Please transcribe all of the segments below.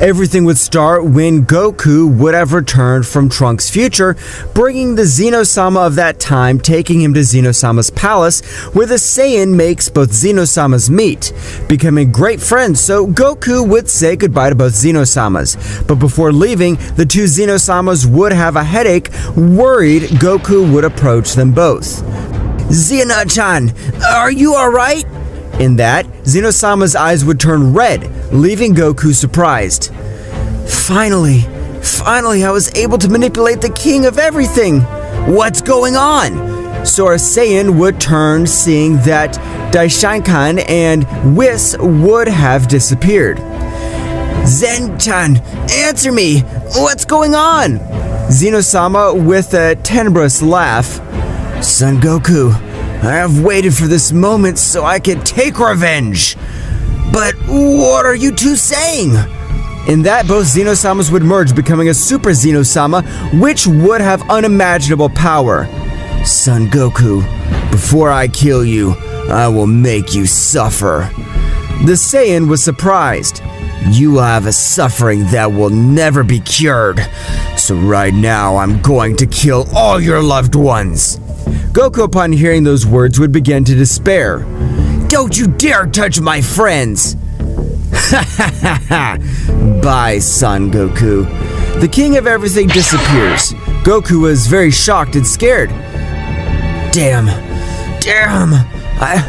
Everything would start when Goku would have returned from Trunks' future, bringing the Zeno-Sama of that time, taking him to Zeno-Sama's palace, where the Saiyan makes both Zeno-Samas meet, becoming great friends, so Goku would say goodbye to both Zeno-Samas. But before leaving, the two Zeno-Samas would have a headache, worried Goku would approach them both. "Zeno-chan, are you alright?" In that, Zeno-Sama's eyes would turn red, leaving Goku surprised. Finally, I was able to manipulate the king of everything. What's going on? So our Saiyan would turn, seeing that Daishinkan and Whis would have disappeared. "Zen-chan, answer me! What's going on?" Zeno-Sama with a tenebrous laugh. "Son Goku, I have waited for this moment so I can take revenge. But what are you two saying?" In that, both Zeno-Samas would merge, becoming a Super Zeno-Sama, which would have unimaginable power. "Son Goku, before I kill you, I will make you suffer." The Saiyan was surprised. "You have a suffering that will never be cured. So right now, I'm going to kill all your loved ones." Goku, upon hearing those words, would begin to despair. "Don't you dare touch my friends!" "Ha ha ha ha! Bye, Son Goku." The king of everything disappears. Goku was very shocked and scared. Damn, I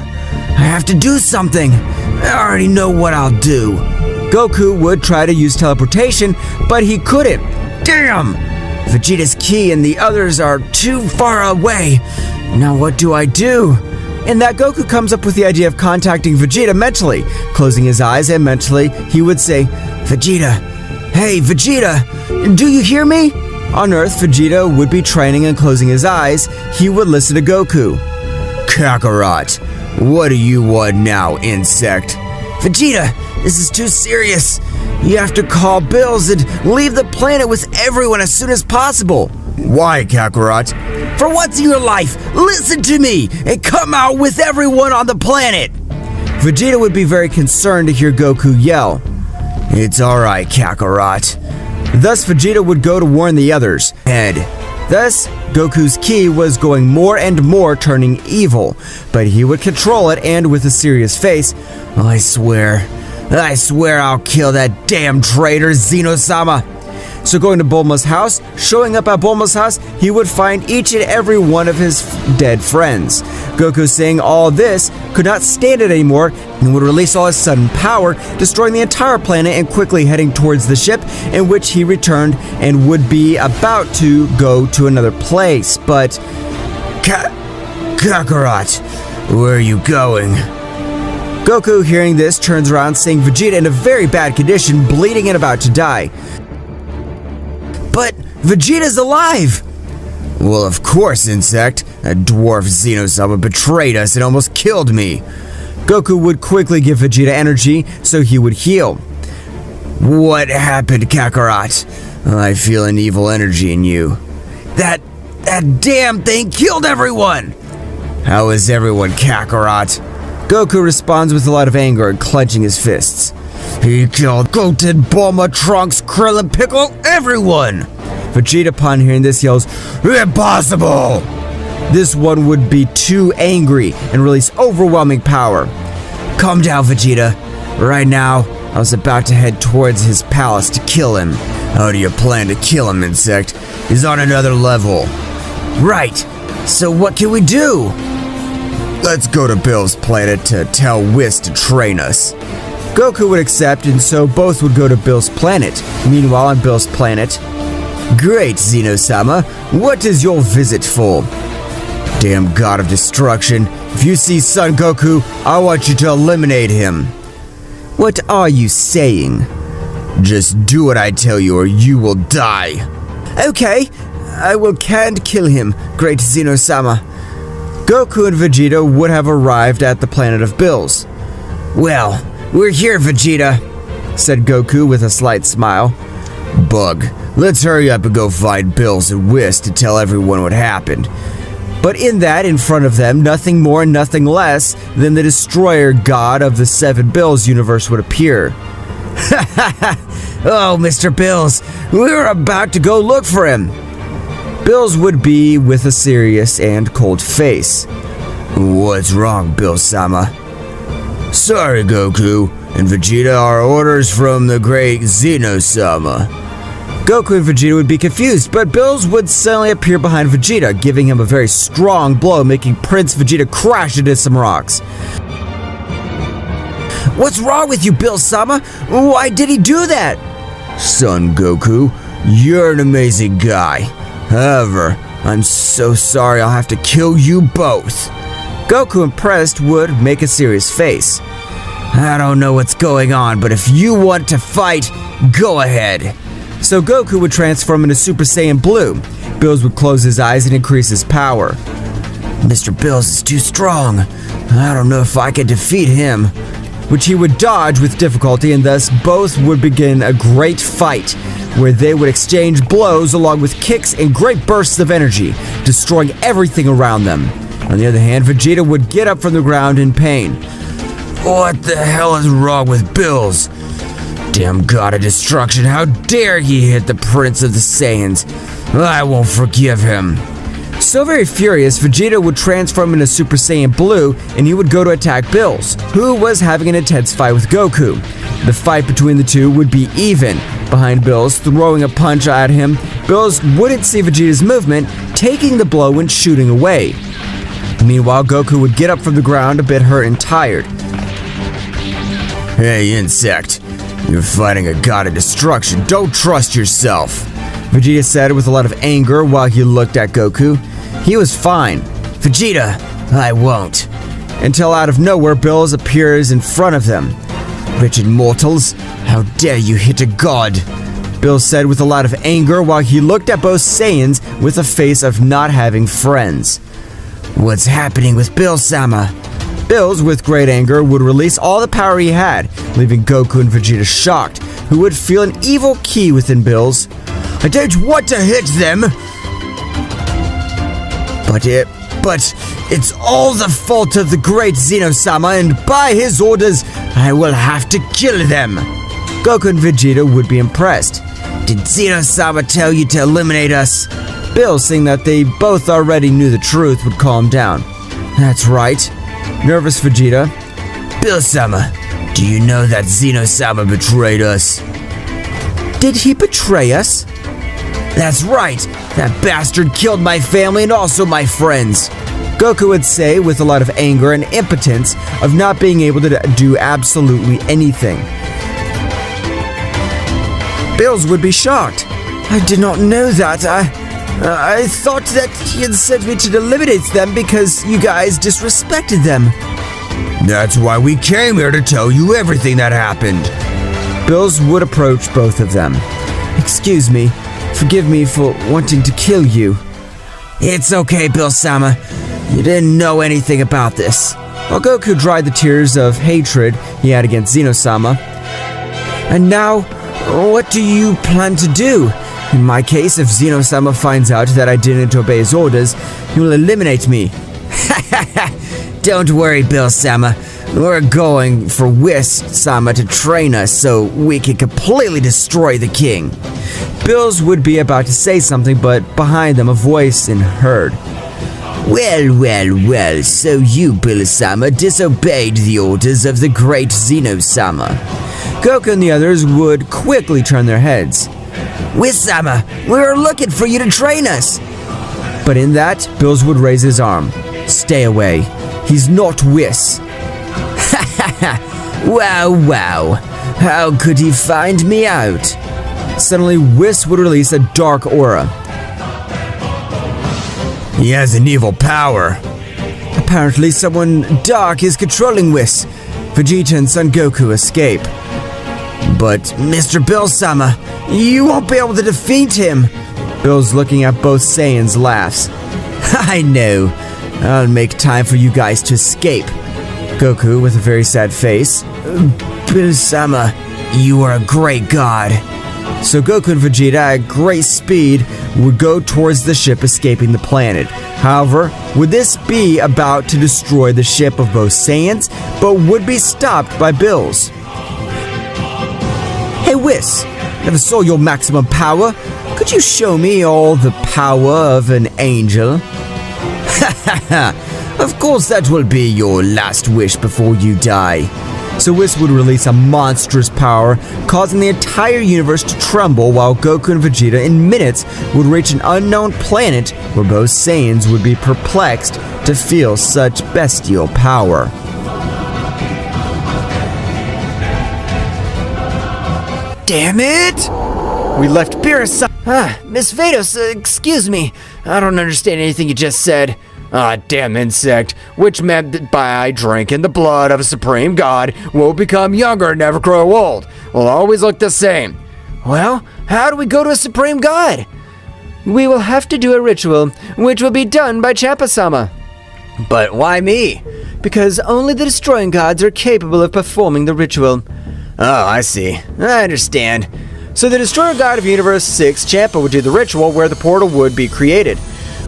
have to do something. I already know what I'll do." Goku would try to use teleportation, but he couldn't. Damn! Vegeta's ki and the others are too far away. Now what do I do? In that, Goku comes up with the idea of contacting Vegeta mentally. Closing his eyes, and mentally he would say, "Vegeta, hey Vegeta, do you hear me?" On Earth, Vegeta would be training, and closing his eyes, he would listen to Goku. "Kakarot, what do you want now, insect?" "Vegeta, this is too serious. You have to call bills and leave the planet with everyone as soon as possible." "Why, Kakarot?" "For once in your life, listen to me and come out with everyone on the planet." Vegeta would be very concerned to hear Goku yell. "It's alright, Kakarot." Thus, Vegeta would go to warn the others, and thus, Goku's ki was going more and more turning evil, but he would control it, and with a serious face, I swear I'll kill that damn traitor Zeno-Sama." So going to Bulma's house, showing up at Bulma's house, he would find each and every one of his dead friends. Goku, seeing all this, could not stand it anymore and would release all his sudden power, destroying the entire planet and quickly heading towards the ship, in which he returned and would be about to go to another place. But Kakarot, where are you going? Goku, hearing this, turns around, seeing Vegeta in a very bad condition, bleeding and about to die. "But Vegeta's alive!" "Well, of course, insect. That dwarf Zeno-Sama betrayed us and almost killed me." Goku would quickly give Vegeta energy so he would heal. "What happened, Kakarot? I feel an evil energy in you." That damn thing killed everyone!" "How is everyone, Kakarot?" Goku responds with a lot of anger and clenching his fists. "He killed Goten, Bulma, Trunks, Krillin, Piccolo, everyone!" Vegeta, upon hearing this, yells, "Impossible!" This one would be too angry and release overwhelming power. "Calm down, Vegeta. Right now, I was about to head towards his palace to kill him." "How do you plan to kill him, insect? He's on another level." "Right. So what can we do?" "Let's go to Bill's planet to tell Whis to train us." Goku would accept, and so both would go to Bill's planet. Meanwhile, on Bill's planet, "Great, Zeno-Sama. What is your visit for?" "Damn god of destruction. If you see Son Goku, I want you to eliminate him." "What are you saying?" "Just do what I tell you or you will die." "Okay, I can't kill him, great Zeno-Sama." Goku and Vegeta would have arrived at the planet of Bills. "Well, we're here, Vegeta," said Goku with a slight smile. "Bug, let's hurry up and go find Bills and Whis to tell everyone what happened." But in that, in front of them, nothing more and nothing less than the destroyer god of the Seven Bills universe would appear. Oh, Mr. Bills, we were about to go look for him. Bills would be with a serious and cold face. What's wrong, Bills-sama? Sorry, Goku and Vegeta, our orders from the great Zeno-Sama. Goku and Vegeta would be confused, but Bills would suddenly appear behind Vegeta, giving him a very strong blow, making Prince Vegeta crash into some rocks. What's wrong with you, Bills-sama? Why did he do that? Son Goku, you're an amazing guy. However, I'm so sorry I'll have to kill you both. Goku, impressed, would make a serious face. I don't know what's going on, but if you want to fight, go ahead. So Goku would transform into Super Saiyan Blue. Bills would close his eyes and increase his power. Mr. Bills is too strong. I don't know if I can defeat him. Which he would dodge with difficulty, and thus both would begin a great fight, where they would exchange blows along with kicks and great bursts of energy, destroying everything around them. On the other hand, Vegeta would get up from the ground in pain. What the hell is wrong with Bills? Damn God of Destruction, how dare he hit the Prince of the Saiyans? I won't forgive him. So very furious, Vegeta would transform into Super Saiyan Blue, and he would go to attack Bills, who was having an intense fight with Goku. The fight between the two would be even. Behind Bills, throwing a punch at him, Bills wouldn't see Vegeta's movement, taking the blow and shooting away. Meanwhile, Goku would get up from the ground a bit hurt and tired. Hey, insect. You're fighting a god of destruction. Don't trust yourself. Vegeta said with a lot of anger while he looked at Goku. He was fine. Vegeta, I won't. Until out of nowhere, Bills appears in front of them. Wretched mortals, how dare you hit a god? Bills said with a lot of anger while he looked at both Saiyans with a face of not having friends. What's happening with Bills-sama? Bills, with great anger, would release all the power he had, leaving Goku and Vegeta shocked, who would feel an evil ki within Bills. I don't want to hit them! But it's all the fault of the great Zeno-Sama, and by his orders, I will have to kill them! Goku and Vegeta would be impressed. Did Zeno-Sama tell you to eliminate us? Bill, seeing that they both already knew the truth, would calm down. That's right. Nervous Vegeta. Bill-sama, do you know that Zeno-Sama betrayed us? Did he betray us? That's right. That bastard killed my family and also my friends. Goku would say with a lot of anger and impotence of not being able to do absolutely anything. Bills would be shocked. I did not know that. I thought that he had sent me to eliminate them because you guys disrespected them. That's why we came here to tell you everything that happened. Bills would approach both of them. Excuse me. Forgive me for wanting to kill you. It's okay, Bill-sama. You didn't know anything about this. While Goku dried the tears of hatred he had against Zeno-sama. And now, what do you plan to do? In my case, if Zeno-sama finds out that I didn't obey his orders, he will eliminate me. Don't worry, Bill-sama. We're going for Whis-sama to train us so we can completely destroy the king. Bills would be about to say something, but behind them a voice in heard. Well, so you, Bill-sama, disobeyed the orders of the great Zeno-sama. Goku and the others would quickly turn their heads. Whis-sama, we were looking for you to train us. But in that, Bills would raise his arm. Stay away. He's not Whis. Wow. How could he find me out? Suddenly, Whis would release a dark aura. He has an evil power. Apparently, someone dark is controlling Whis. Vegeta and Son Goku escape. But, Mr. Bill-sama, you won't be able to defeat him. Bill's looking at both Saiyans laughs. I know. I'll make time for you guys to escape. Goku with a very sad face. Bill-sama, you are a great god. So Goku and Vegeta at great speed would go towards the ship escaping the planet. However, would this be about to destroy the ship of both Saiyans, but would be stopped by Bills? Whis, never saw your maximum power. Could you show me all the power of an angel? Ha ha ha! Of course that will be your last wish before you die. So Whis would release a monstrous power, causing the entire universe to tremble, while Goku and Vegeta in minutes would reach an unknown planet where both Saiyans would be perplexed to feel such bestial power. Damn it! We left Beerus. Miss Vados, excuse me. I don't understand anything you just said. Damn insect, which meant that by drinking the blood of a supreme god, we'll become younger and never grow old. We'll always look the same. Well, how do we go to a supreme god? We will have to do a ritual, which will be done by Champa-sama. But why me? Because only the destroying gods are capable of performing the ritual. Oh, I see. I understand. So the destroyer god of Universe 6, Champa, would do the ritual where the portal would be created.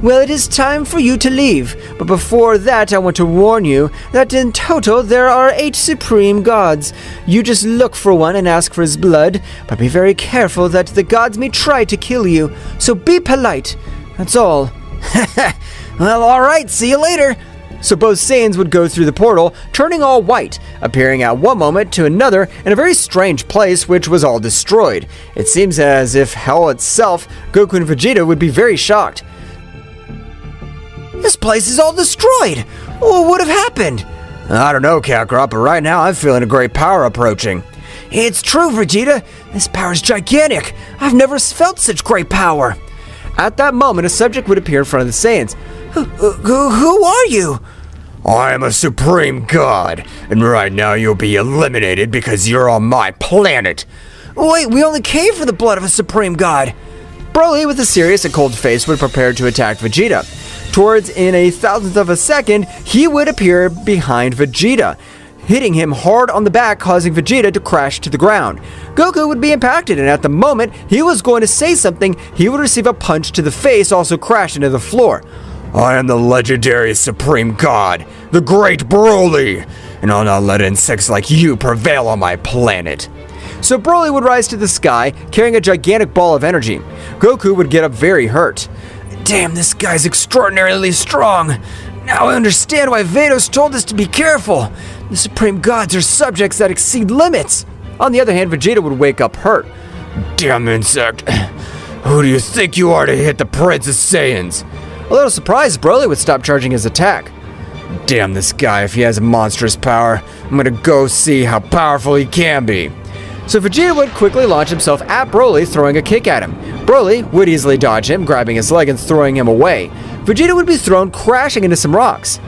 Well, it is time for you to leave, but before that I want to warn you that in total there are 8 supreme gods. You just look for one and ask for his blood, but be very careful that the gods may try to kill you, so be polite. That's all. Well, alright, see you later. So both Saiyans would go through the portal, turning all white, appearing at one moment to another in a very strange place which was all destroyed. It seems as if hell itself, Goku and Vegeta would be very shocked. This place is all destroyed! What would have happened? I don't know, Kakarot, but right now I'm feeling a great power approaching. It's true, Vegeta. This power is gigantic. I've never felt such great power. At that moment, a subject would appear in front of the Saiyans. Who are you? I am a supreme god, and right now you'll be eliminated because you're on my planet. Wait, we only came for the blood of a supreme god. Broly, with a serious and cold face, would prepare to attack Vegeta. Towards in a thousandth of a second, he would appear behind Vegeta, hitting him hard on the back, causing Vegeta to crash to the ground. Goku would be impacted, and at the moment he was going to say something, he would receive a punch to the face, also crash into the floor. I am the legendary supreme god, the great Broly, and I'll not let insects like you prevail on my planet. So Broly would rise to the sky, carrying a gigantic ball of energy. Goku would get up very hurt. Damn, this guy's extraordinarily strong. Now I understand why Vados told us to be careful. The supreme gods are subjects that exceed limits. On the other hand, Vegeta would wake up hurt. Damn insect, who do you think you are to hit the Prince of Saiyans? A little surprised, Broly would stop charging his attack. Damn this guy, if he has monstrous power, I'm gonna go see how powerful he can be. So Vegeta would quickly launch himself at Broly, throwing a kick at him. Broly would easily dodge him, grabbing his leg and throwing him away. Vegeta would be thrown crashing into some rocks.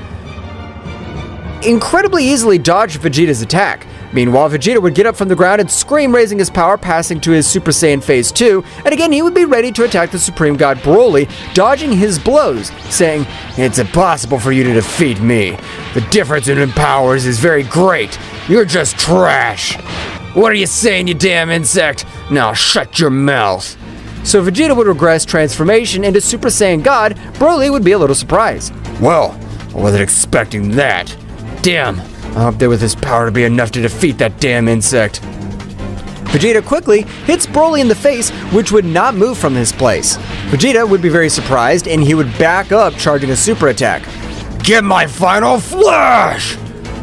Incredibly easily dodged Vegeta's attack. Meanwhile, Vegeta would get up from the ground and scream, raising his power, passing to his Super Saiyan Phase 2, and again he would be ready to attack the Supreme God Broly, dodging his blows, saying, "It's impossible for you to defeat me. The difference in powers is very great. You're just trash. What are you saying, you damn insect? Now shut your mouth." So Vegeta would regress transformation into Super Saiyan God. Broly would be a little surprised. Well, I wasn't expecting that. Damn, I hope that with his power to be enough to defeat that damn insect. Vegeta quickly hits Broly in the face, which would not move from his place. Vegeta would be very surprised, and he would back up, charging a super attack. Get my final flash!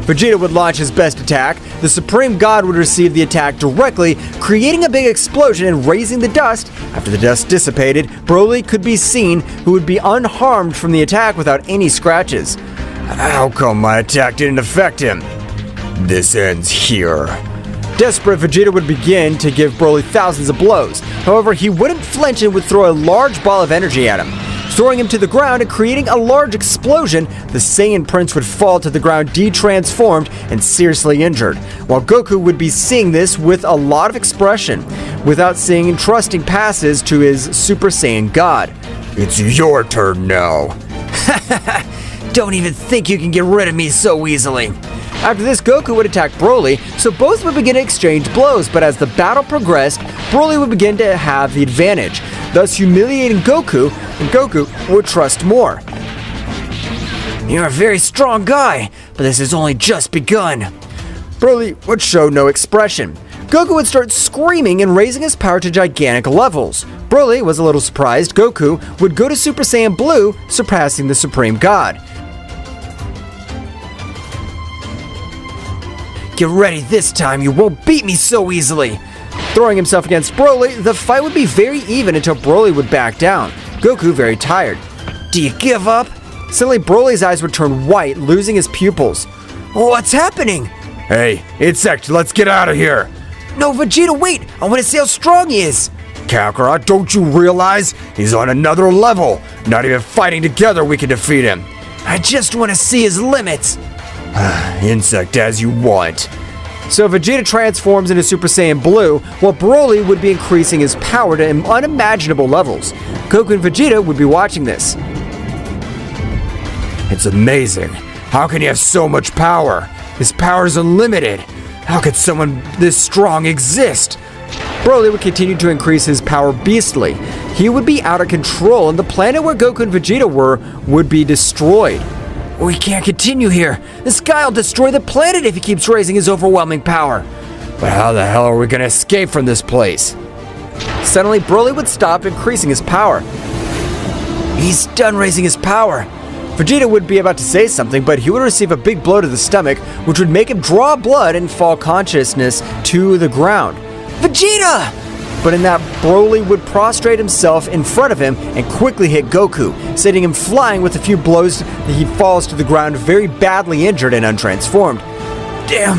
Vegeta would launch his best attack. The Supreme God would receive the attack directly, creating a big explosion and raising the dust. After the dust dissipated, Broly could be seen, who would be unharmed from the attack without any scratches. How come my attack didn't affect him? This ends here. Desperate, Vegeta would begin to give Broly thousands of blows. However, he wouldn't flinch and would throw a large ball of energy at him. Throwing him to the ground and creating a large explosion, the Saiyan Prince would fall to the ground detransformed and seriously injured, while Goku would be seeing this with a lot of expression, without seeing trusting passes to his Super Saiyan God. It's your turn now. Don't even think you can get rid of me so easily. After this, Goku would attack Broly, so both would begin to exchange blows, but as the battle progressed, Broly would begin to have the advantage, thus humiliating Goku, and Goku would trust more. You're a very strong guy, but this has only just begun. Broly would show no expression. Goku would start screaming and raising his power to gigantic levels. Broly was a little surprised. Goku would go to Super Saiyan Blue, surpassing the Supreme God. Get ready this time, you won't beat me so easily. Throwing himself against Broly, the fight would be very even until Broly would back down. Goku very tired. Do you give up? Suddenly, Broly's eyes would turn white, losing his pupils. What's happening? Hey, Insect, let's get out of here! No, Vegeta, wait! I want to see how strong he is! Kakarot, don't you realize? He's on another level! Not even fighting together we can defeat him! I just want to see his limits! Insect, as you want. So Vegeta transforms into Super Saiyan Blue, while Broly would be increasing his power to unimaginable levels. Goku and Vegeta would be watching this. It's amazing. How can he have so much power? His power is unlimited. How could someone this strong exist? Broly would continue to increase his power beastly. He would be out of control, and the planet where Goku and Vegeta were would be destroyed. We can't continue here. This guy'll destroy the planet if he keeps raising his overwhelming power. But how the hell are we gonna escape from this place? Suddenly, Broly would stop increasing his power. He's done raising his power. Vegeta would be about to say something, but he would receive a big blow to the stomach, which would make him draw blood and fall consciousness to the ground. Vegeta! But in that, Broly would prostrate himself in front of him and quickly hit Goku, sending him flying with a few blows that he falls to the ground very badly injured and untransformed. Damn!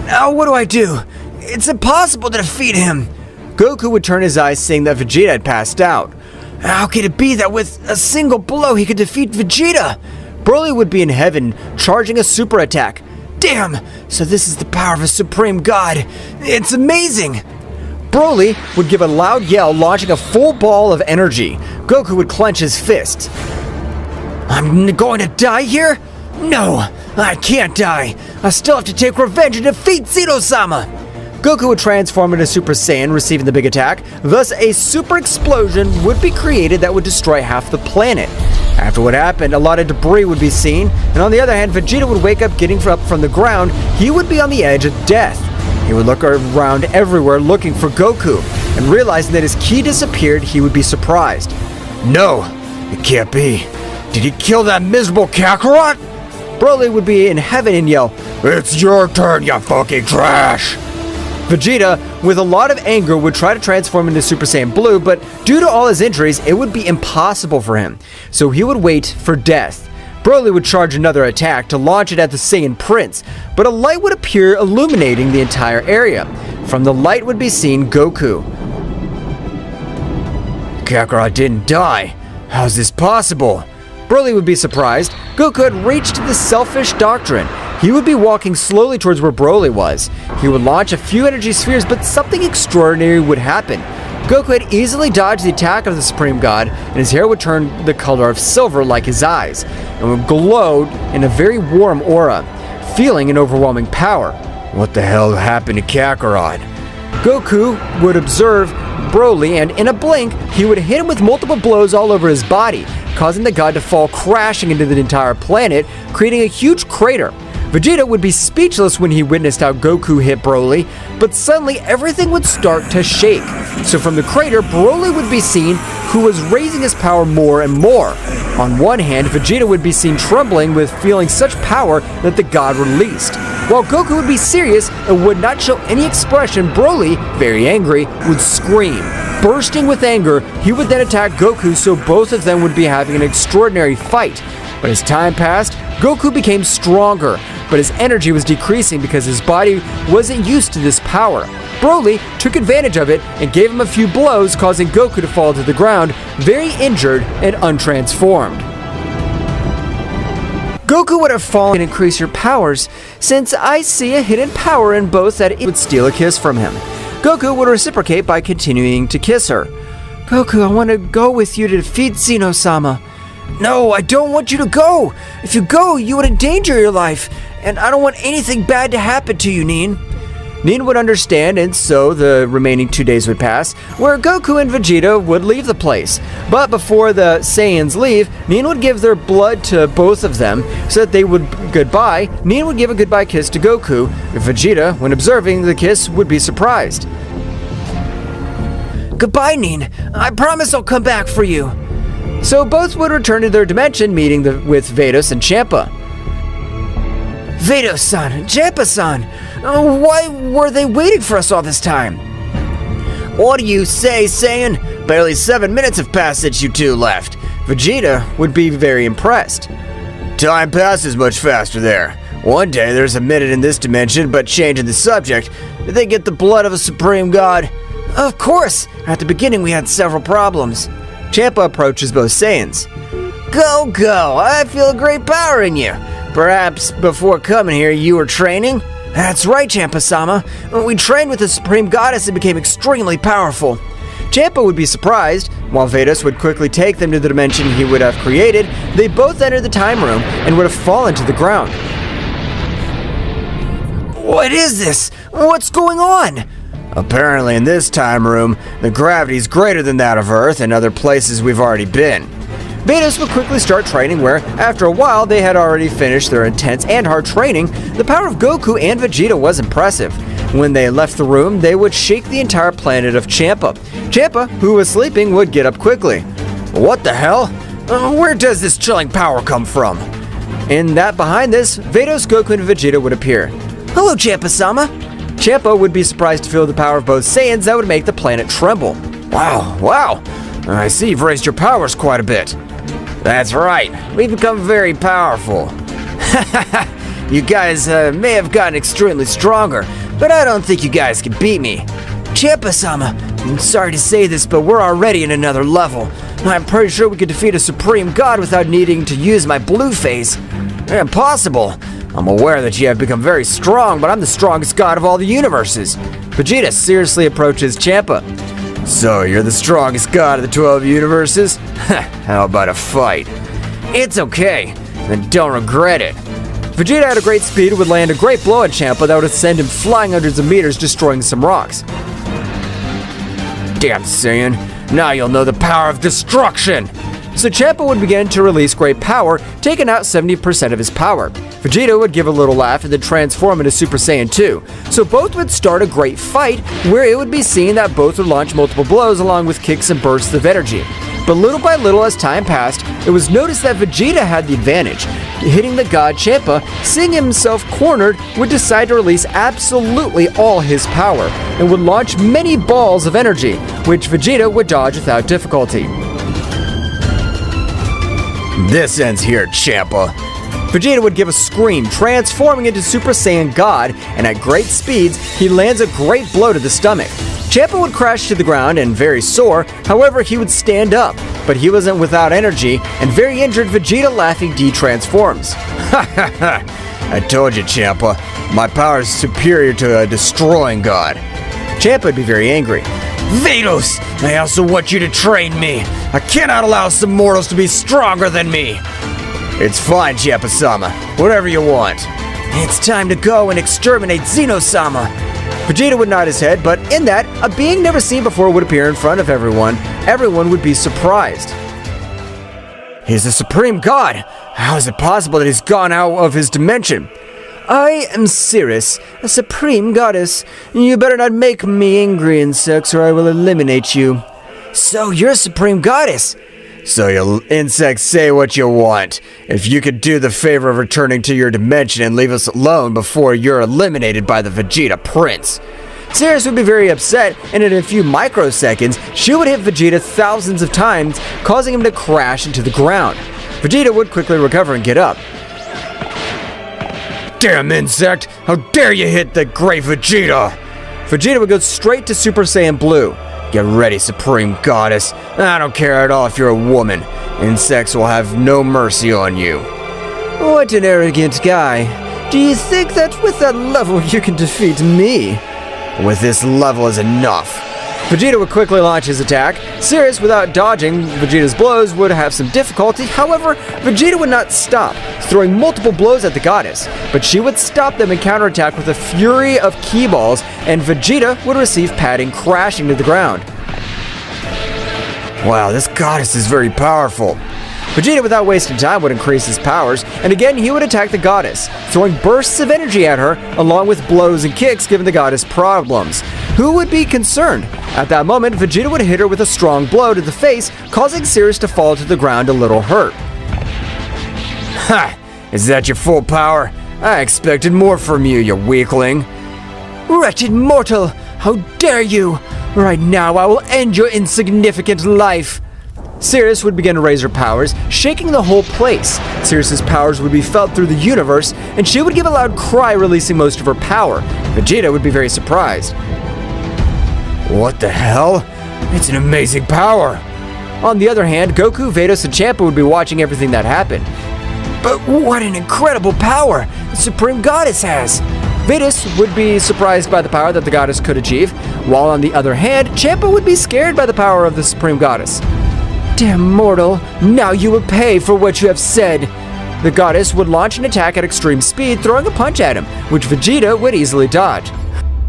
Now what do I do? It's impossible to defeat him! Goku would turn his eyes, seeing that Vegeta had passed out. How could it be that with a single blow he could defeat Vegeta? Broly would be in heaven, charging a super attack. Damn! So this is the power of a supreme god. It's amazing! Broly would give a loud yell, launching a full ball of energy. Goku would clench his fists. I'm going to die here? No, I can't die. I still have to take revenge and defeat Zeno-Sama. Goku would transform into Super Saiyan, receiving the big attack. Thus, a super explosion would be created that would destroy half the planet. After what happened, a lot of debris would be seen, and on the other hand, Vegeta would wake up getting up from the ground. He would be on the edge of death. He would look around everywhere looking for Goku, and realizing that his ki disappeared, he would be surprised. No, it can't be. Did he kill that miserable Kakarot? Broly would be in heaven and yell, It's your turn, you fucking trash! Vegeta, with a lot of anger, would try to transform into Super Saiyan Blue, but due to all his injuries, it would be impossible for him. So he would wait for death. Broly would charge another attack to launch it at the Saiyan Prince, but a light would appear illuminating the entire area. From the light would be seen Goku. Kakarot didn't die. How's this possible? Broly would be surprised. Goku had reached the selfish doctrine. He would be walking slowly towards where Broly was. He would launch a few energy spheres, but something extraordinary would happen. Goku had easily dodged the attack of the Supreme God, and his hair would turn the color of silver like his eyes, and would glow in a very warm aura, feeling an overwhelming power. What the hell happened to Kakarot? Goku would observe Broly, and in a blink, he would hit him with multiple blows all over his body, causing the god to fall crashing into the entire planet, creating a huge crater. Vegeta would be speechless when he witnessed how Goku hit Broly, but suddenly everything would start to shake. So from the crater, Broly would be seen, who was raising his power more and more. On one hand, Vegeta would be seen trembling with feeling such power that the god released. While Goku would be serious and would not show any expression, Broly, very angry, would scream. Bursting with anger, he would then attack Goku, so both of them would be having an extraordinary fight. But as time passed, Goku became stronger, but his energy was decreasing because his body wasn't used to this power. Broly took advantage of it and gave him a few blows, causing Goku to fall to the ground, very injured and untransformed. Goku would have fallen and increase your powers, since I see a hidden power in both that it would steal a kiss from him. Goku would reciprocate by continuing to kiss her. Goku, I want to go with you to defeat Zeno-Sama. No, I don't want you to go. If you go, you would endanger your life, and I don't want anything bad to happen to you, Nin. Nin would understand, and so the remaining 2 days would pass, where Goku and Vegeta would leave the place. But before the Saiyans leave, Nin would give their blood to both of them so that they would goodbye. Nin would give a goodbye kiss to Goku. Vegeta, when observing the kiss, would be surprised. Goodbye, Nin. I promise I'll come back for you. So both would return to their dimension, meeting with Vados and Champa. Vados-san, Champa-san, why were they waiting for us all this time? What do you say, Saiyan? Barely 7 minutes have passed since you two left. Vegeta would be very impressed. Time passes much faster there. One day there's a minute in this dimension, but changing the subject, did they get the blood of a supreme god? Of course. At the beginning we had several problems. Champa approaches both Saiyans. Go, I feel a great power in you. Perhaps before coming here you were training? That's right, Champa-sama. We trained with the Supreme Goddess and became extremely powerful. Champa would be surprised. While Vados would quickly take them to the dimension he would have created, they both entered the time room and would have fallen to the ground. What is this? What's going on? Apparently in this time room, the gravity's greater than that of Earth and other places we've already been. Vados would quickly start training where, after a while, they had already finished their intense and hard training. The power of Goku and Vegeta was impressive. When they left the room, they would shake the entire planet of Champa. Champa, who was sleeping, would get up quickly. What the hell? Where does this chilling power come from? In that behind this, Vados, Goku, and Vegeta would appear. Hello, Champa-sama. Champa would be surprised to feel the power of both Saiyans that would make the planet tremble. Wow. I see you've raised your powers quite a bit. That's right, we've become very powerful. You guys may have gotten extremely stronger, but I don't think you guys can beat me. Champa-sama, I'm sorry to say this, but we're already in another level. I'm pretty sure we could defeat a supreme god without needing to use my blue phase. Impossible. I'm aware that you have become very strong, but I'm the strongest god of all the universes. Vegeta seriously approaches Champa. So you're the strongest god of the 12 universes? How about a fight? It's okay, then don't regret it. Vegeta at a great speed would land a great blow at Champa that would send him flying hundreds of meters, destroying some rocks. Damn Saiyan, now you'll know the power of destruction! So Champa would begin to release great power, taking out 70% of his power. Vegeta would give a little laugh and then transform into Super Saiyan 2. So both would start a great fight, where it would be seen that both would launch multiple blows along with kicks and bursts of energy. But little by little as time passed, it was noticed that Vegeta had the advantage. Hitting the god Champa, seeing himself cornered, would decide to release absolutely all his power, and would launch many balls of energy, which Vegeta would dodge without difficulty. This ends here, Champa. Vegeta would give a scream, transforming into Super Saiyan God, and at great speeds, he lands a great blow to the stomach. Champa would crash to the ground and very sore, however he would stand up, but he wasn't without energy, and very injured Vegeta laughing de-transforms. I told you, Champa, my power is superior to a destroying god. Champa would be very angry. Vados, I also want you to train me. I cannot allow some mortals to be stronger than me. It's fine, Champa-sama. Whatever you want. It's time to go and exterminate Zeno-Sama. Vegeta would nod his head, but in that, a being never seen before would appear in front of everyone. Everyone would be surprised. He's a supreme god. How is it possible that he's gone out of his dimension? I am Sirus, a supreme goddess. You better not make me angry, insects, or I will eliminate you. So you're a supreme goddess? So you insects say what you want. If you could do the favor of returning to your dimension and leave us alone before you're eliminated by the Vegeta Prince. Sirus would be very upset, and in a few microseconds, she would hit Vegeta thousands of times, causing him to crash into the ground. Vegeta would quickly recover and get up. Damn insect! How dare you hit the great Vegeta! Vegeta would go straight to Super Saiyan Blue. Get ready, Supreme Goddess. I don't care at all if you're a woman. Insects will have no mercy on you. What an arrogant guy. Do you think that with that level you can defeat me? With this level is enough. Vegeta would quickly launch his attack. Sirus, without dodging Vegeta's blows, would have some difficulty. However, Vegeta would not stop, throwing multiple blows at the goddess. But she would stop them and counterattack with a fury of ki balls, and Vegeta would receive padding, crashing to the ground. Wow, this goddess is very powerful. Vegeta, without wasting time, would increase his powers, and again he would attack the goddess, throwing bursts of energy at her, along with blows and kicks, giving the goddess problems. Who would be concerned? At that moment, Vegeta would hit her with a strong blow to the face, causing Sirus to fall to the ground a little hurt. Ha! Is that your full power? I expected more from you, you weakling. Wretched mortal! How dare you! Right now I will end your insignificant life! Sirus would begin to raise her powers, shaking the whole place. Sirus's powers would be felt through the universe, and she would give a loud cry, releasing most of her power. Vegeta would be very surprised. What the hell? It's an amazing power. On the other hand, Goku, Vados, and Champa would be watching everything that happened. But what an incredible power the Supreme Goddess has! Vados would be surprised by the power that the goddess could achieve, while on the other hand, Champa would be scared by the power of the Supreme Goddess. Damn mortal, now you will pay for what you have said. The goddess would launch an attack at extreme speed, throwing a punch at him, which Vegeta would easily dodge.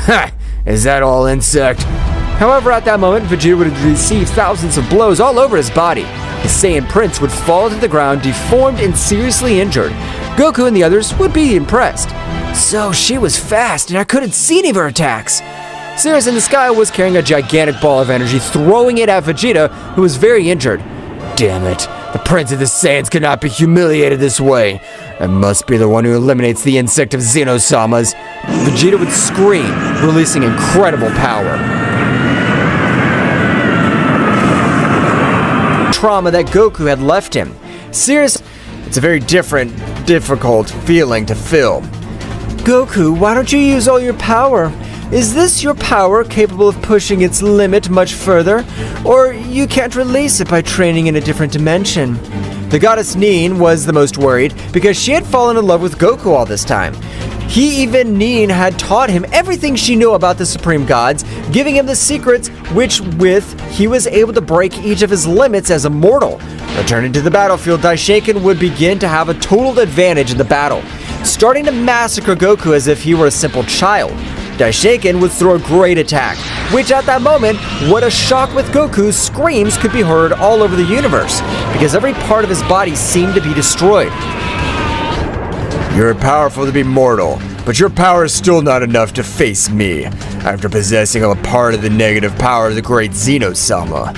Ha! Is that all, insect? However, at that moment, Vegeta would receive thousands of blows all over his body. The Saiyan Prince would fall to the ground, deformed and seriously injured. Goku and the others would be impressed. So she was fast, and I couldn't see any of her attacks. Sirus in the sky was carrying a gigantic ball of energy, throwing it at Vegeta, who was very injured. Damn it. The Prince of the Saiyans cannot be humiliated this way. I must be the one who eliminates the insect of Zeno-Sama's. Vegeta would scream, releasing incredible power. Trauma that Goku had left him. Sirus, it's a very difficult feeling to feel. Goku, why don't you use all your power? Is this your power capable of pushing its limit much further? Or you can't release it by training in a different dimension? The goddess Nin was the most worried because she had fallen in love with Goku all this time. Nin had taught him everything she knew about the Supreme Gods, giving him the secrets he was able to break each of his limits as a mortal. Returning to the battlefield, Daishinkan would begin to have a total advantage in the battle, starting to massacre Goku as if he were a simple child. Daishinkan would throw a great attack, which at that moment, what a shock with Goku's screams could be heard all over the universe, because every part of his body seemed to be destroyed. You're powerful to be mortal, but your power is still not enough to face me, after possessing a part of the negative power of the great Zeno-Sama.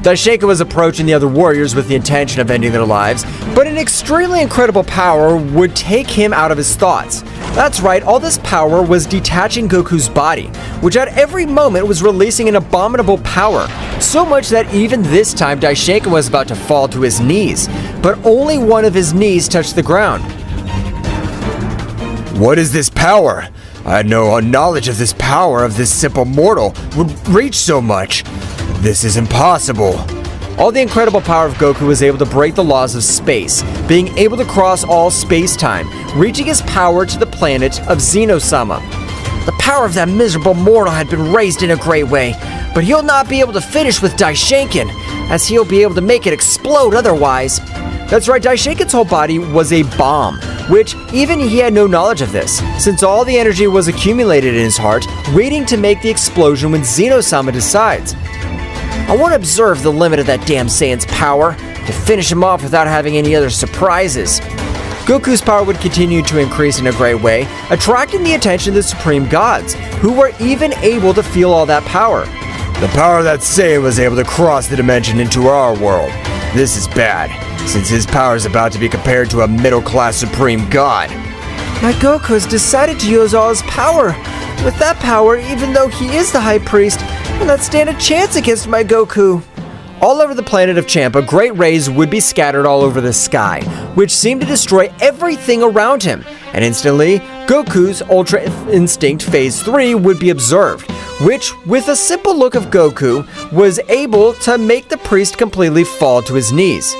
Daishinkan was approaching the other warriors with the intention of ending their lives, but an extremely incredible power would take him out of his thoughts. That's right, all this power was detaching Goku's body, which at every moment was releasing an abominable power, so much that even this time Daishinkan was about to fall to his knees, but only one of his knees touched the ground. What is this power? I had no knowledge of this power of this simple mortal would reach so much. This is impossible. All the incredible power of Goku was able to break the laws of space, being able to cross all space-time, reaching his power to the planet of Zeno-Sama. The power of that miserable mortal had been raised in a great way, but he'll not be able to finish with Daishinkan, as he'll be able to make it explode otherwise. That's right, Daishinkan's whole body was a bomb, which even he had no knowledge of this, since all the energy was accumulated in his heart, waiting to make the explosion when Zeno-Sama decides. I want to observe the limit of that damn Saiyan's power, to finish him off without having any other surprises. Goku's power would continue to increase in a great way, attracting the attention of the Supreme Gods, who were even able to feel all that power. The power of that Saiyan was able to cross the dimension into our world. This is bad, since his power is about to be compared to a middle-class Supreme God. My Goku has decided to use all his power. With that power, even though he is the High Priest, will not stand a chance against my Goku. All over the planet of Champa, great rays would be scattered all over the sky, which seemed to destroy everything around him. And instantly, Goku's Ultra Instinct Phase 3 would be observed, which, with a simple look of Goku, was able to make the priest completely fall to his knees.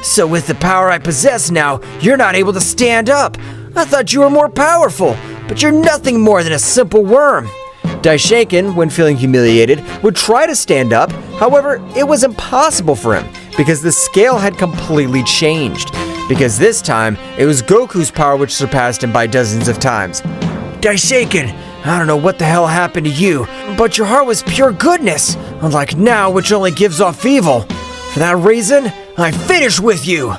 So with the power I possess now, you're not able to stand up. I thought you were more powerful, but you're nothing more than a simple worm. Daishinkan, when feeling humiliated, would try to stand up. However, it was impossible for him because the scale had completely changed. Because this time, it was Goku's power which surpassed him by dozens of times. Daishinkan, I don't know what the hell happened to you, but your heart was pure goodness, unlike now which only gives off evil. For that reason, I finish with you!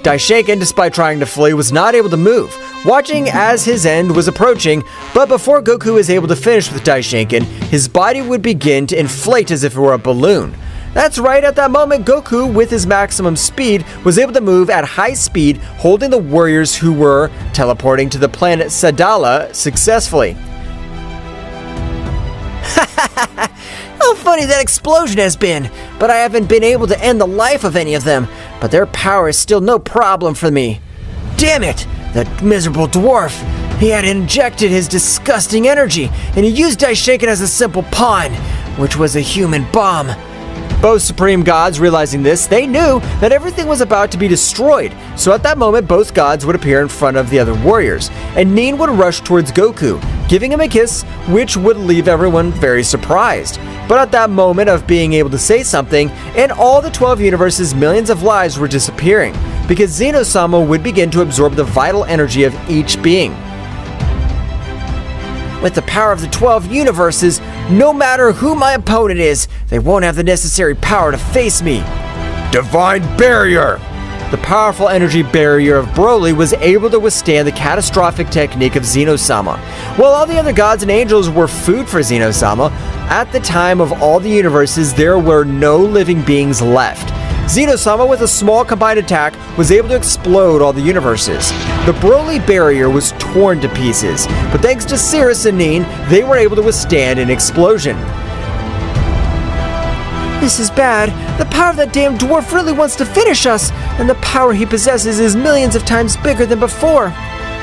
Daishinkan, despite trying to flee, was not able to move, watching as his end was approaching, but before Goku was able to finish with Daishinkan, his body would begin to inflate as if it were a balloon. That's right, at that moment, Goku, with his maximum speed, was able to move at high speed, holding the warriors who were teleporting to the planet Sadala successfully. How funny that explosion has been, but I haven't been able to end the life of any of them, but their power is still no problem for me. Damn it, that miserable dwarf. He had injected his disgusting energy, and he used Daishinkan as a simple pawn, which was a human bomb. Both supreme gods realizing this, they knew that everything was about to be destroyed, so at that moment both gods would appear in front of the other warriors, and Nin would rush towards Goku, giving him a kiss, which would leave everyone very surprised. But at that moment of being able to say something, in all the 12 universes millions of lives were disappearing, because Zeno-Sama would begin to absorb the vital energy of each being. With the power of the 12 universes, no matter who my opponent is, they won't have the necessary power to face me. Divine Barrier! The powerful energy barrier of Broly was able to withstand the catastrophic technique of Zeno-Sama. While all the other gods and angels were food for Zeno-Sama, at the time of all the universes, there were no living beings left. Zeno-Sama, with a small combined attack, was able to explode all the universes. The Broly barrier was torn to pieces, but thanks to Sirus and Nin, they were able to withstand an explosion. This is bad. The power of that damn dwarf really wants to finish us, and the power he possesses is millions of times bigger than before.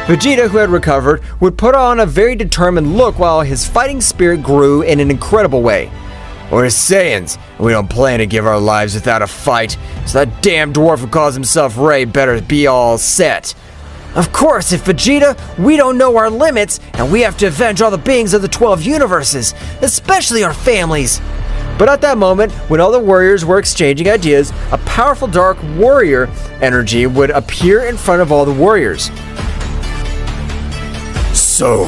Vegeta, who had recovered, would put on a very determined look while his fighting spirit grew in an incredible way. We're Saiyans, and we don't plan to give our lives without a fight, so that damn dwarf who calls himself Ray better be all set. Of course, if Vegeta, we don't know our limits, and we have to avenge all the beings of the 12 universes, especially our families. But at that moment, when all the warriors were exchanging ideas, a powerful dark warrior energy would appear in front of all the warriors. So,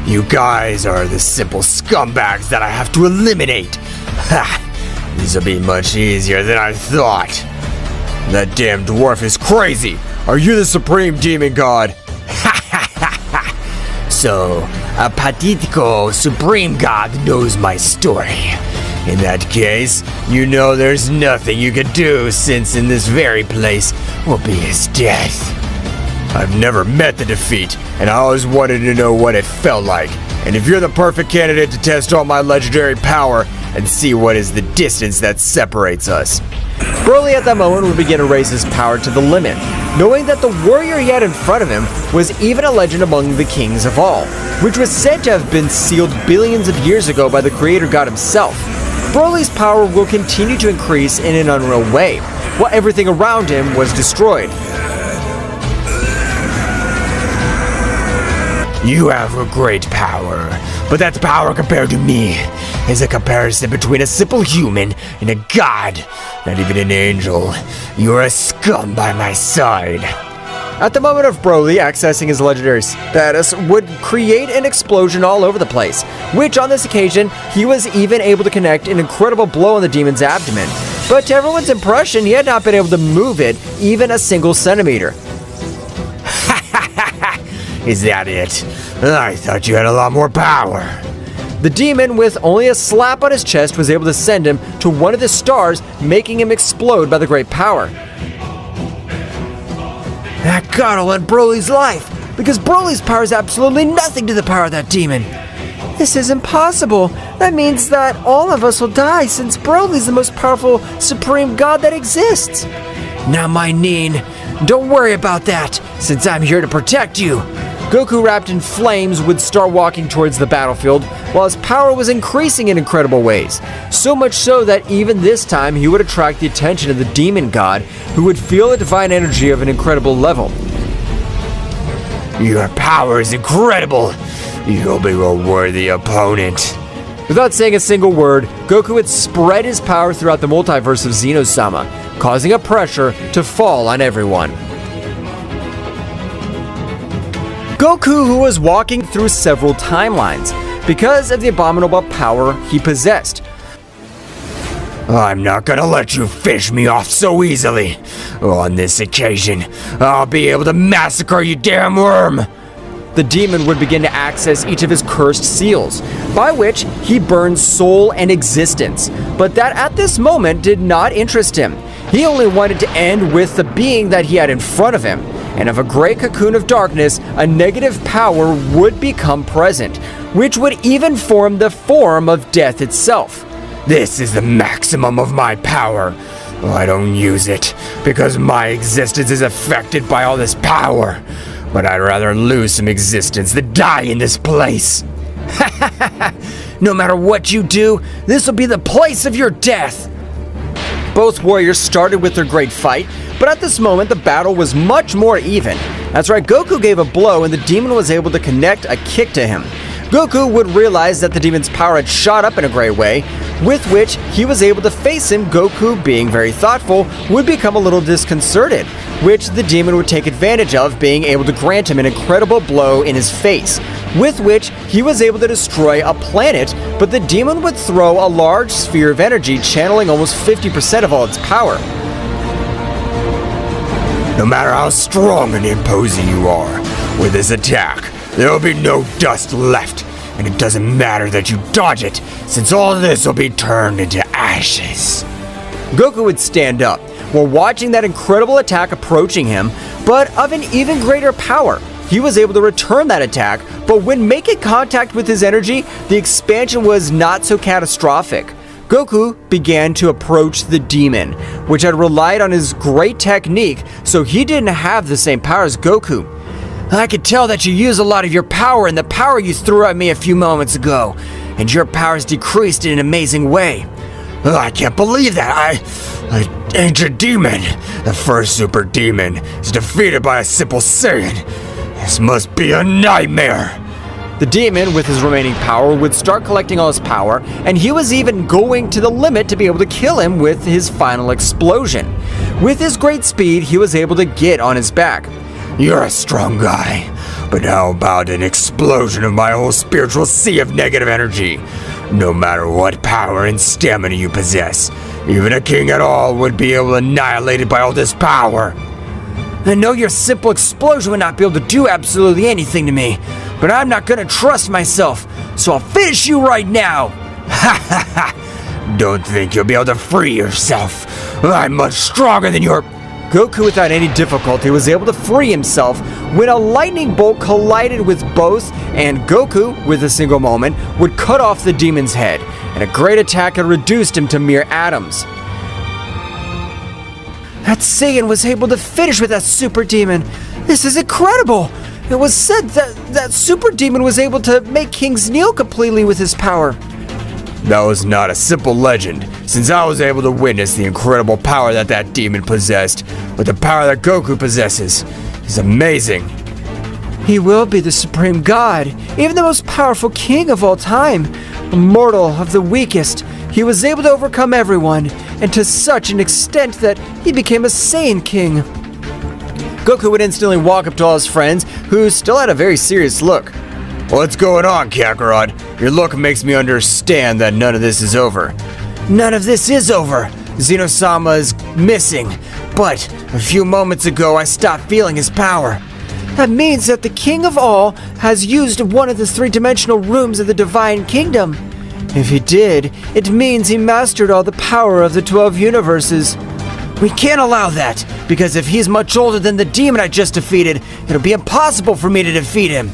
you guys are the simple scumbags that I have to eliminate. Ha! This'll be much easier than I thought. That damn dwarf is crazy. Are you the supreme demon god? Ha ha ha ha! So, a patetico supreme god knows my story. In that case, you know there's nothing you could do, since in this very place will be his death. I've never met the defeat, and I always wanted to know what it felt like. And if you're the perfect candidate to test all my legendary power and see what is the distance that separates us. Broly at that moment would begin to raise his power to the limit, knowing that the warrior he had in front of him was even a legend among the kings of all, which was said to have been sealed billions of years ago by the creator god himself. Broly's power will continue to increase in an unreal way, while everything around him was destroyed. You have a great power, but that power compared to me is a comparison between a simple human and a god, not even an angel. You're a scum by my side. At the moment of Broly accessing his legendary status would create an explosion all over the place, which on this occasion, he was even able to connect an incredible blow on the demon's abdomen. But to everyone's impression, he had not been able to move it even a single centimeter. Is that it? I thought you had a lot more power. The demon, with only a slap on his chest, was able to send him to one of the stars, making him explode by the great power. That god'll end Broly's life, because Broly's power is absolutely nothing to the power of that demon. This is impossible. That means that all of us will die, since Broly's the most powerful supreme god that exists. Now, my Nin, don't worry about that, since I'm here to protect you. Goku, wrapped in flames, would start walking towards the battlefield, while his power was increasing in incredible ways. So much so that even this time he would attract the attention of the demon god, who would feel the divine energy of an incredible level. Your power is incredible. You'll be a worthy opponent. Without saying a single word, Goku would spread his power throughout the multiverse of Zeno-Sama, causing a pressure to fall on everyone. Goku, who was walking through several timelines because of the abominable power he possessed. I'm not gonna let you fish me off so easily. On this occasion, I'll be able to massacre you, damn worm! The demon would begin to access each of his cursed seals, by which he burned soul and existence. But that at this moment did not interest him. He only wanted to end with the being that he had in front of him. And of a great cocoon of darkness, a negative power would become present, which would even form the form of death itself. This is the maximum of my power. I don't use it because my existence is affected by all this power. But I'd rather lose some existence than die in this place. No matter what you do, this will be the place of your death. Both warriors started with their great fight, but at this moment the battle was much more even. That's right, Goku gave a blow and the demon was able to connect a kick to him. Goku would realize that the demon's power had shot up in a great way, with which he was able to face him. Goku, being very thoughtful, would become a little disconcerted, which the demon would take advantage of, being able to grant him an incredible blow in his face, with which he was able to destroy a planet, but the demon would throw a large sphere of energy, channeling almost 50% of all its power. No matter how strong and imposing you are, with this attack, there will be no dust left, and it doesn't matter that you dodge it, since all this will be turned into ashes. Goku would stand up, while watching that incredible attack approaching him, but of an even greater power. He was able to return that attack, but when making contact with his energy, the expansion was not so catastrophic. Goku began to approach the demon, which had relied on his great technique, so he didn't have the same power as Goku. I could tell that you use a lot of your power in the power you threw at me a few moments ago, and your power's decreased in an amazing way. I can't believe that. Ancient demon, the first super demon, is defeated by a simple Saiyan. This must be a nightmare. The demon, with his remaining power, would start collecting all his power, and he was even going to the limit to be able to kill him with his final explosion. With his great speed, he was able to get on his back. You're a strong guy, but how about an explosion of my whole spiritual sea of negative energy? No matter what power and stamina you possess, even a king at all would be able to annihilate it by all this power. I know your simple explosion would not be able to do absolutely anything to me, but I'm not gonna trust myself, so I'll finish you right now! Ha ha ha! Don't think you'll be able to free yourself. I'm much stronger than your... Goku, without any difficulty, was able to free himself when a lightning bolt collided with both, and Goku, with a single moment, would cut off the demon's head, and a great attack had reduced him to mere atoms. That Saiyan was able to finish with that super demon. This is incredible! It was said that super demon was able to make kings kneel completely with his power. That was not a simple legend, since I was able to witness the incredible power that demon possessed with the power that Goku possesses. It's amazing. He will be the supreme god, even the most powerful king of all time. Immortal of the weakest, he was able to overcome everyone, and to such an extent that he became a Saiyan king. Goku would instantly walk up to all his friends, who still had a very serious look. What's going on, Kakarot? Your look makes me understand that none of this is over. None of this is over. Zeno-Sama is missing, but a few moments ago I stopped feeling his power. That means that the King of All has used one of the three-dimensional rooms of the Divine Kingdom. If he did, it means he mastered all the power of the 12 universes. We can't allow that, because if he's much older than the demon I just defeated, it'll be impossible for me to defeat him.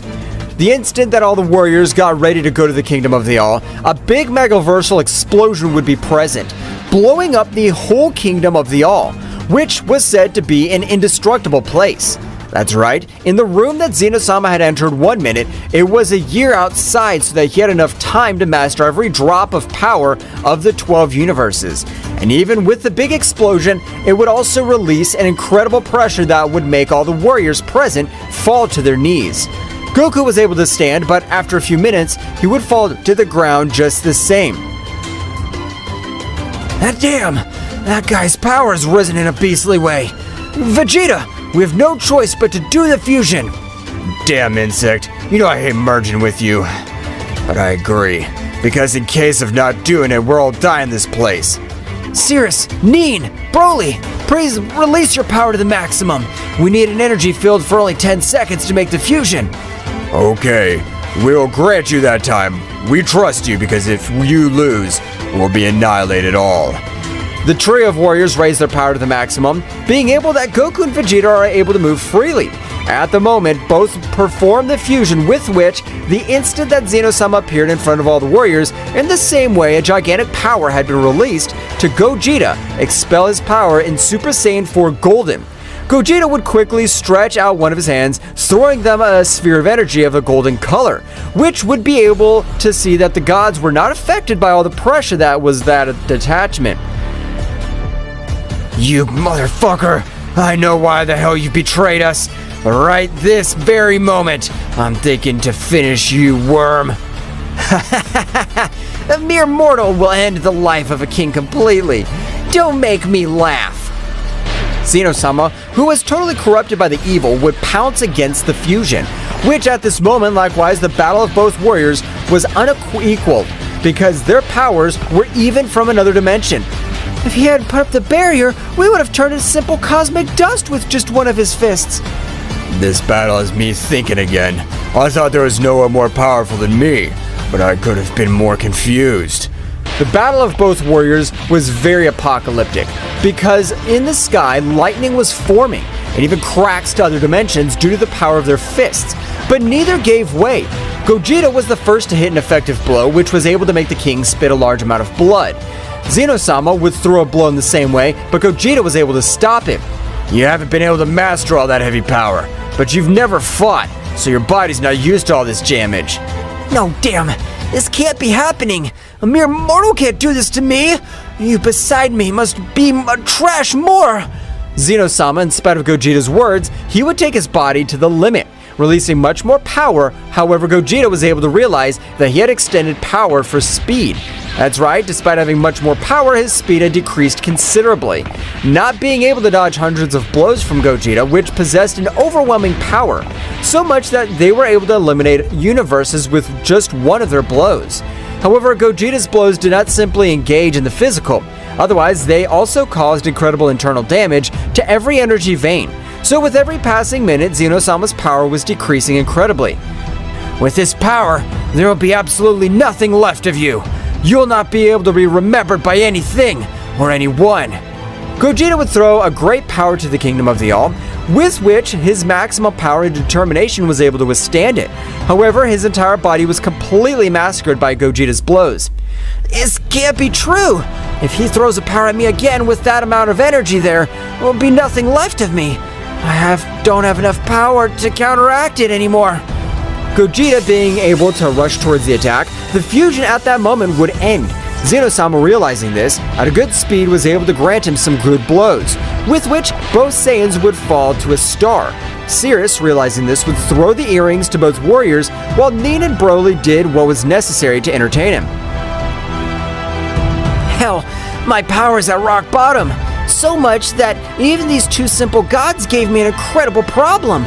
The instant that all the warriors got ready to go to the Kingdom of the All, a big megaversal explosion would be present, blowing up the whole Kingdom of the All, which was said to be an indestructible place. That's right, in the room that Zeno-Sama had entered 1 minute, it was a year outside so that he had enough time to master every drop of power of the 12 universes. And even with the big explosion, it would also release an incredible pressure that would make all the warriors present fall to their knees. Goku was able to stand, but after a few minutes, he would fall to the ground just the same. Damn! That guy's power has risen in a beastly way. Vegeta, we have no choice but to do the fusion. Damn insect, you know I hate merging with you. But I agree, because in case of not doing it, we'll all die in this place. Sirus, Neen, Broly, please release your power to the maximum. We need an energy field for only 10 seconds to make the fusion. Okay, we'll grant you that time. We trust you because if you lose, we'll be annihilated all. The trio of warriors raise their power to the maximum, being able that Goku and Vegeta are able to move freely. At the moment, both perform the fusion, with which, the instant that Zeno-Sama appeared in front of all the warriors, in the same way a gigantic power had been released to Gogeta expel his power in Super Saiyan 4 Golden. Gogeta would quickly stretch out one of his hands, throwing them a sphere of energy of a golden color, which would be able to see that the gods were not affected by all the pressure that was that detachment. You motherfucker! I know why the hell you betrayed us. Right this very moment, I'm thinking to finish you, worm. A mere mortal will end the life of a king completely. Don't make me laugh. Zeno-Sama, who was totally corrupted by the evil, would pounce against the fusion, which at this moment, likewise, the battle of both warriors was unequaled, because their powers were even from another dimension. If he hadn't put up the barrier, we would have turned into simple cosmic dust with just one of his fists. This battle has me thinking again. I thought there was no one more powerful than me, but I could have been more confused. The battle of both warriors was very apocalyptic, because in the sky, lightning was forming, and even cracks to other dimensions due to the power of their fists, but neither gave way. Gogeta was the first to hit an effective blow, which was able to make the king spit a large amount of blood. Zeno-Sama would throw a blow in the same way, but Gogeta was able to stop him. You haven't been able to master all that heavy power, but you've never fought, so your body's not used to all this damage. No, damn, this can't be happening. A mere mortal can't do this to me. You beside me must be a trash more. Zeno-Sama, in spite of Gogeta's words, he would take his body to the limit, releasing much more power. However, Gogeta was able to realize that he had extended power for speed. That's right, despite having much more power, his speed had decreased considerably, not being able to dodge hundreds of blows from Gogeta, which possessed an overwhelming power, so much that they were able to eliminate universes with just one of their blows. However, Gogeta's blows did not simply engage in the physical, otherwise they also caused incredible internal damage to every energy vein. So with every passing minute, Zeno-Sama's power was decreasing incredibly. With this power, there will be absolutely nothing left of you. You'll not be able to be remembered by anything or anyone. Gogeta would throw a great power to the Kingdom of the All, with which his maximum power and determination was able to withstand it. However, his entire body was completely massacred by Gogeta's blows. This can't be true. If he throws a power at me again with that amount of energy there will be nothing left of me. Don't have enough power to counteract it anymore. Gogeta being able to rush towards the attack, the fusion at that moment would end. Zeno-Sama, realizing this, at a good speed was able to grant him some good blows, with which both Saiyans would fall to a star. Sirus, realizing this, would throw the earrings to both warriors, while Neen and Broly did what was necessary to entertain him. Hell, my power's at rock bottom. So much that even these two simple gods gave me an incredible problem.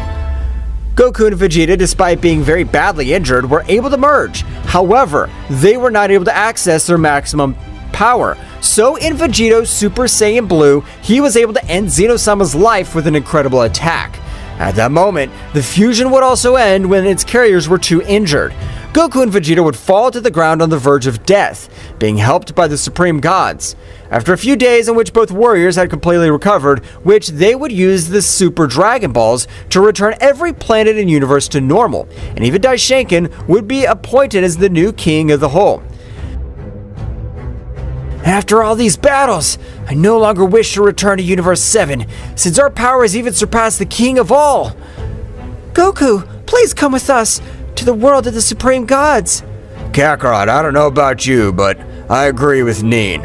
Goku and Vegeta, despite being very badly injured, were able to merge. However, they were not able to access their maximum power. So in Vegeto's Super Saiyan Blue, he was able to end Zeno-Sama's life with an incredible attack. At that moment, the fusion would also end when its carriers were too injured. Goku and Vegeta would fall to the ground on the verge of death, being helped by the Supreme Gods. After a few days in which both warriors had completely recovered, which they would use the Super Dragon Balls to return every planet and universe to normal, and even Daishinkan would be appointed as the new king of the whole. After all these battles, I no longer wish to return to Universe 7, since our power has even surpassed the king of all. Goku, please come with us to the world of the Supreme Gods. Kakarot, I don't know about you, but I agree with Neen.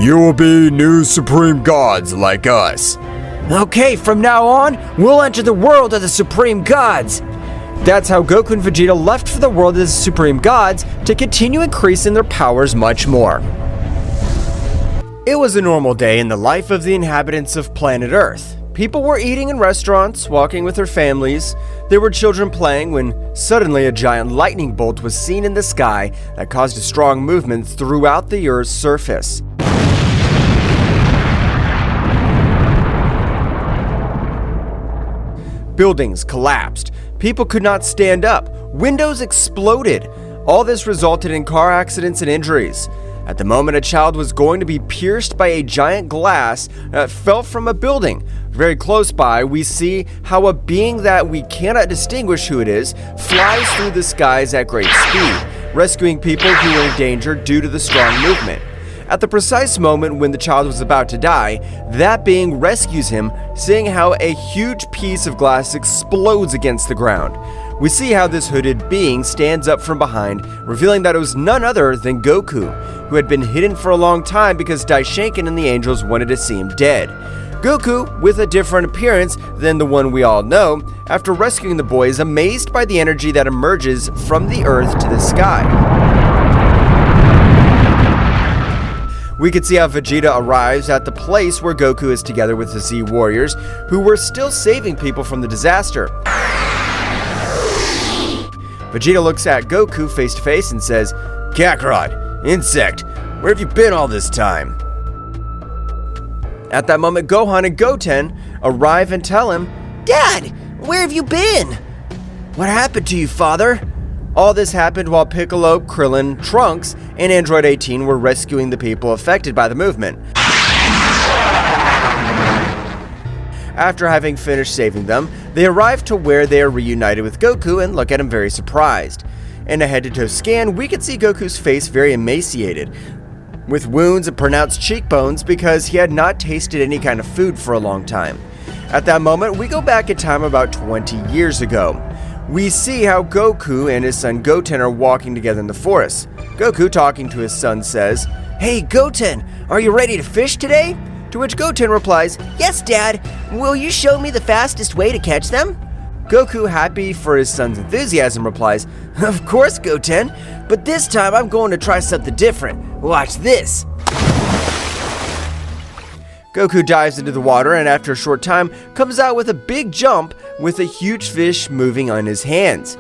You will be new Supreme Gods like us. Okay, from now on, we'll enter the world of the Supreme Gods. That's how Goku and Vegeta left for the world as supreme gods to continue increasing their powers much more. It was a normal day in the life of the inhabitants of planet Earth. People were eating in restaurants, walking with their families. There were children playing when suddenly a giant lightning bolt was seen in the sky that caused a strong movement throughout the Earth's surface. Buildings collapsed. People could not stand up. Windows exploded. All this resulted in car accidents and injuries. At the moment, a child was going to be pierced by a giant glass that fell from a building. Very close by, we see how a being that we cannot distinguish who it is flies through the skies at great speed, rescuing people who were in danger due to the strong movement. At the precise moment when the child was about to die, that being rescues him, seeing how a huge piece of glass explodes against the ground. We see how this hooded being stands up from behind, revealing that it was none other than Goku, who had been hidden for a long time because Daishinkan and the angels wanted to see him dead. Goku, with a different appearance than the one we all know, after rescuing the boy, is amazed by the energy that emerges from the earth to the sky. We can see how Vegeta arrives at the place where Goku is together with the Z Warriors, who were still saving people from the disaster. Vegeta looks at Goku face to face and says, "Kakarot, insect, where have you been all this time?" At that moment, Gohan and Goten arrive and tell him, Dad, where have you been? "What happened to you, father?" All this happened while Piccolo, Krillin, Trunks, and Android 18 were rescuing the people affected by the movement. After having finished saving them, they arrive to where they are reunited with Goku and look at him very surprised. In a head-to-toe scan, we can see Goku's face very emaciated, with wounds and pronounced cheekbones because he had not tasted any kind of food for a long time. At that moment, we go back in time about 20 years ago. We see how Goku and his son Goten are walking together in the forest. Goku, talking to his son, says, Hey Goten, are you ready to fish today? to which Goten replies, Yes, Dad. Will you show me the fastest way to catch them? Goku, happy for his son's enthusiasm, replies, Of course, Goten, but this time I'm going to try something different. Watch this. Goku dives into the water and after a short time comes out with a big jump with a huge fish moving on his hands.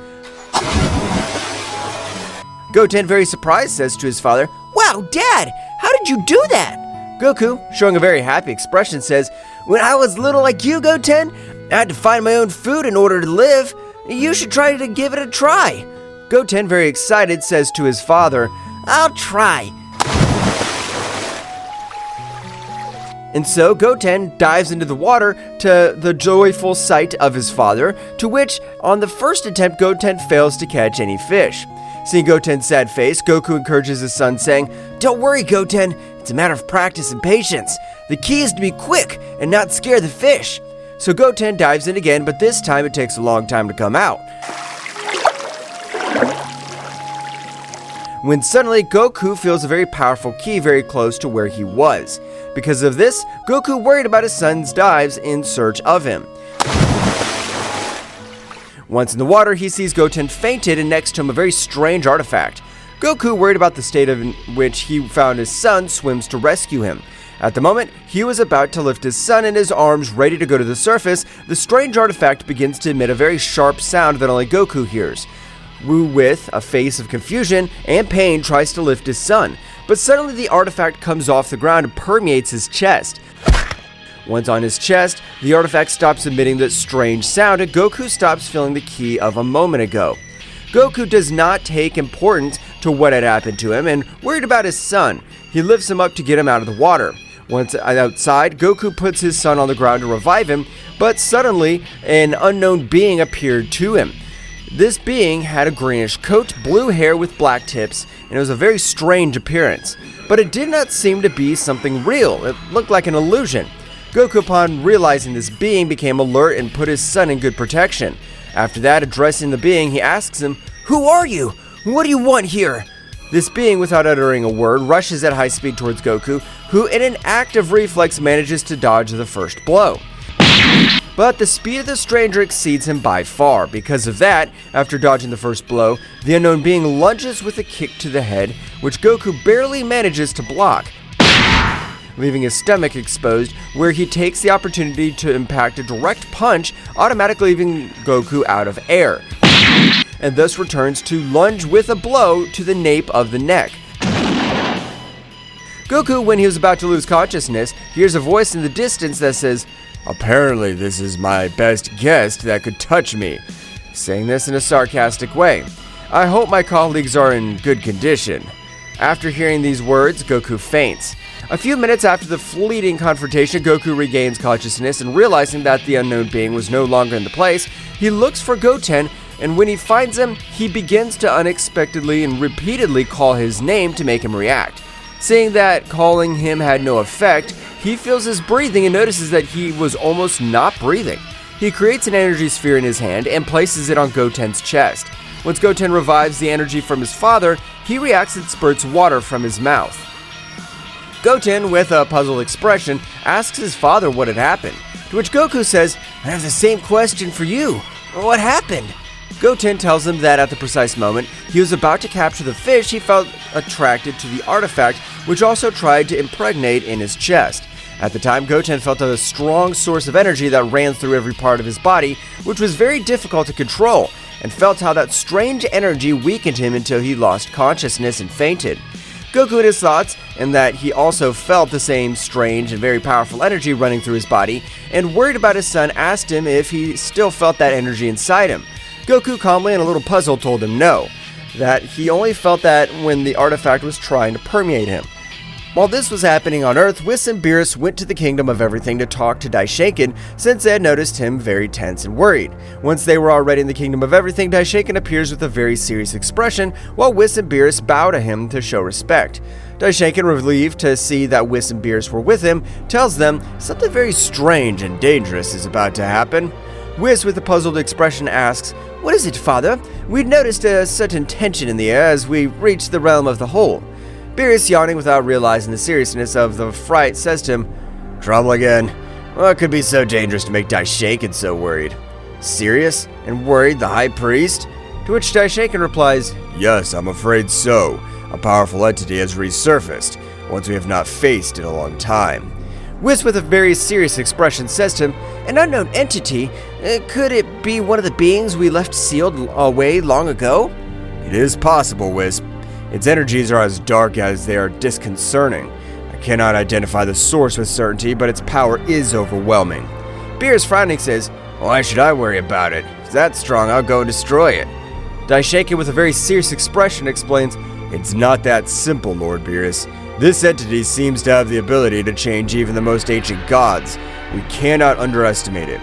Goten, very surprised, says to his father, Wow, Dad, how did you do that? Goku, showing a very happy expression, says, When I was little like you, Goten, I had to find my own food in order to live. You should try to give it a try. Goten, very excited, says to his father, I'll try. And so Goten dives into the water to the joyful sight of his father, to which, on the first attempt, Goten fails to catch any fish. Seeing Goten's sad face, Goku encourages his son, saying, Don't worry, Goten. It's a matter of practice and patience. The key is to be quick and not scare the fish. So Goten dives in again, but this time it takes a long time to come out. When suddenly Goku feels a very powerful key very close to where he was. Because of this, Goku worried about his son's dives in search of him. Once in the water, he sees Goten fainted and next to him a very strange artifact. Goku, worried about the state in which he found his son, swims to rescue him. At the moment, he was about to lift his son in his arms, ready to go to the surface, the strange artifact begins to emit a very sharp sound that only Goku hears. Wu, with a face of confusion and pain, tries to lift his son, but suddenly the artifact comes off the ground and permeates his chest. Once on his chest, the artifact stops emitting that strange sound and Goku stops feeling the ki of a moment ago. Goku does not take importance to what had happened to him and worried about his son. He lifts him up to get him out of the water. Once outside, Goku puts his son on the ground to revive him, but suddenly an unknown being appeared to him. This being had a greenish coat, blue hair with black tips, and it was a very strange appearance. But it did not seem to be something real. It looked like an illusion. Goku, upon realizing this being, became alert and put his son in good protection. After that, addressing the being, he asks him, Who are you? What do you want here? This being, without uttering a word, rushes at high speed towards Goku, who in an act of reflex manages to dodge the first blow. but the speed of the stranger exceeds him by far. Because of that, after dodging the first blow, the unknown being lunges with a kick to the head, which Goku barely manages to block, leaving his stomach exposed, where he takes the opportunity to impact a direct punch, automatically leaving Goku out of air, and thus returns to lunge with a blow to the nape of the neck. Goku, when he was about to lose consciousness, hears a voice in the distance that says, "Apparently this is my best guest that could touch me," saying this in a sarcastic way. "I hope my colleagues are in good condition." After hearing these words, Goku faints. A few minutes after the fleeting confrontation, Goku regains consciousness, and realizing that the unknown being was no longer in the place, he looks for Goten, and when he finds him, he begins to unexpectedly and repeatedly call his name to make him react. Seeing that calling him had no effect, he feels his breathing and notices that he was almost not breathing. He creates an energy sphere in his hand and places it on Goten's chest. Once Goten revives the energy from his father, he reacts and spurts water from his mouth. Goten, with a puzzled expression, asks his father what had happened, to which Goku says, "I have the same question for you. What happened?" Goten tells him that at the precise moment he was about to capture the fish, he felt attracted to the artifact, which also tried to impregnate in his chest. At the time, Goten felt a strong source of energy that ran through every part of his body, which was very difficult to control, and felt how that strange energy weakened him until he lost consciousness and fainted. Goku had his thoughts, and that he also felt the same strange and very powerful energy running through his body, and worried about his son, asked him if he still felt that energy inside him. Goku calmly and a little puzzled told him no, that he only felt that when the artifact was trying to permeate him. While this was happening on Earth, Whis and Beerus went to the Kingdom of Everything to talk to Daishinkan, since they had noticed him very tense and worried. Once they were already in the Kingdom of Everything, Daishinkan appears with a very serious expression, while Whis and Beerus bow to him to show respect. Daishinkan, relieved to see that Whis and Beerus were with him, tells them something very strange and dangerous is about to happen. Whis, with a puzzled expression, asks, "What is it, father? We'd noticed a certain tension in the air as we reached the realm of the whole." Beerus, yawning without realizing the seriousness of the fright, says to him, "Trouble again? What could be so dangerous to make Daishinkan so worried?" "Serious and worried, the High Priest?" To which Daishinkan replies, "Yes, I'm afraid so. A powerful entity has resurfaced, once we have not faced in a long time." Whis, with a very serious expression, says to him, "An unknown entity? Could it be one of the beings we left sealed away long ago?" "It is possible, Whis. Its energies are as dark as they are disconcerting. I cannot identify the source with certainty, but its power is overwhelming." Beerus, frowning, says, "Why should I worry about it? If it's that strong, I'll go and destroy it." Daishinkan, with a very serious expression, explains, "It's not that simple, Lord Beerus. This entity seems to have the ability to change even the most ancient gods. We cannot underestimate it."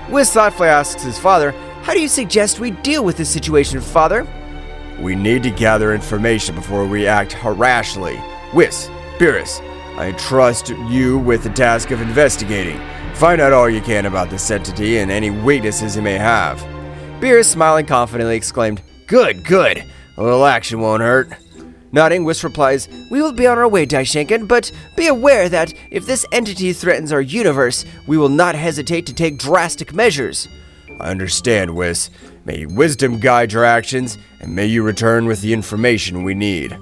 Whis thoughtfully asks his father, "How do you suggest we deal with this situation, father?" "We need to gather information before we act rashly. Whis, Beerus, I trust you with the task of investigating. Find out all you can about this entity and any weaknesses it may have." Beerus, smiling confidently, exclaimed, "Good, good. A little action won't hurt." Nodding, Whis replies, "We will be on our way, Daishinkan, but be aware that if this entity threatens our universe, we will not hesitate to take drastic measures." "I understand, Whis. May wisdom guide your actions, and may you return with the information we need."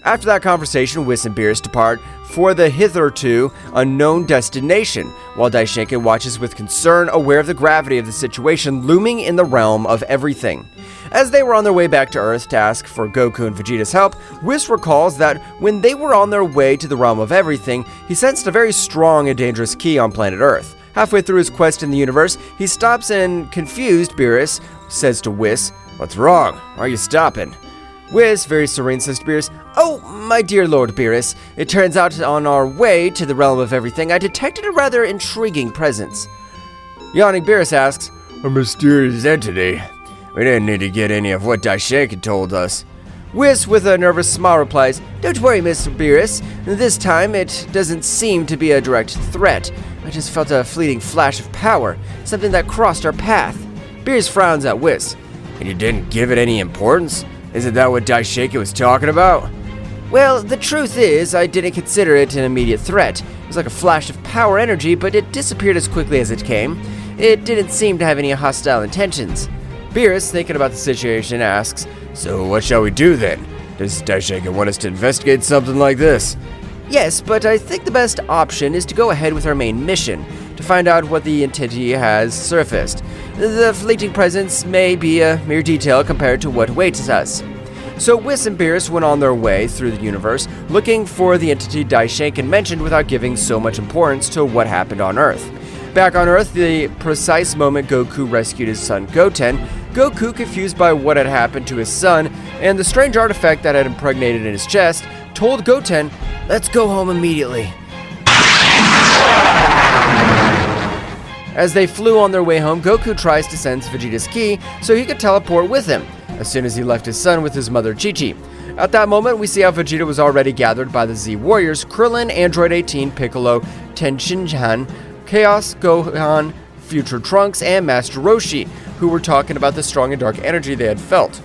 After that conversation, Whis and Beerus depart for the hitherto unknown destination, while Daishinkan watches with concern, aware of the gravity of the situation looming in the realm of everything. As they were on their way back to Earth to ask for Goku and Vegeta's help, Whis recalls that when they were on their way to the realm of everything, he sensed a very strong and dangerous ki on planet Earth. Halfway through his quest in the universe, he stops and, confused, Beerus says to Whis, "What's wrong? Why are you stopping?" Whis, very serene, says to Beerus, "Oh, my dear Lord Beerus, it turns out on our way to the realm of everything, I detected a rather intriguing presence." Yawning, Beerus asks, "A mysterious entity? We didn't need to get any of what Daishinkan told us." Whis, with a nervous smile, replies, "Don't worry, Mr. Beerus. This time it doesn't seem to be a direct threat. I just felt a fleeting flash of power, something that crossed our path." Beerus frowns at Whis. "And you didn't give it any importance? Isn't that what Daishinkan was talking about?" "Well, the truth is, I didn't consider it an immediate threat. was like a flash of power energy, but it disappeared as quickly as it came. It didn't seem to have any hostile intentions. Beerus, thinking about the situation, asks, "So what shall we do then? Does Daishinkan want us to investigate something like this?" "Yes, but I think the best option is to go ahead with our main mission, to find out what the entity has surfaced. The fleeting presence may be a mere detail compared to what awaits us." So Whis and Beerus went on their way through the universe, looking for the entity Daishinkan mentioned without giving so much importance to what happened on Earth. Back on Earth, the precise moment Goku rescued his son Goten, Goku, confused by what had happened to his son and the strange artifact that had impregnated in his chest, told Goten, "Let's go home immediately." As they flew on their way home, Goku tries to sense Vegeta's ki so he could teleport with him, as soon as he left his son with his mother Chi-Chi. At that moment, we see how Vegeta was already gathered by the Z Warriors, Krillin, Android 18, Piccolo, Daishinkan, Chaos, Gohan, Future Trunks, and Master Roshi, who were talking about the strong and dark energy they had felt.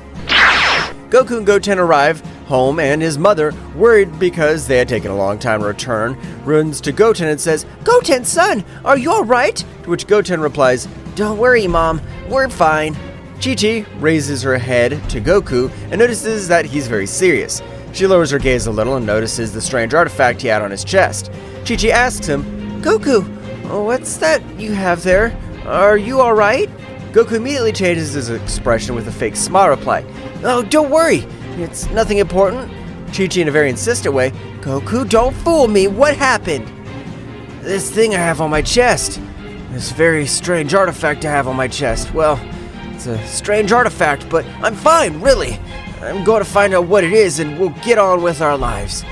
Goku and Goten arrive home, and his mother, worried because they had taken a long time to return, runs to Goten and says, "Goten, son, are you alright?" To which Goten replies, "Don't worry, Mom, we're fine." Chi-Chi raises her head to Goku and notices that he's very serious. She lowers her gaze a little and notices the strange artifact he had on his chest. Chi-Chi asks him, "Goku, what's that you have there? Are you alright?" Goku immediately changes his expression with a fake smile reply. "Oh, don't worry. It's nothing important." Chi-Chi, in a very insistent way, "Goku, don't fool me. What happened?" "This thing I have on my chest. This very strange artifact I have on my chest. Well, it's a strange artifact, but I'm fine, really. I'm going to find out what it is and we'll get on with our lives."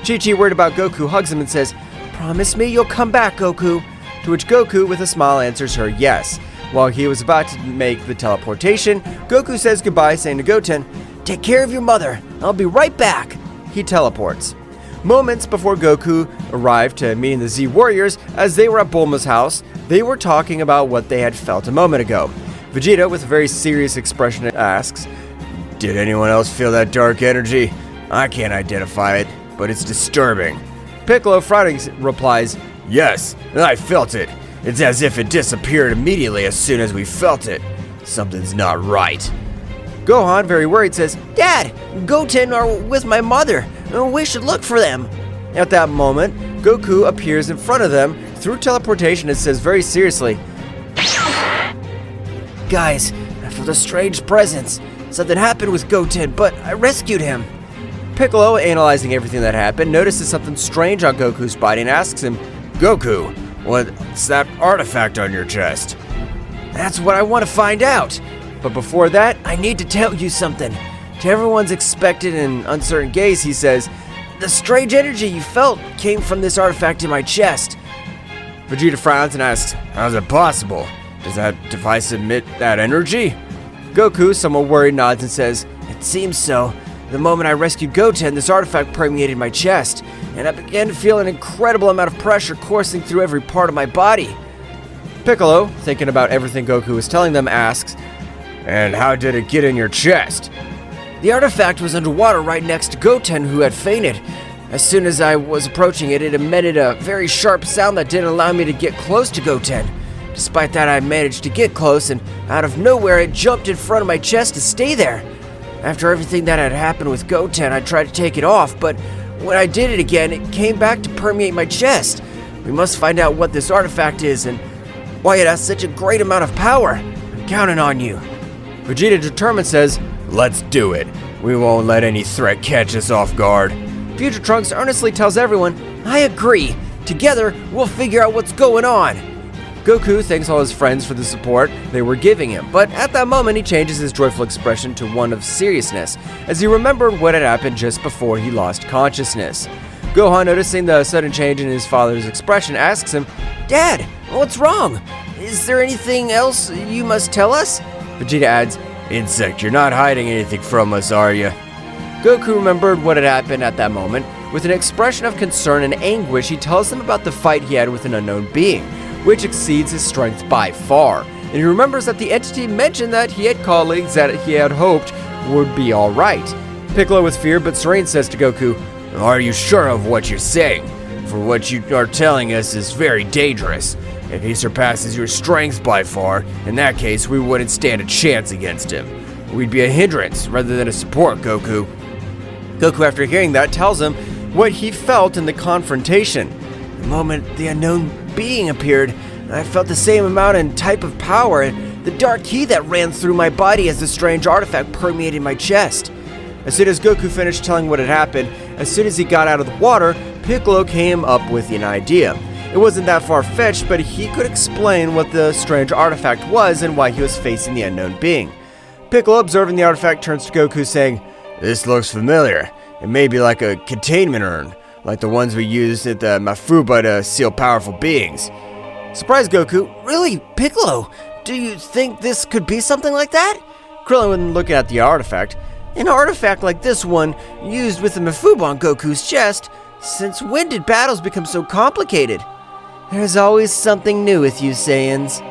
Chi-Chi, worried about Goku, hugs him and says, "Promise me you'll come back, Goku." To which Goku, with a smile, answers her yes. While he was about to make the teleportation, Goku says goodbye, saying to Goten, "Take care of your mother. I'll be right back." He teleports. Moments before Goku arrived to meeting the Z Warriors, as they were at Bulma's house, they were talking about what they had felt a moment ago. Vegeta, with a very serious expression, asks, "Did anyone else feel that dark energy? I can't identify it, but it's disturbing." Piccolo, frowning, replies, "Yes, I felt it. It's as if it disappeared immediately as soon as we felt it. Something's not right." Gohan, very worried, says, "Dad, Goten are with my mother. We should look for them." At that moment, Goku appears in front of them through teleportation and says very seriously, "Guys, I felt a strange presence. Something happened with Goten, but I rescued him." Piccolo, analyzing everything that happened, notices something strange on Goku's body and asks him, "Goku, what's that artifact on your chest?" "That's what I want to find out. But before that, I need to tell you something." To everyone's expectant and uncertain gaze, he says, "The strange energy you felt came from this artifact in my chest." Vegeta frowns and asks, "How's it possible? Does that device emit that energy?" Goku, somewhat worried, nods and says, "It seems so. The moment I rescued Goten, this artifact permeated my chest, and I began to feel an incredible amount of pressure coursing through every part of my body." Piccolo, thinking about everything Goku was telling them, asks, "And how did it get in your chest?" "The artifact was underwater right next to Goten, who had fainted. As soon as I was approaching it, it emitted a very sharp sound that didn't allow me to get close to Goten. Despite that, I managed to get close, and out of nowhere, it jumped in front of my chest to stay there. After everything that had happened with Goten, I tried to take it off, but when I did it again, it came back to permeate my chest. We must find out what this artifact is and why it has such a great amount of power. I'm counting on you." Vegeta, determined, says, "Let's do it. We won't let any threat catch us off guard." Future Trunks earnestly tells everyone, "I agree. Together, we'll figure out what's going on." Goku thanks all his friends for the support they were giving him, but at that moment he changes his joyful expression to one of seriousness, as he remembered what had happened just before he lost consciousness. Gohan, noticing the sudden change in his father's expression, asks him, "Dad, what's wrong? Is there anything else you must tell us?" Vegeta adds, "Insect, you're not hiding anything from us, are you?" Goku remembered what had happened at that moment. With an expression of concern and anguish, he tells them about the fight he had with an unknown being, which exceeds his strength by far. And he remembers that the entity mentioned that he had colleagues that he had hoped would be alright. Piccolo, with fear but serene, says to Goku, "Are you sure of what you're saying? for what you are telling us is very dangerous. If he surpasses your strength by far, in that case, we wouldn't stand a chance against him. We'd be a hindrance rather than a support, Goku. Goku, after hearing that, tells him what he felt in the confrontation. The moment the unknown being appeared, I felt the same amount and type of power, and the dark ki that ran through my body as the strange artifact permeated my chest. As soon as Goku finished telling what had happened, as soon as he got out of the water, Piccolo came up with an idea. It wasn't that far-fetched, but he could explain what the strange artifact was and why he was facing the unknown being. Piccolo, observing the artifact, turns to Goku saying, "This looks familiar. It may be like a containment urn, like the ones we used at the Mafuba to seal powerful beings." Surprised Goku, "Really, Piccolo? Do you think this could be something like that?" Krillin, looking at the artifact, "An artifact like this one, used with the Mafuba on Goku's chest? Since when did battles become so complicated?" "There's always something new with you Saiyans."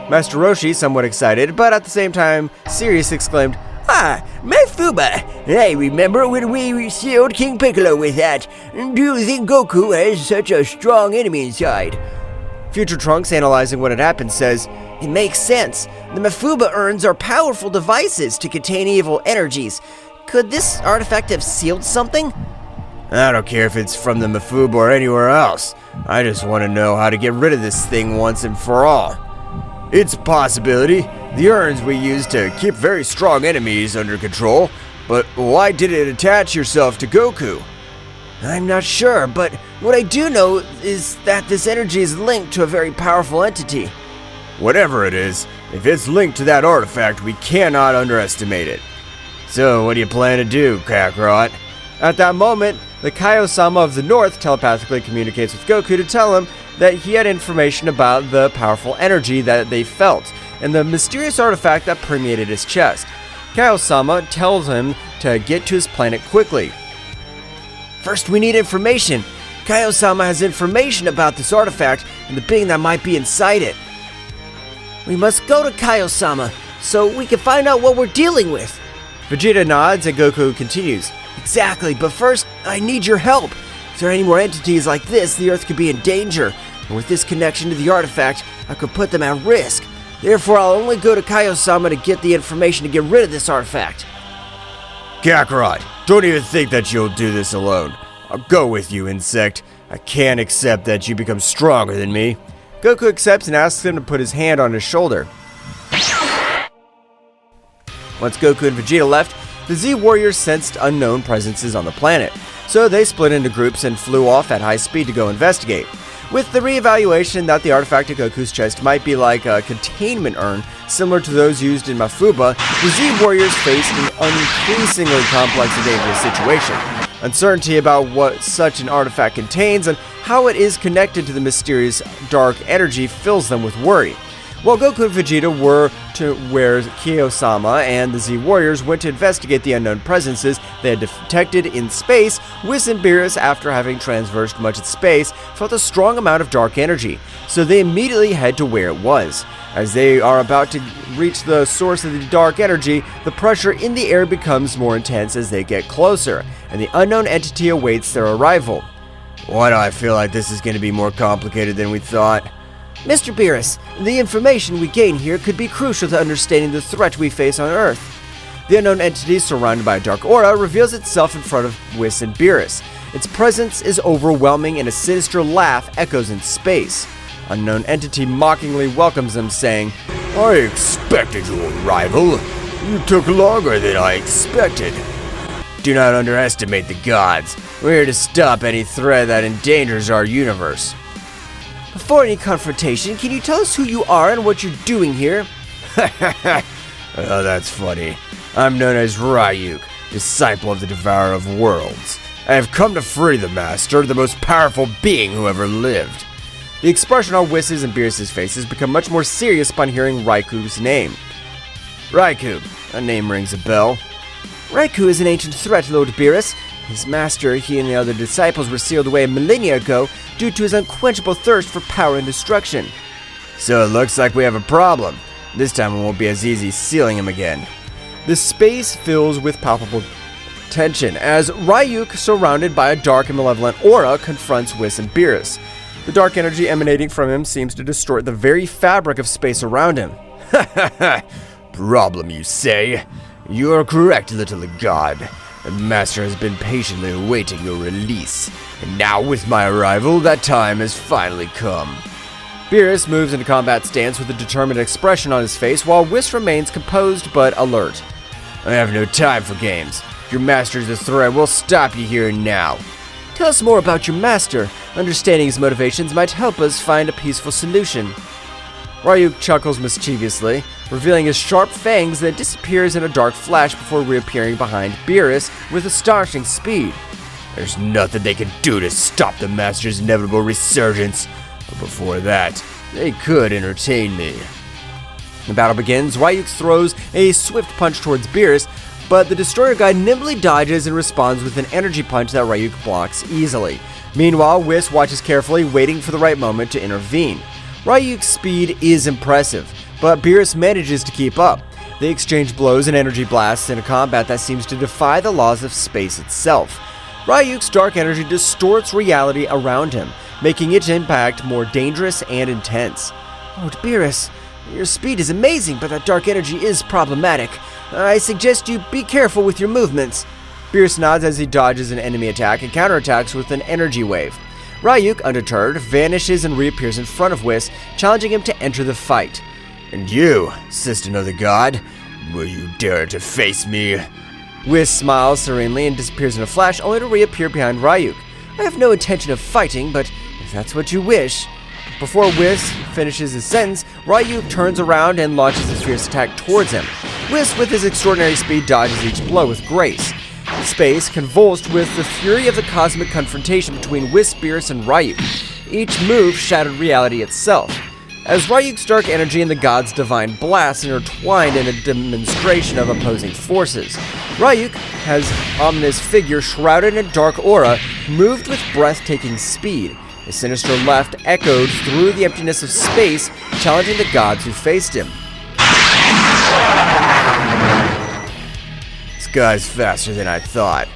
Master Roshi, somewhat excited, but at the same time, Sirius exclaimed, "Ah, Mafuba! I remember when we sealed King Piccolo with that. Do you think Goku has such a strong enemy inside?" Future Trunks, analyzing what had happened, says, "It makes sense. The Mafuba urns are powerful devices to contain evil energies. Could this artifact have sealed something?" "I don't care if it's from the Mafuba or anywhere else. I just want to know how to get rid of this thing once and for all. It's a possibility. The urns we use to keep very strong enemies under control, but why did it attach yourself to Goku?" "I'm not sure, but what I do know is that this energy is linked to a very powerful entity." "Whatever it is, if it's linked to that artifact, we cannot underestimate it. So what do you plan to do, Kakarot?" At that moment, the Kaio-sama of the North telepathically communicates with Goku to tell him that he had information about the powerful energy that they felt, and the mysterious artifact that permeated his chest. Kaio-sama tells him to get to his planet quickly. "First, we need information. Kaio-sama has information about this artifact and the being that might be inside it." "We must go to Kaio-sama so we can find out what we're dealing with." Vegeta nods and Goku continues. "Exactly, but first, I need your help. If there are any more entities like this, the Earth could be in danger, and with this connection to the artifact, I could put them at risk. Therefore, I'll only go to Kaio-sama to get the information to get rid of this artifact." "Kakarot, don't even think that you'll do this alone. I'll go with you, Insect. I can't accept that you become stronger than me." Goku accepts and asks him to put his hand on his shoulder. Once Goku and Vegeta left, the Z-Warriors sensed unknown presences on the planet, so they split into groups and flew off at high speed to go investigate. With the re-evaluation that the artifact at Goku's chest might be like a containment urn, similar to those used in Mafuba, the Z-Warriors faced an increasingly complex and dangerous situation. Uncertainty about what such an artifact contains and how it is connected to the mysterious dark energy fills them with worry. While Goku and Vegeta were to where Kaio-sama and the Z-Warriors went to investigate the unknown presences they had detected in space, Whis and Beerus, after having traversed much of space, felt a strong amount of dark energy, so they immediately head to where it was. As they are about to reach the source of the dark energy, the pressure in the air becomes more intense as they get closer, and the unknown entity awaits their arrival. "Why do I feel like this is going to be more complicated than we thought?" "Mr. Beerus, the information we gain here could be crucial to understanding the threat we face on Earth." The unknown entity, surrounded by a dark aura, reveals itself in front of Whis and Beerus. Its presence is overwhelming and a sinister laugh echoes in space. Unknown entity mockingly welcomes them, saying, "I expected your arrival. You took longer than I expected. Do not underestimate the gods. We're here to stop any threat that endangers our universe." "Before any confrontation, can you tell us who you are and what you're doing here?" Oh, that's funny. I'm known as Ryuk, disciple of the Devourer of Worlds. I have come to free the Master, the most powerful being who ever lived. The expression on Whis' and Beerus' faces become much more serious upon hearing Ryuku's name. Ryuk, that name rings a bell. "Ryuk is an ancient threat, Lord Beerus. His master, he and the other disciples were sealed away millennia ago due to his unquenchable thirst for power and destruction." So it looks like we have a problem. This time it won't be as easy sealing him again. The space fills with palpable attention as Ryuk, surrounded by a dark and malevolent aura, confronts Whis and Beerus. The dark energy emanating from him seems to distort the very fabric of space around him. Problem, you say? You are correct, little god. The master has been patiently awaiting your release, and now with my arrival, that time has finally come. Beerus moves into combat stance with a determined expression on his face, while Whis remains composed but alert. I have no time for games. If your master is a threat, we'll stop you here and now. Tell us more about your master. Understanding his motivations might help us find a peaceful solution. Ryuk chuckles mischievously, revealing his sharp fangs that disappears in a dark flash before reappearing behind Beerus with astonishing speed. There's nothing they can do to stop the master's inevitable resurgence. But before that, they could entertain me. The battle begins. Ryuk throws a swift punch towards Beerus, but the Destroyer guy nimbly dodges and responds with an energy punch that Ryuk blocks easily. Meanwhile, Whis watches carefully, waiting for the right moment to intervene. Ryuk's speed is impressive, but Beerus manages to keep up. They exchange blows and energy blasts in a combat that seems to defy the laws of space itself. Ryuk's dark energy distorts reality around him, making its impact more dangerous and intense. Oh, Beerus, your speed is amazing, but that dark energy is problematic. I suggest you be careful with your movements. Beerus nods as he dodges an enemy attack and counterattacks with an energy wave. Ryuk, undeterred, vanishes and reappears in front of Whis, challenging him to enter the fight. And you, assistant of the god, will you dare to face me? Whis smiles serenely and disappears in a flash, only to reappear behind Ryuk. I have no intention of fighting, but if that's what you wish. Before Whis finishes his sentence, Ryuk turns around and launches his fierce attack towards him. Whis, with his extraordinary speed, dodges each blow with grace. Space convulsed with the fury of the cosmic confrontation between Whis, Beerus, and Ryuk. Each move shattered reality itself. As Ryuk's dark energy and the god's divine blast intertwined in a demonstration of opposing forces, Ryuk, his ominous figure shrouded in a dark aura, moved with breathtaking speed. His sinister left echoed through the emptiness of space, challenging the gods who faced him. This guy's faster than I thought.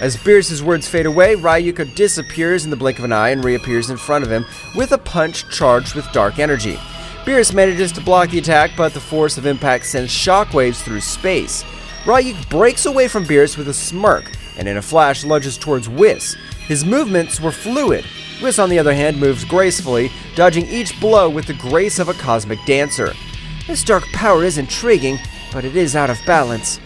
As Beerus' words fade away, Ryuk disappears in the blink of an eye and reappears in front of him with a punch charged with dark energy. Beerus manages to block the attack, but the force of impact sends shockwaves through space. Ryuk breaks away from Beerus with a smirk, and in a flash lunges towards Whis. His movements were fluid. Whis, on the other hand, moves gracefully, dodging each blow with the grace of a cosmic dancer. This dark power is intriguing, but it is out of balance.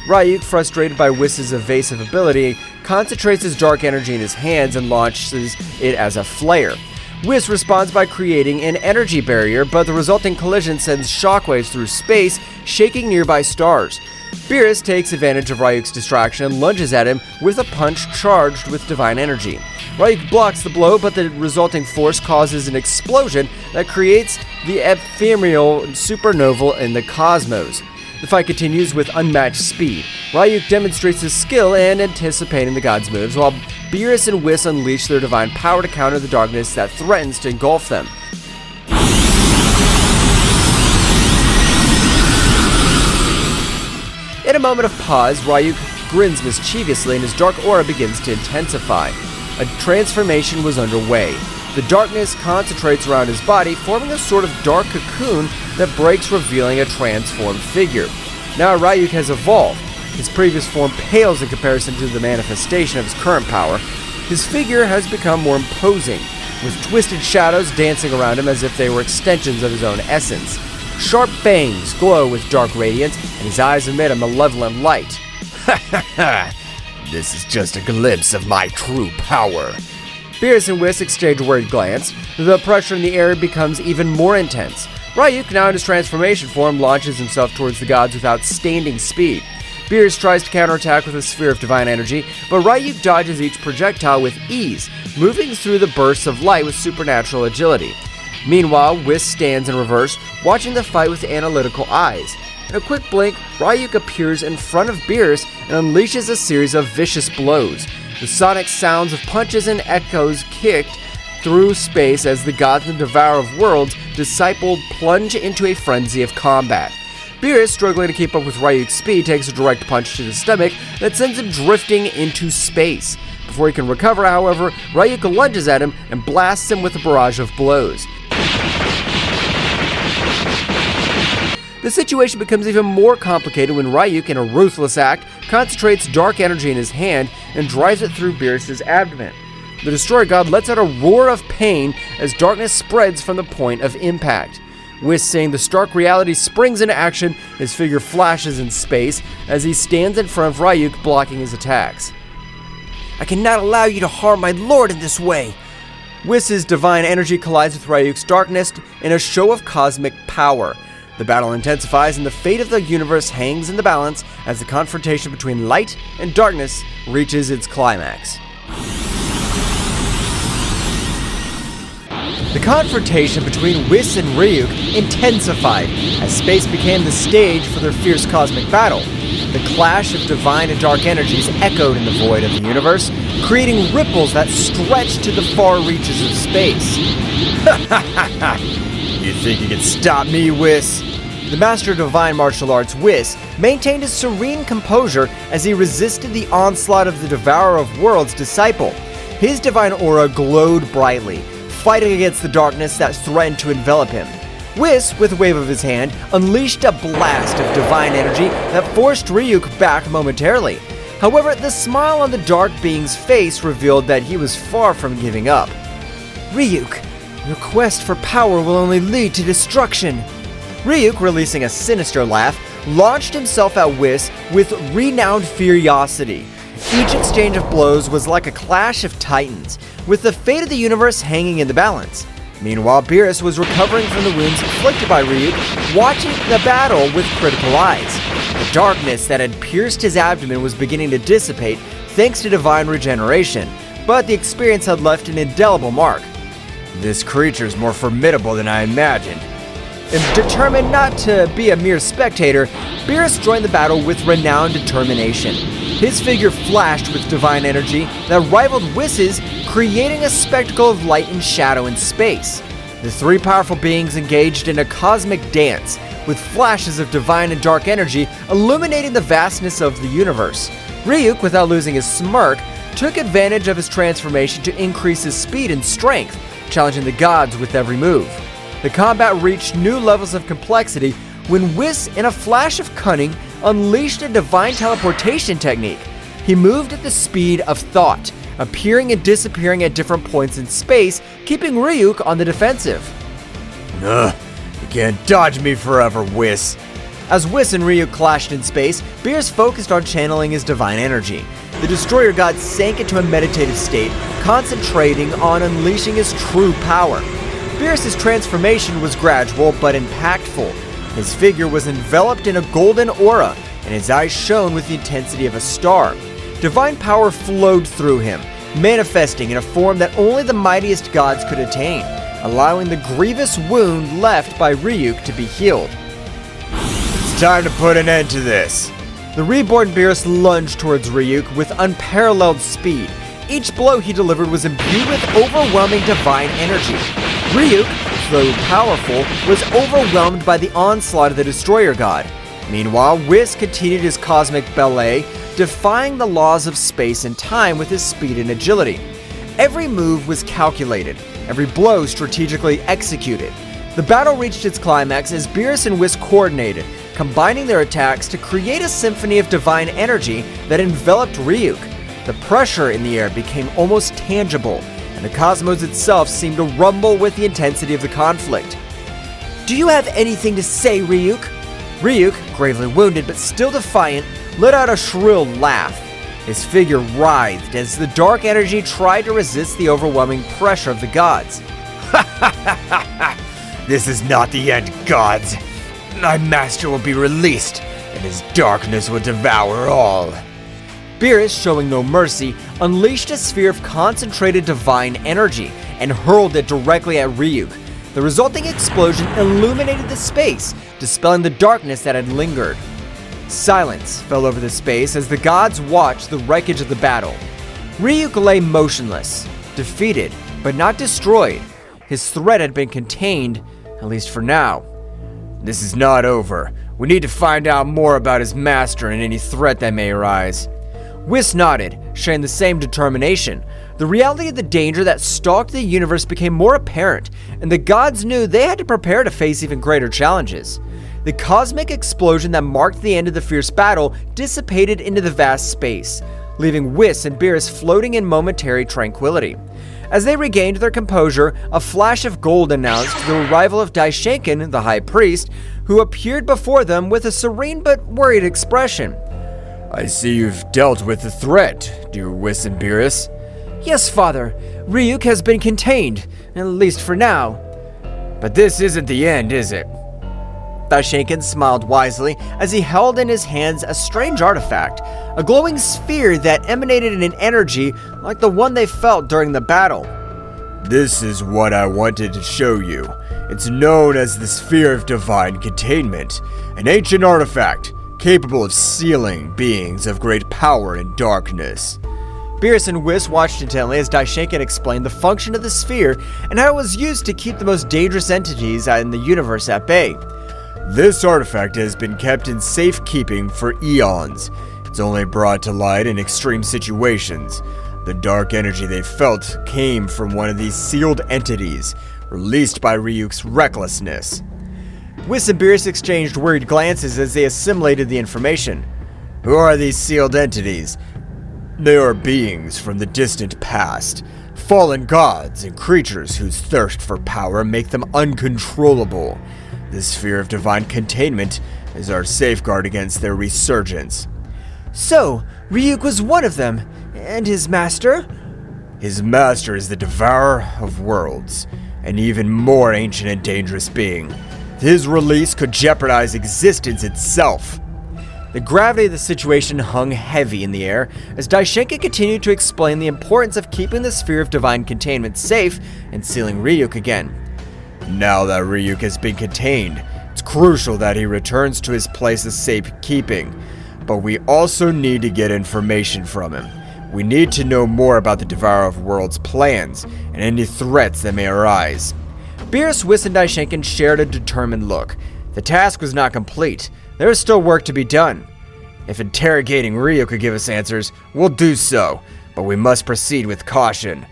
Ryuk, frustrated by Whis' evasive ability, concentrates his dark energy in his hands and launches it as a flare. Whis responds by creating an energy barrier, but the resulting collision sends shockwaves through space, shaking nearby stars. Beerus takes advantage of Ryuk's distraction and lunges at him with a punch charged with divine energy. Ryuk blocks the blow, but the resulting force causes an explosion that creates the ephemeral supernova in the cosmos. The fight continues with unmatched speed. Ryuk demonstrates his skill in anticipating the god's moves, while Beerus and Whis unleash their divine power to counter the darkness that threatens to engulf them. In a moment of pause, Ryuk grins mischievously and his dark aura begins to intensify. A transformation was underway. The darkness concentrates around his body, forming a sort of dark cocoon that breaks, revealing a transformed figure. Now Ryuk has evolved. His previous form pales in comparison to the manifestation of his current power. His figure has become more imposing, with twisted shadows dancing around him as if they were extensions of his own essence. Sharp fangs glow with dark radiance, and his eyes emit a malevolent light. Ha ha ha! This is just a glimpse of my true power. Beerus and Whis exchange a worried glance. The pressure in the air becomes even more intense. Ryuk, now in his transformation form, launches himself towards the gods with outstanding speed. Beerus tries to counterattack with a sphere of divine energy, but Ryuk dodges each projectile with ease, moving through the bursts of light with supernatural agility. Meanwhile, Whis stands in reverse, watching the fight with analytical eyes. In a quick blink, Ryuk appears in front of Beerus and unleashes a series of vicious blows. The sonic sounds of punches and echoes kicked through space as the gods and devourer of worlds, discipled, plunge into a frenzy of combat. Beerus, struggling to keep up with Ryuk's speed, takes a direct punch to the stomach that sends him drifting into space. Before he can recover, however, Ryuk lunges at him and blasts him with a barrage of blows. The situation becomes even more complicated when Ryuk, in a ruthless act, concentrates dark energy in his hand and drives it through Beerus' abdomen. The Destroyer God lets out a roar of pain as darkness spreads from the point of impact. Whis, seeing the stark reality, springs into action. His figure flashes in space as he stands in front of Ryuk, blocking his attacks. I cannot allow you to harm my lord in this way. Whis' divine energy collides with Ryuk's darkness in a show of cosmic power. The battle intensifies and the fate of the universe hangs in the balance as the confrontation between light and darkness reaches its climax. The confrontation between Whis and Ryuk intensified as space became the stage for their fierce cosmic battle. The clash of divine and dark energies echoed in the void of the universe, creating ripples that stretched to the far reaches of space. You think you can stop me, Whis? The master of divine martial arts, Whis, maintained his serene composure as he resisted the onslaught of the Devourer of Worlds disciple. His divine aura glowed brightly, fighting against the darkness that threatened to envelop him. Whis, with a wave of his hand, unleashed a blast of divine energy that forced Ryuk back momentarily. However, the smile on the dark being's face revealed that he was far from giving up. Ryuk, your quest for power will only lead to destruction. Ryuk, releasing a sinister laugh, launched himself at Whis with renowned furiosity. Each exchange of blows was like a clash of titans, with the fate of the universe hanging in the balance. Meanwhile, Beerus was recovering from the wounds inflicted by Ryuk, watching the battle with critical eyes. The darkness that had pierced his abdomen was beginning to dissipate thanks to divine regeneration, but the experience had left an indelible mark. This creature's more formidable than I imagined. And determined not to be a mere spectator, Beerus joined the battle with renowned determination. His figure flashed with divine energy that rivaled Whis', creating a spectacle of light and shadow in space. The three powerful beings engaged in a cosmic dance, with flashes of divine and dark energy illuminating the vastness of the universe. Ryuk, without losing his smirk, took advantage of his transformation to increase his speed and strength, challenging the gods with every move. The combat reached new levels of complexity when Whis, in a flash of cunning, unleashed a divine teleportation technique. He moved at the speed of thought, appearing and disappearing at different points in space, keeping Ryuk on the defensive. You can't dodge me forever, Whis. As Whis and Ryuk clashed in space, Beerus focused on channeling his divine energy. The Destroyer God sank into a meditative state, concentrating on unleashing his true power. Beerus' transformation was gradual but impactful. His figure was enveloped in a golden aura, and his eyes shone with the intensity of a star. Divine power flowed through him, manifesting in a form that only the mightiest gods could attain, allowing the grievous wound left by Ryuk to be healed. It's time to put an end to this. The reborn Beerus lunged towards Ryuk with unparalleled speed. Each blow he delivered was imbued with overwhelming divine energy. Ryuk, though powerful, was overwhelmed by the onslaught of the Destroyer God. Meanwhile, Whis continued his cosmic ballet, defying the laws of space and time with his speed and agility. Every move was calculated, every blow strategically executed. The battle reached its climax as Beerus and Whis coordinated, combining their attacks to create a symphony of divine energy that enveloped Ryuk. The pressure in the air became almost tangible, and the cosmos itself seemed to rumble with the intensity of the conflict. Do you have anything to say, Ryuk? Ryuk, gravely wounded but still defiant, let out a shrill laugh. His figure writhed as the dark energy tried to resist the overwhelming pressure of the gods. This is not the end, gods. My master will be released, and his darkness will devour all. Beerus, showing no mercy, unleashed a sphere of concentrated divine energy and hurled it directly at Ryuk. The resulting explosion illuminated the space, dispelling the darkness that had lingered. Silence fell over the space as the gods watched the wreckage of the battle. Ryuk lay motionless, defeated, but not destroyed. His threat had been contained, at least for now. This is not over. We need to find out more about his master and any threat that may arise. Whis nodded, sharing the same determination. The reality of the danger that stalked the universe became more apparent, and the gods knew they had to prepare to face even greater challenges. The cosmic explosion that marked the end of the fierce battle dissipated into the vast space, leaving Whis and Beerus floating in momentary tranquility. As they regained their composure, a flash of gold announced the arrival of Daishinkan, the High Priest, who appeared before them with a serene but worried expression. I see you've dealt with the threat, dear Whis and Beerus. Yes, Father. Ryuk has been contained, at least for now. But this isn't the end, is it? Daishinkan smiled wisely as he held in his hands a strange artifact, a glowing sphere that emanated an energy like the one they felt during the battle. This is what I wanted to show you. It's known as the Sphere of Divine Containment, an ancient artifact capable of sealing beings of great power and darkness. Beerus and Whis watched intently as Daishinkan explained the function of the sphere and how it was used to keep the most dangerous entities in the universe at bay. This artifact has been kept in safekeeping for eons. It's only brought to light in extreme situations. The dark energy they felt came from one of these sealed entities, released by Ryuk's recklessness. Whis and Beerus exchanged worried glances as they assimilated the information. Who are these sealed entities? They are beings from the distant past, fallen gods and creatures whose thirst for power make them uncontrollable. This Sphere of Divine Containment is our safeguard against their resurgence. So, Ryuk was one of them, and his master? His master is the Devourer of Worlds, an even more ancient and dangerous being. His release could jeopardize existence itself. The gravity of the situation hung heavy in the air as Daishinkan continued to explain the importance of keeping the Sphere of Divine Containment safe and sealing Ryuk again. Now that Ryuk has been contained, it's crucial that he returns to his place of safekeeping. But we also need to get information from him. We need to know more about the Devourer of Worlds' plans and any threats that may arise. Beerus, Whis, and Daishinkan shared a determined look. The task was not complete. There is still work to be done. If interrogating Ryuk could give us answers, we'll do so, but we must proceed with caution.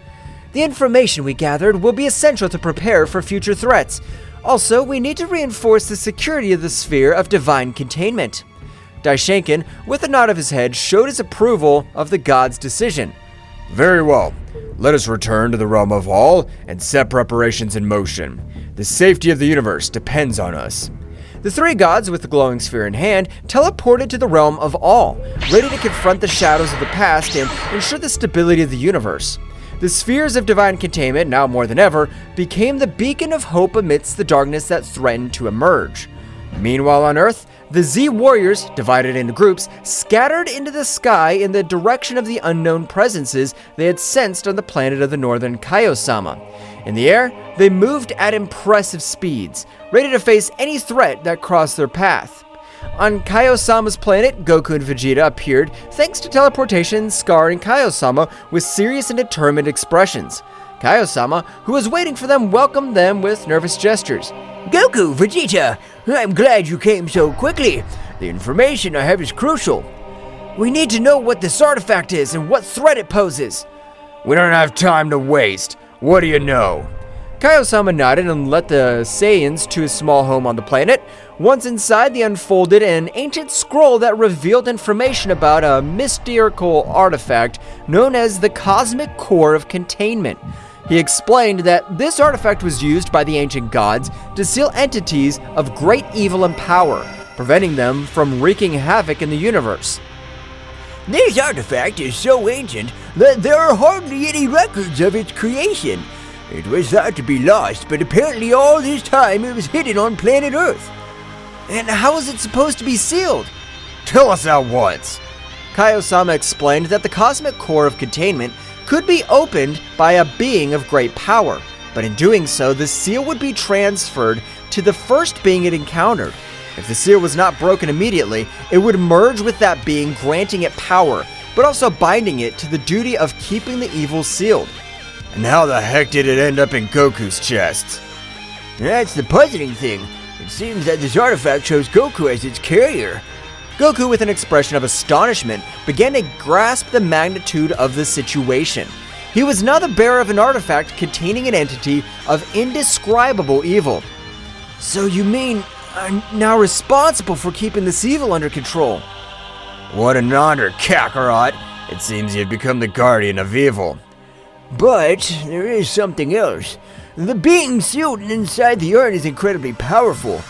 The information we gathered will be essential to prepare for future threats. Also, we need to reinforce the security of the Sphere of Divine Containment. Daishinkan, with a nod of his head, showed his approval of the god's decision. Very well. Let us return to the realm of all and set preparations in motion. The safety of the universe depends on us. The three gods, with the glowing sphere in hand, teleported to the realm of all, ready to confront the shadows of the past and ensure the stability of the universe. The spheres of divine containment, now more than ever, became the beacon of hope amidst the darkness that threatened to emerge. Meanwhile on Earth, the Z warriors, divided into groups, scattered into the sky in the direction of the unknown presences they had sensed on the planet of the northern Zeno-Sama. In the air, they moved at impressive speeds, ready to face any threat that crossed their path. On Zeno-Sama's planet, Goku and Vegeta appeared thanks to teleportation, Scar and Zeno-Sama with serious and determined expressions. Zeno-Sama, who was waiting for them, welcomed them with nervous gestures. Goku, Vegeta, I'm glad you came so quickly. The information I have is crucial. We need to know what this artifact is and what threat it poses. We don't have time to waste. What do you know? Zeno-Sama nodded and led the Saiyans to his small home on the planet. Once inside, they unfolded an ancient scroll that revealed information about a mystical artifact known as the Cosmic Core of Containment. He explained that this artifact was used by the ancient gods to seal entities of great evil and power, preventing them from wreaking havoc in the universe. This artifact is so ancient that there are hardly any records of its creation. It was thought to be lost, but apparently all this time it was hidden on planet Earth. And how is it supposed to be sealed? Tell us at once. Zeno-Sama explained that the Cosmic Core of Containment could be opened by a being of great power, but in doing so, the seal would be transferred to the first being it encountered. If the seal was not broken immediately, it would merge with that being, granting it power, but also binding it to the duty of keeping the evil sealed. And how the heck did it end up in Goku's chest? That's the puzzling thing. It seems that this artifact chose Goku as its carrier. Goku, with an expression of astonishment, began to grasp the magnitude of the situation. He was now the bearer of an artifact containing an entity of indescribable evil. So you mean I'm now responsible for keeping this evil under control? What an honor, Kakarot! It seems you've become the guardian of evil. But there is something else. The being sealed inside the urn is incredibly powerful.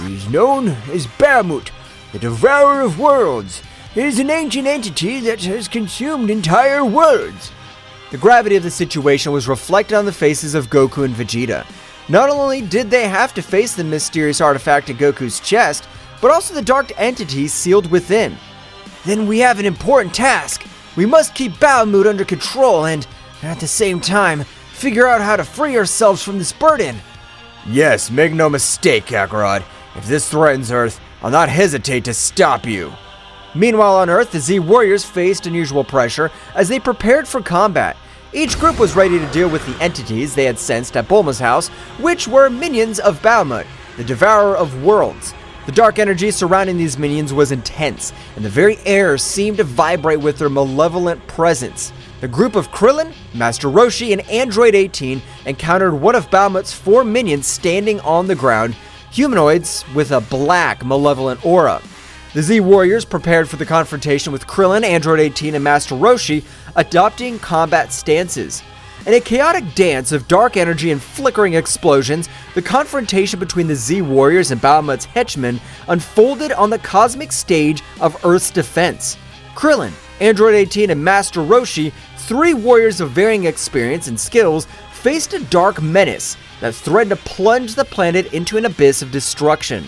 He is known as Bahamut, the Devourer of Worlds. It is an ancient entity that has consumed entire worlds. The gravity of the situation was reflected on the faces of Goku and Vegeta. Not only did they have to face the mysterious artifact in Goku's chest, but also the dark entity sealed within. Then we have an important task. We must keep Bahamut under control and, at the same time, figure out how to free ourselves from this burden. Yes, make no mistake, Kakarot. If this threatens Earth, I'll not hesitate to stop you. Meanwhile on Earth, the Z Warriors faced unusual pressure as they prepared for combat. Each group was ready to deal with the entities they had sensed at Bulma's house, which were minions of Bahamut, the Devourer of Worlds. The dark energy surrounding these minions was intense, and the very air seemed to vibrate with their malevolent presence. The group of Krillin, Master Roshi, and Android 18 encountered one of Bahamut's 4 minions standing on the ground, humanoids with a black, malevolent aura. The Z Warriors prepared for the confrontation with Krillin, Android 18, and Master Roshi, adopting combat stances. In a chaotic dance of dark energy and flickering explosions, the confrontation between the Z Warriors and Bahamut's henchmen unfolded on the cosmic stage of Earth's defense. Krillin, Android 18, and Master Roshi, 3 warriors of varying experience and skills, faced a dark menace that threatened to plunge the planet into an abyss of destruction.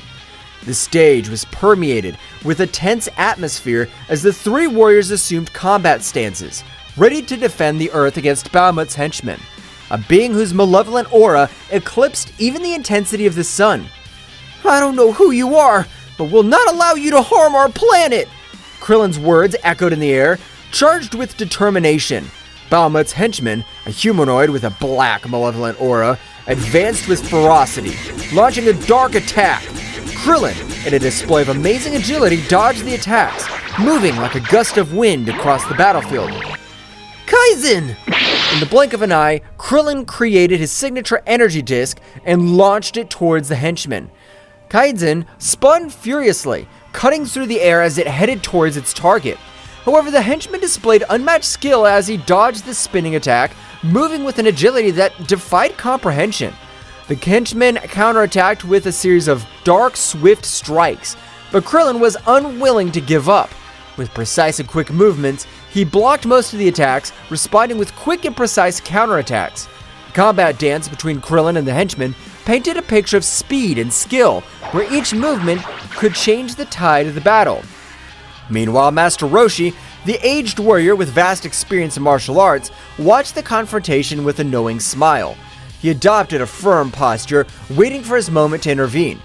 The stage was permeated with a tense atmosphere as the 3 warriors assumed combat stances, ready to defend the Earth against Bahamut's henchmen, a being whose malevolent aura eclipsed even the intensity of the sun. I don't know who you are, but we'll not allow you to harm our planet! Krillin's words echoed in the air, charged with determination. Bahamut's henchman, a humanoid with a black malevolent aura, advanced with ferocity, launching a dark attack. Krillin, in a display of amazing agility, dodged the attacks, moving like a gust of wind across the battlefield. Kaizen! In the blink of an eye, Krillin created his signature energy disc and launched it towards the henchman. Kaizen spun furiously, cutting through the air as it headed towards its target. However, the henchman displayed unmatched skill as he dodged the spinning attack, moving with an agility that defied comprehension. The henchman counterattacked with a series of dark, swift strikes, but Krillin was unwilling to give up. With precise and quick movements, he blocked most of the attacks, responding with quick and precise counterattacks. The combat dance between Krillin and the henchman painted a picture of speed and skill, where each movement could change the tide of the battle. Meanwhile, Master Roshi, the aged warrior with vast experience in martial arts, watched the confrontation with a knowing smile. He adopted a firm posture, waiting for his moment to intervene.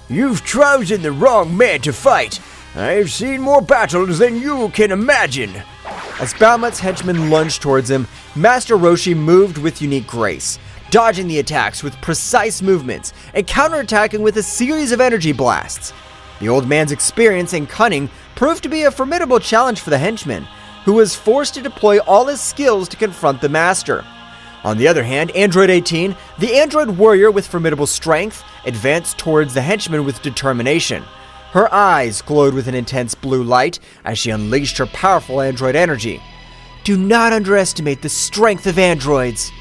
You've chosen the wrong man to fight. I've seen more battles than you can imagine. As Bahamut's henchmen lunged towards him, Master Roshi moved with unique grace, dodging the attacks with precise movements and counterattacking with a series of energy blasts. The old man's experience and cunning proved to be a formidable challenge for the henchman, who was forced to deploy all his skills to confront the master. On the other hand, Android 18, the android warrior with formidable strength, advanced towards the henchman with determination. Her eyes glowed with an intense blue light as she unleashed her powerful android energy. Do not underestimate the strength of androids.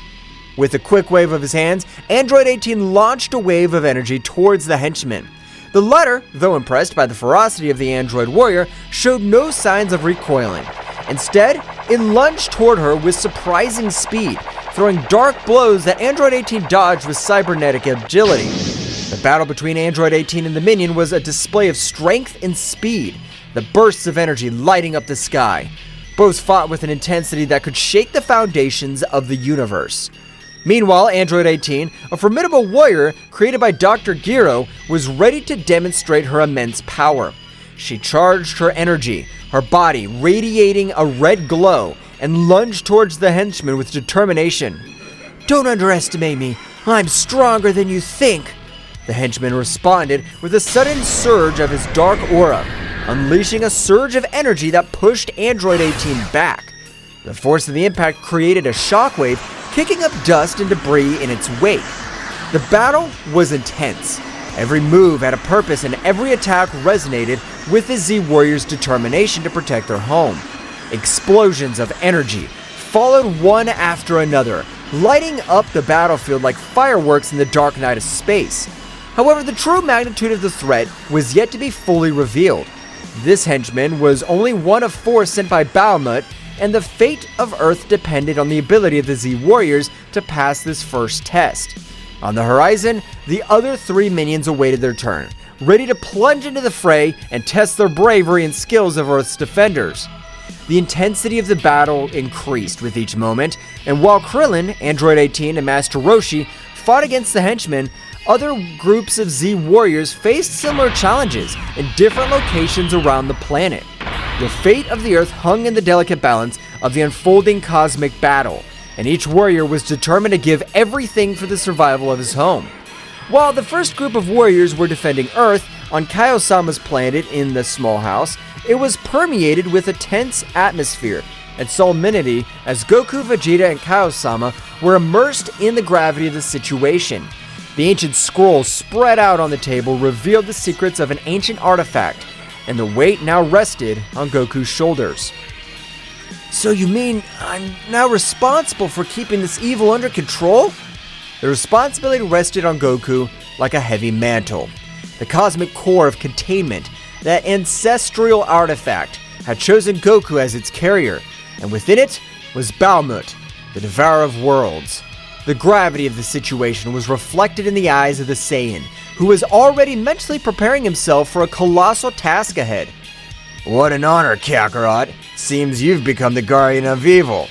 With a quick wave of his hands, Android 18 launched a wave of energy towards the henchman. The latter, though impressed by the ferocity of the android warrior, showed no signs of recoiling. Instead, it lunged toward her with surprising speed, throwing dark blows that Android 18 dodged with cybernetic agility. The battle between Android 18 and the minion was a display of strength and speed, the bursts of energy lighting up the sky. Both fought with an intensity that could shake the foundations of the universe. Meanwhile, Android 18, a formidable warrior created by Dr. Gero, was ready to demonstrate her immense power. She charged her energy, her body radiating a red glow, and lunged towards the henchman with determination. Don't underestimate me. I'm stronger than you think. The henchman responded with a sudden surge of his dark aura, unleashing a surge of energy that pushed Android 18 back. The force of the impact created a shockwave, kicking up dust and debris in its wake. The battle was intense. Every move had a purpose and every attack resonated with the Z Warriors' determination to protect their home. Explosions of energy followed one after another, lighting up the battlefield like fireworks in the dark night of space. However, the true magnitude of the threat was yet to be fully revealed. This henchman was only one of 4 sent by Bahamut, and the fate of Earth depended on the ability of the Z Warriors to pass this first test. On the horizon, the other 3 minions awaited their turn, ready to plunge into the fray and test their bravery and skills of Earth's defenders. The intensity of the battle increased with each moment, and while Krillin, Android 18, and Master Roshi fought against the henchmen, other groups of Z Warriors faced similar challenges in different locations around the planet. The fate of the Earth hung in the delicate balance of the unfolding cosmic battle, and each warrior was determined to give everything for the survival of his home. While the first group of warriors were defending Earth on Kaio-sama's planet in the small house, it was permeated with a tense atmosphere and solemnity as Goku, Vegeta, and Kaio-sama were immersed in the gravity of the situation. The ancient scroll spread out on the table revealed the secrets of an ancient artifact, and the weight now rested on Goku's shoulders. So you mean I'm now responsible for keeping this evil under control? The responsibility rested on Goku like a heavy mantle. The cosmic core of containment, that ancestral artifact, had chosen Goku as its carrier, and within it was Bahamut, the devourer of worlds. The gravity of the situation was reflected in the eyes of the Saiyan, who was already mentally preparing himself for a colossal task ahead. What an honor, Kakarot. Seems you've become the guardian of evil.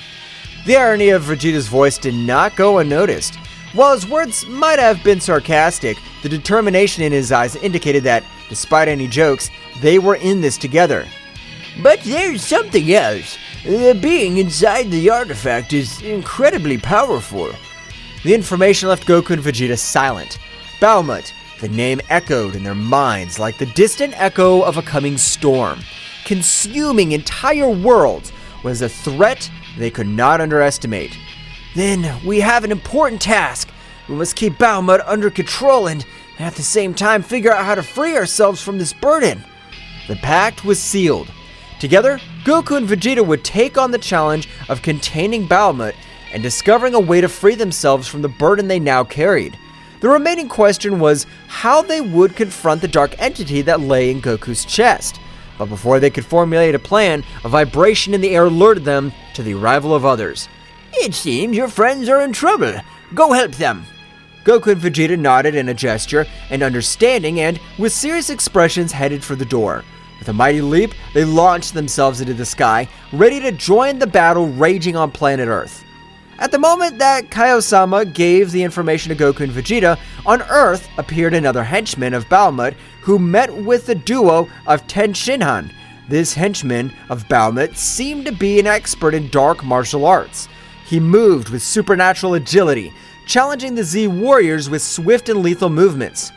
The irony of Vegeta's voice did not go unnoticed. While his words might have been sarcastic, the determination in his eyes indicated that, despite any jokes, they were in this together. But there's something else. The being inside the artifact is incredibly powerful. The information left Goku and Vegeta silent. Bahamut, the name echoed in their minds like the distant echo of a coming storm. Consuming entire worlds was a threat they could not underestimate. Then we have an important task. We must keep Bahamut under control and at the same time figure out how to free ourselves from this burden. The pact was sealed. Together, Goku and Vegeta would take on the challenge of containing Bahamut and discovering a way to free themselves from the burden they now carried. The remaining question was how they would confront the dark entity that lay in Goku's chest. But before they could formulate a plan, a vibration in the air alerted them to the arrival of others. It seems your friends are in trouble. Go help them. Goku and Vegeta nodded in a gesture and understanding and, with serious expressions, headed for the door. With a mighty leap, they launched themselves into the sky, ready to join the battle raging on planet Earth. At the moment that Kaio-sama gave the information to Goku and Vegeta, on Earth appeared another henchman of Bahamut who met with the duo of Daishinkan. This henchman of Bahamut seemed to be an expert in dark martial arts. He moved with supernatural agility, challenging the Z Warriors with swift and lethal movements.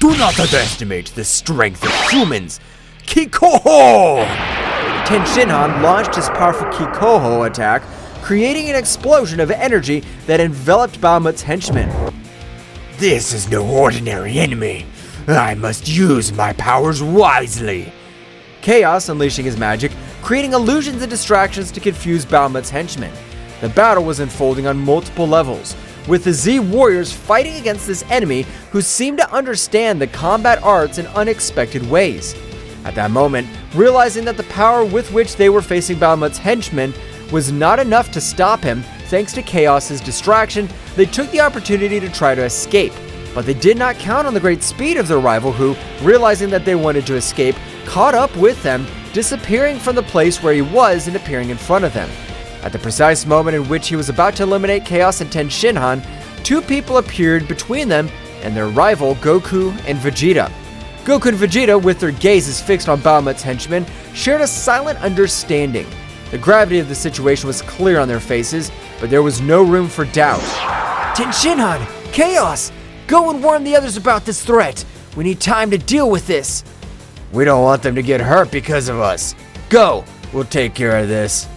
Do not underestimate the strength of humans. Kikoho! Daishinkan launched his powerful Kikoho attack, creating an explosion of energy that enveloped Bahamut's henchmen. This is no ordinary enemy. I must use my powers wisely. Chaos unleashing his magic, creating illusions and distractions to confuse Bahamut's henchmen. The battle was unfolding on multiple levels, with the Z Warriors fighting against this enemy who seemed to understand the combat arts in unexpected ways. At that moment, realizing that the power with which they were facing Bahamut's henchmen was not enough to stop him, thanks to Chaos's distraction, they took the opportunity to try to escape. But they did not count on the great speed of their rival who, realizing that they wanted to escape, caught up with them, disappearing from the place where he was and appearing in front of them. At the precise moment in which he was about to eliminate Chaos and Daishinkan, 2 people appeared between them and their rival Goku and Vegeta. Goku and Vegeta, with their gazes fixed on Bahamut's henchmen, shared a silent understanding. The gravity of the situation was clear on their faces, but there was no room for doubt. Daishinkan! Chaos! Go and warn the others about this threat. We need time to deal with this. We don't want them to get hurt because of us. Go! We'll take care of this.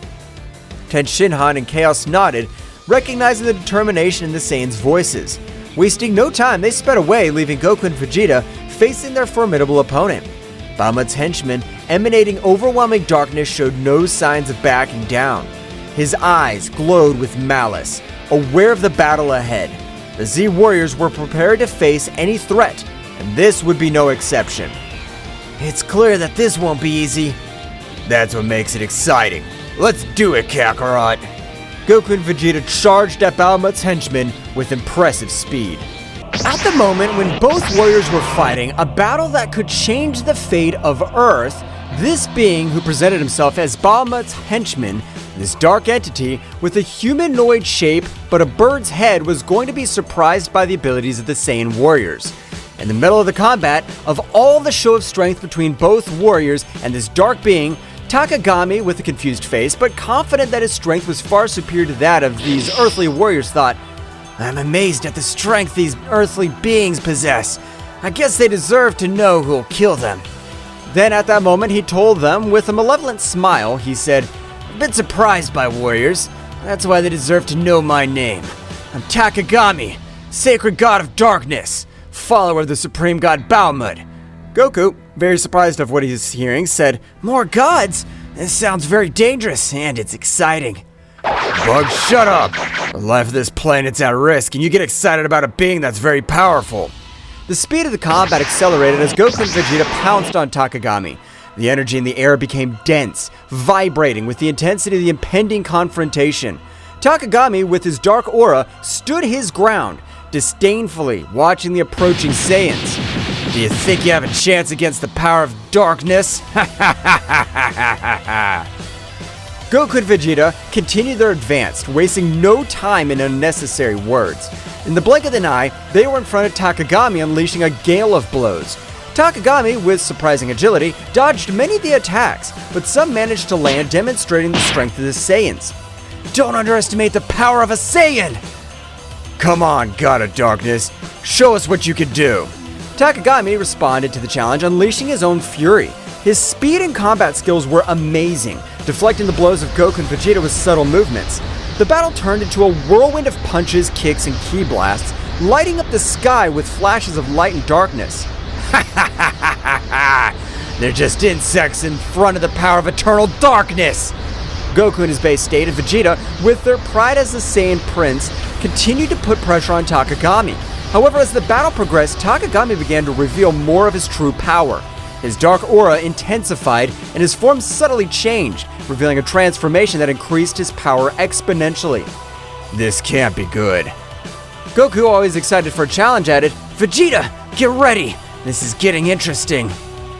Ten Shinhan and Chaos nodded, recognizing the determination in the Saiyans' voices. Wasting no time, they sped away, leaving Goku and Vegeta facing their formidable opponent. Bahamut's henchman, emanating overwhelming darkness, showed no signs of backing down. His eyes glowed with malice, aware of the battle ahead. The Z Warriors were prepared to face any threat, and this would be no exception. It's clear that this won't be easy. That's what makes it exciting. Let's do it, Kakarot. Goku and Vegeta charged at Bahamut's henchmen with impressive speed. At the moment when both warriors were fighting a battle that could change the fate of Earth, this being who presented himself as Bahamut's henchman, this dark entity with a humanoid shape but a bird's head, was going to be surprised by the abilities of the Saiyan warriors. In the middle of the combat, of all the show of strength between both warriors and this dark being, Takagami, with a confused face but confident that his strength was far superior to that of these earthly warriors, thought, I'm amazed at the strength these earthly beings possess. I guess they deserve to know who'll kill them. Then at that moment he told them with a malevolent smile, he said, I've been surprised by warriors. That's why they deserve to know my name. I'm Takagami, sacred god of darkness, follower of the supreme god Bahamut. Goku, very surprised of what he's hearing, said, More gods? This sounds very dangerous, and it's exciting. Bug, shut up! The life of this planet's at risk, and you get excited about a being that's very powerful. The speed of the combat accelerated as Goku and Vegeta pounced on Takagami. The energy in the air became dense, vibrating with the intensity of the impending confrontation. Takagami, with his dark aura, stood his ground, disdainfully watching the approaching Saiyans. Do you think you have a chance against the power of darkness? Goku and Vegeta continued their advance, wasting no time in unnecessary words. In the blink of an eye, they were in front of Takagami, unleashing a gale of blows. Takagami, with surprising agility, dodged many of the attacks, but some managed to land, demonstrating the strength of the Saiyans. Don't underestimate the power of a Saiyan! Come on, God of Darkness, show us what you can do. Takagami responded to the challenge, unleashing his own fury. His speed and combat skills were amazing, deflecting the blows of Goku and Vegeta with subtle movements. The battle turned into a whirlwind of punches, kicks, and ki blasts, lighting up the sky with flashes of light and darkness. They're just insects in front of the power of eternal darkness! Goku in his base state and Vegeta, with their pride as the Saiyan Prince, continued to put pressure on Takagami. However, as the battle progressed, Takagami began to reveal more of his true power. His dark aura intensified, and his form subtly changed, revealing a transformation that increased his power exponentially. This can't be good. Goku, always excited for a challenge, added, Vegeta, get ready! This is getting interesting.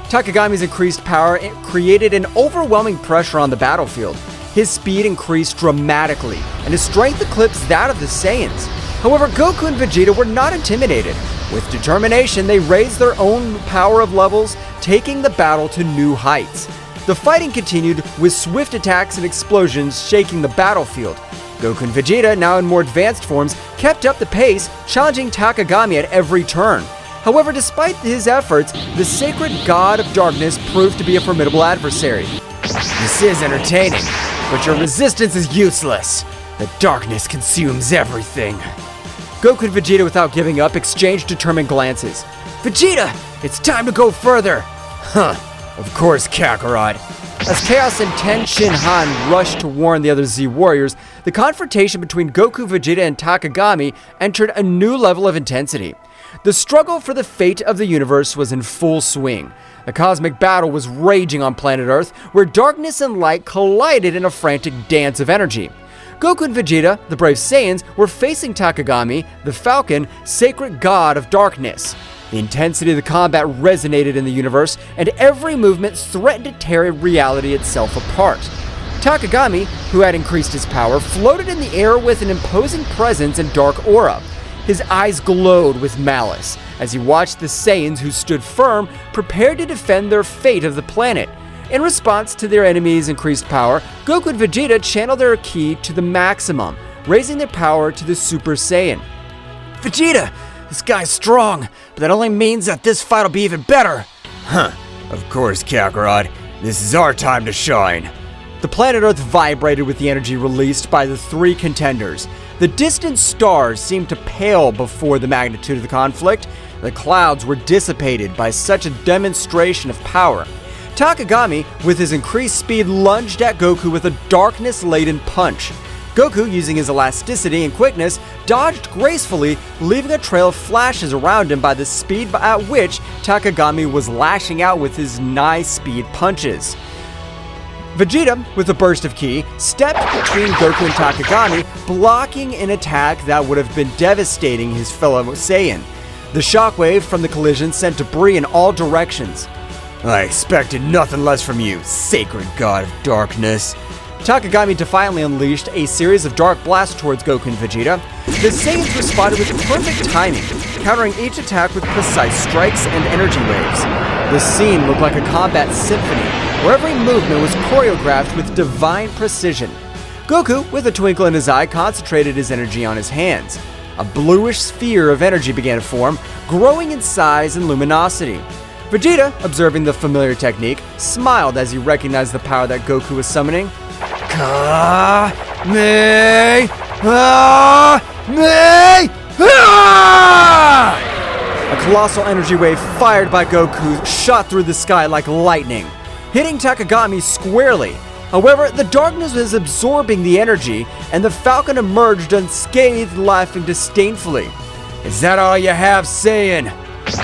Takagami's increased power created an overwhelming pressure on the battlefield. His speed increased dramatically, and his strength eclipsed that of the Saiyans. However, Goku and Vegeta were not intimidated. With determination, they raised their own power of levels, taking the battle to new heights. The fighting continued with swift attacks and explosions shaking the battlefield. Goku and Vegeta, now in more advanced forms, kept up the pace, challenging Takagami at every turn. However, despite his efforts, the sacred god of darkness proved to be a formidable adversary. This is entertaining, but your resistance is useless. The darkness consumes everything. Goku and Vegeta, without giving up, exchanged determined glances. Vegeta, it's time to go further! Huh, of course, Kakarot. As Chaos and Ten Shinhan rushed to warn the other Z Warriors, the confrontation between Goku, Vegeta, and Takagami entered a new level of intensity. The struggle for the fate of the universe was in full swing. A cosmic battle was raging on planet Earth, where darkness and light collided in a frantic dance of energy. Goku and Vegeta, the brave Saiyans, were facing Takagami, the Falcon, sacred god of darkness. The intensity of the combat resonated in the universe, and every movement threatened to tear reality itself apart. Takagami, who had increased his power, floated in the air with an imposing presence and dark aura. His eyes glowed with malice as he watched the Saiyans, who stood firm, prepared to defend their fate of the planet. In response to their enemies' increased power, Goku and Vegeta channeled their ki to the maximum, raising their power to the Super Saiyan. Vegeta, This guy's strong, but that only means that this fight will be even better. Of course, Kakarot. This is our time to shine. The planet Earth vibrated with the energy released by the three contenders. The distant stars seemed to pale before the magnitude of the conflict. The clouds were dissipated by such a demonstration of power. Takagami, with his increased speed, lunged at Goku with a darkness-laden punch. Goku, using his elasticity and quickness, dodged gracefully, leaving a trail of flashes around him by the speed at which Takagami was lashing out with his nigh-speed punches. Vegeta, with a burst of ki, stepped between Goku and Takagami, blocking an attack that would have been devastating his fellow Saiyan. The shockwave from the collision sent debris in all directions. I expected nothing less from you, sacred god of darkness. Takagami defiantly unleashed a series of dark blasts towards Goku and Vegeta. The Saiyans responded with perfect timing, countering each attack with precise strikes and energy waves. The scene looked like a combat symphony, where every movement was choreographed with divine precision. Goku, with a twinkle in his eye, concentrated his energy on his hands. A bluish sphere of energy began to form, growing in size and luminosity. Vegeta, observing the familiar technique, smiled as he recognized the power that Goku was summoning. A colossal energy wave fired by Goku shot through the sky like lightning, hitting Takagami squarely. However, the darkness was absorbing the energy, and the Falcon emerged unscathed, laughing disdainfully. Is that all you have, Saiyan?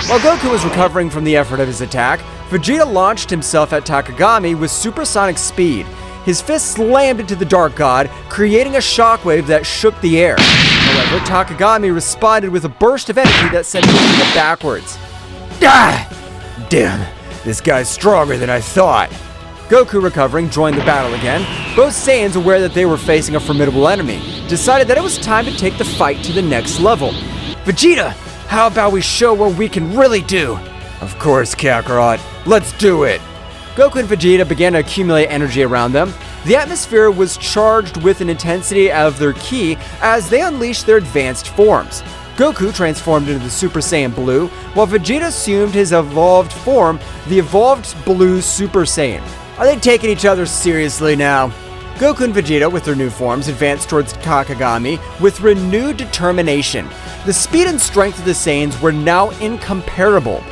While Goku was recovering from the effort of his attack, Vegeta launched himself at Takagami with supersonic speed. His fist slammed into the Dark God, creating a shockwave that shook the air. However, Takagami responded with a burst of energy that sent Vegeta backwards. Damn, this guy's stronger than I thought. Goku, recovering, joined the battle again. Both Saiyans, aware that they were facing a formidable enemy, decided that it was time to take the fight to the next level. Vegeta, how about we show what we can really do? Of course, Kakarot. Let's do it. Goku and Vegeta began to accumulate energy around them. The atmosphere was charged with an intensity of their ki as they unleashed their advanced forms. Goku transformed into the Super Saiyan Blue, while Vegeta assumed his evolved form, the evolved Blue Super Saiyan. Are they taking each other seriously now? Goku and Vegeta, with their new forms, advanced towards Takagami with renewed determination. The speed and strength of the Saiyans were now incomparable.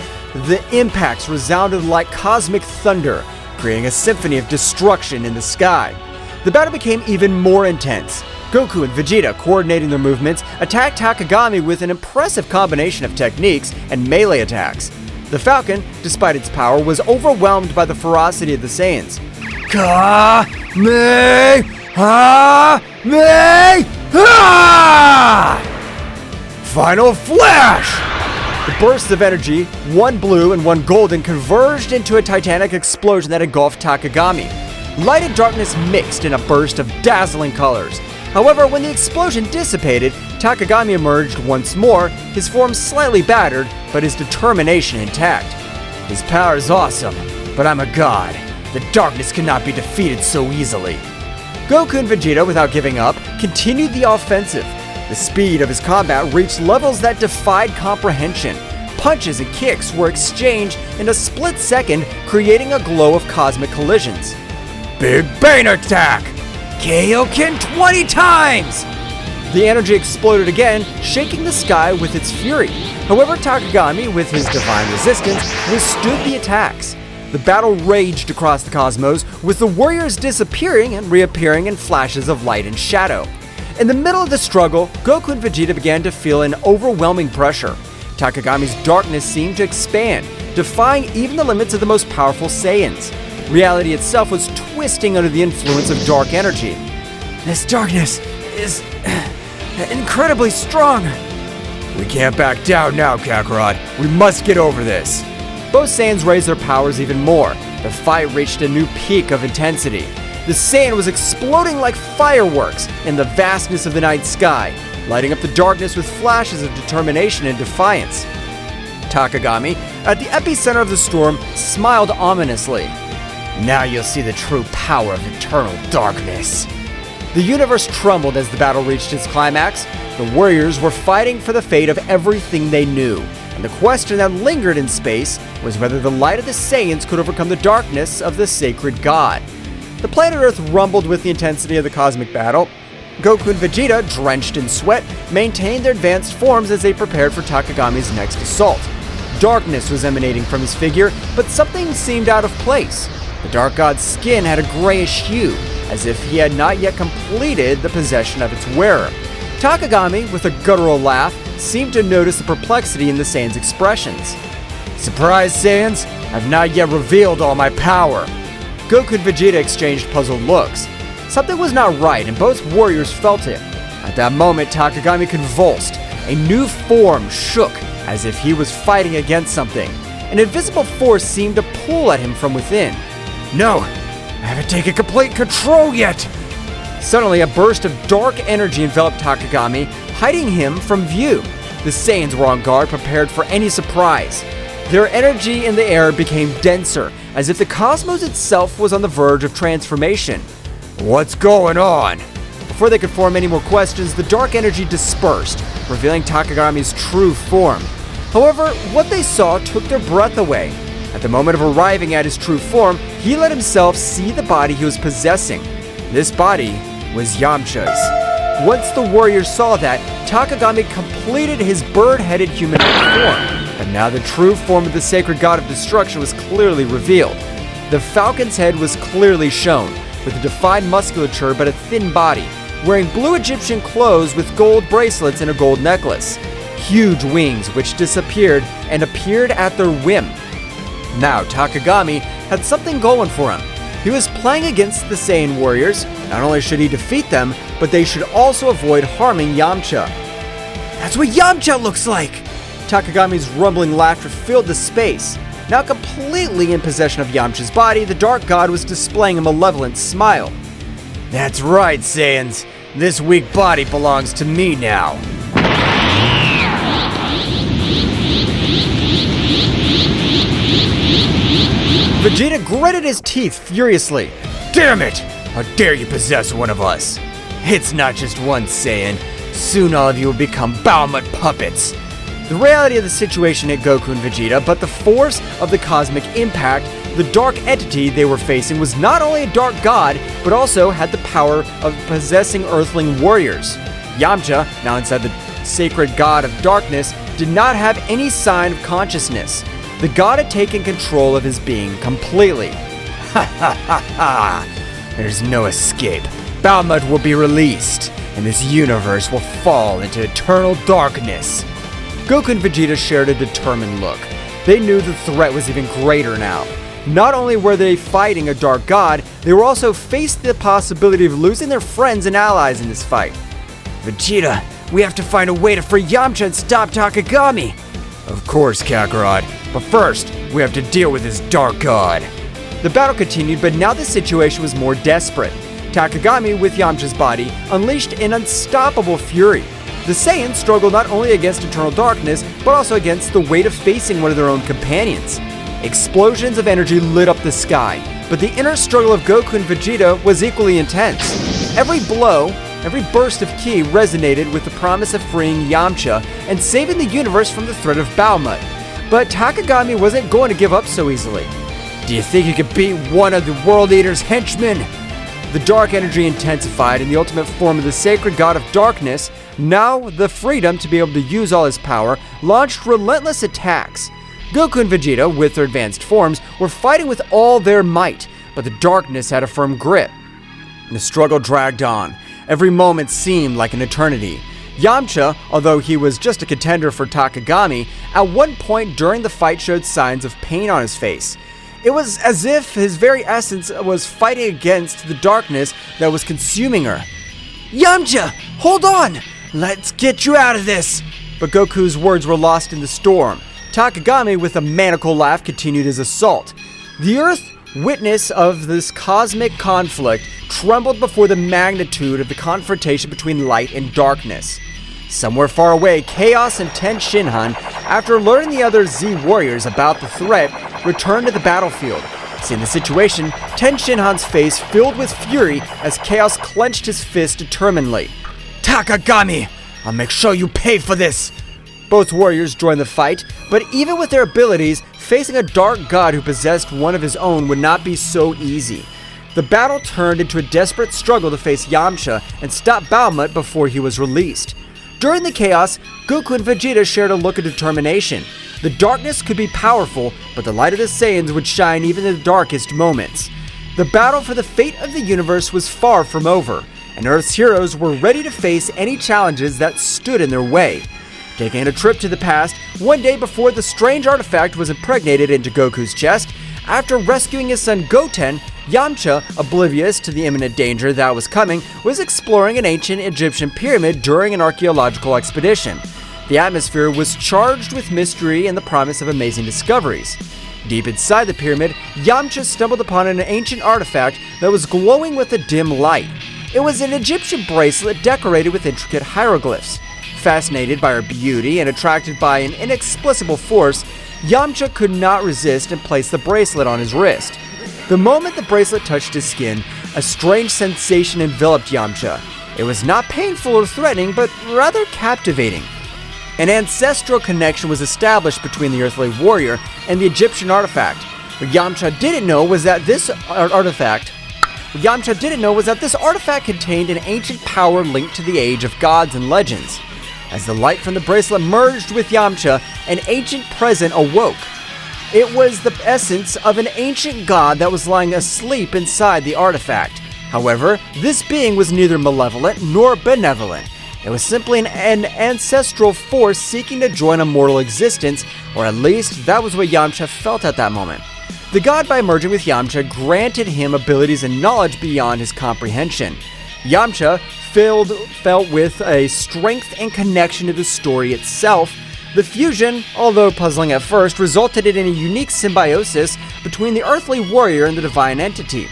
The impacts resounded like cosmic thunder, creating a symphony of destruction in the sky. The battle became even more intense. Goku and Vegeta, coordinating their movements, attacked Takagami with an impressive combination of techniques and melee attacks. The Falcon, despite its power, was overwhelmed by the ferocity of the Saiyans. Final flash! The bursts of energy, one blue and one golden, converged into a titanic explosion that engulfed Takagami. Light and darkness mixed in a burst of dazzling colors. However, when the explosion dissipated, Takagami emerged once more, his form slightly battered, but his determination intact. His power is awesome, but I'm a god. The darkness cannot be defeated so easily. Goku and Vegeta, without giving up, continued the offensive. The speed of his combat reached levels that defied comprehension. Punches and kicks were exchanged in a split second, creating a glow of cosmic collisions. Big Bang attack! Kaioken 20 times! The energy exploded again, shaking the sky with its fury. However, Takagami, with his divine resistance, withstood the attacks. The battle raged across the cosmos, with the warriors disappearing and reappearing in flashes of light and shadow. In the middle of the struggle, Goku and Vegeta began to feel an overwhelming pressure. Takagami's darkness seemed to expand, defying even the limits of the most powerful Saiyans. Reality itself was twisting under the influence of dark energy. This darkness is incredibly strong. We can't back down now, Kakarot. We must get over this. Both Saiyans raised their powers even more. The fight reached a new peak of intensity. The Saiyan was exploding like fireworks in the vastness of the night sky, lighting up the darkness with flashes of determination and defiance. Takagami, at the epicenter of the storm, smiled ominously. Now you'll see the true power of eternal darkness. The universe trembled as the battle reached its climax. The warriors were fighting for the fate of everything they knew, and the question that lingered in space was whether the light of the Saiyans could overcome the darkness of the sacred god. The planet Earth rumbled with the intensity of the cosmic battle. Goku and Vegeta, drenched in sweat, maintained their advanced forms as they prepared for Takagami's next assault. Darkness was emanating from his figure, but something seemed out of place. The Dark God's skin had a grayish hue, as if he had not yet completed the possession of its wearer. Takagami, with a guttural laugh, seemed to notice the perplexity in the Saiyans' expressions. Surprise, Saiyans! I've not yet revealed all my power. Goku and Vegeta exchanged puzzled looks. Something was not right, and both warriors felt it. At that moment, Takagami convulsed. A new form shook, as if he was fighting against something. An invisible force seemed to pull at him from within. No! I haven't taken complete control yet! Suddenly, a burst of dark energy enveloped Takagami, hiding him from view. The Saiyans were on guard, prepared for any surprise. Their energy in the air became denser, as if the cosmos itself was on the verge of transformation. What's going on? Before they could form any more questions, the dark energy dispersed, revealing Takagami's true form. However, what they saw took their breath away. At the moment of arriving at his true form, he let himself see the body he was possessing. This body was Yamcha's. Once the warriors saw that, Takagami completed his bird-headed humanoid form, but now the true form of the sacred god of destruction was clearly revealed. The falcon's head was clearly shown, with a defined musculature but a thin body, wearing blue Egyptian clothes with gold bracelets and a gold necklace. Huge wings which disappeared and appeared at their whim. Now Takagami had something going for him. He was playing against the Saiyan warriors. Not only should he defeat them, but they should also avoid harming Yamcha. That's what Yamcha looks like! Takagami's rumbling laughter filled the space. Now completely in possession of Yamcha's body, the Dark God was displaying a malevolent smile. That's right, Saiyans. This weak body belongs to me now. Vegeta gritted his teeth furiously. Damn it! How dare you possess one of us? It's not just one Saiyan. Soon all of you will become Bahamut puppets. The reality of the situation hit Goku and Vegeta, but the force of the cosmic impact, the dark entity they were facing, was not only a dark god, but also had the power of possessing earthling warriors. Yamcha, now inside the sacred god of darkness, did not have any sign of consciousness. The god had taken control of his being completely. Ha ha ha ha! There's no escape. Bahamut will be released, and this universe will fall into eternal darkness. Goku and Vegeta shared a determined look. They knew the threat was even greater now. Not only were they fighting a dark god, they were also faced the possibility of losing their friends and allies in this fight. Vegeta, we have to find a way to free Yamcha and stop Takagami. Of course, Kakarot. But first, we have to deal with this dark god. The battle continued, but now the situation was more desperate. Takagami, with Yamcha's body, unleashed an unstoppable fury. The Saiyans struggled not only against eternal darkness, but also against the weight of facing one of their own companions. Explosions of energy lit up the sky, but the inner struggle of Goku and Vegeta was equally intense. Every blow, every burst of ki resonated with the promise of freeing Yamcha and saving the universe from the threat of Bahamut. But Takagami wasn't going to give up so easily. Do you think you could beat one of the World Eater's henchmen? The dark energy intensified in the ultimate form of the sacred god of darkness. Now, the freedom to be able to use all his power launched relentless attacks. Goku and Vegeta, with their advanced forms, were fighting with all their might, but the darkness had a firm grip. The struggle dragged on. Every moment seemed like an eternity. Yamcha, although he was just a contender for Takagami, at one point during the fight showed signs of pain on his face. It was as if his very essence was fighting against the darkness that was consuming her. Yamcha, hold on! Let's get you out of this! But Goku's words were lost in the storm. Takagami, with a maniacal laugh, continued his assault. The Earth, witness of this cosmic conflict, trembled before the magnitude of the confrontation between light and darkness. Somewhere far away, Chaos and Ten Shinhan, after alerting the other Z warriors about the threat, returned to the battlefield. Seeing the situation, Ten Shinhan's face filled with fury as Chaos clenched his fist determinedly. Takagami! I'll make sure you pay for this! Both warriors joined the fight, but even with their abilities, facing a dark god who possessed one of his own would not be so easy. The battle turned into a desperate struggle to face Yamcha and stop Bahamut before he was released. During the chaos, Goku and Vegeta shared a look of determination. The darkness could be powerful, but the light of the Saiyans would shine even in the darkest moments. The battle for the fate of the universe was far from over, and Earth's heroes were ready to face any challenges that stood in their way. Taking a trip to the past, one day before the strange artifact was impregnated into Goku's chest, after rescuing his son Goten, Yamcha, oblivious to the imminent danger that was coming, was exploring an ancient Egyptian pyramid during an archaeological expedition. The atmosphere was charged with mystery and the promise of amazing discoveries. Deep inside the pyramid, Yamcha stumbled upon an ancient artifact that was glowing with a dim light. It was an Egyptian bracelet decorated with intricate hieroglyphs. Fascinated by her beauty and attracted by an inexplicable force, Yamcha could not resist and placed the bracelet on his wrist. The moment the bracelet touched his skin, a strange sensation enveloped Yamcha. It was not painful or threatening, but rather captivating. An ancestral connection was established between the earthly warrior and the Egyptian artifact. What Yamcha didn't know was that this artifact contained an ancient power linked to the age of gods and legends. As the light from the bracelet merged with Yamcha, an ancient presence awoke. It was the essence of an ancient god that was lying asleep inside the artifact. However, this being was neither malevolent nor benevolent. It was simply an ancestral force seeking to join a mortal existence, or at least that was what Yamcha felt at that moment. The god, by merging with Yamcha, granted him abilities and knowledge beyond his comprehension. Yamcha felt with a strength and connection to the story itself. The fusion, although puzzling at first, resulted in a unique symbiosis between the earthly warrior and the divine entity.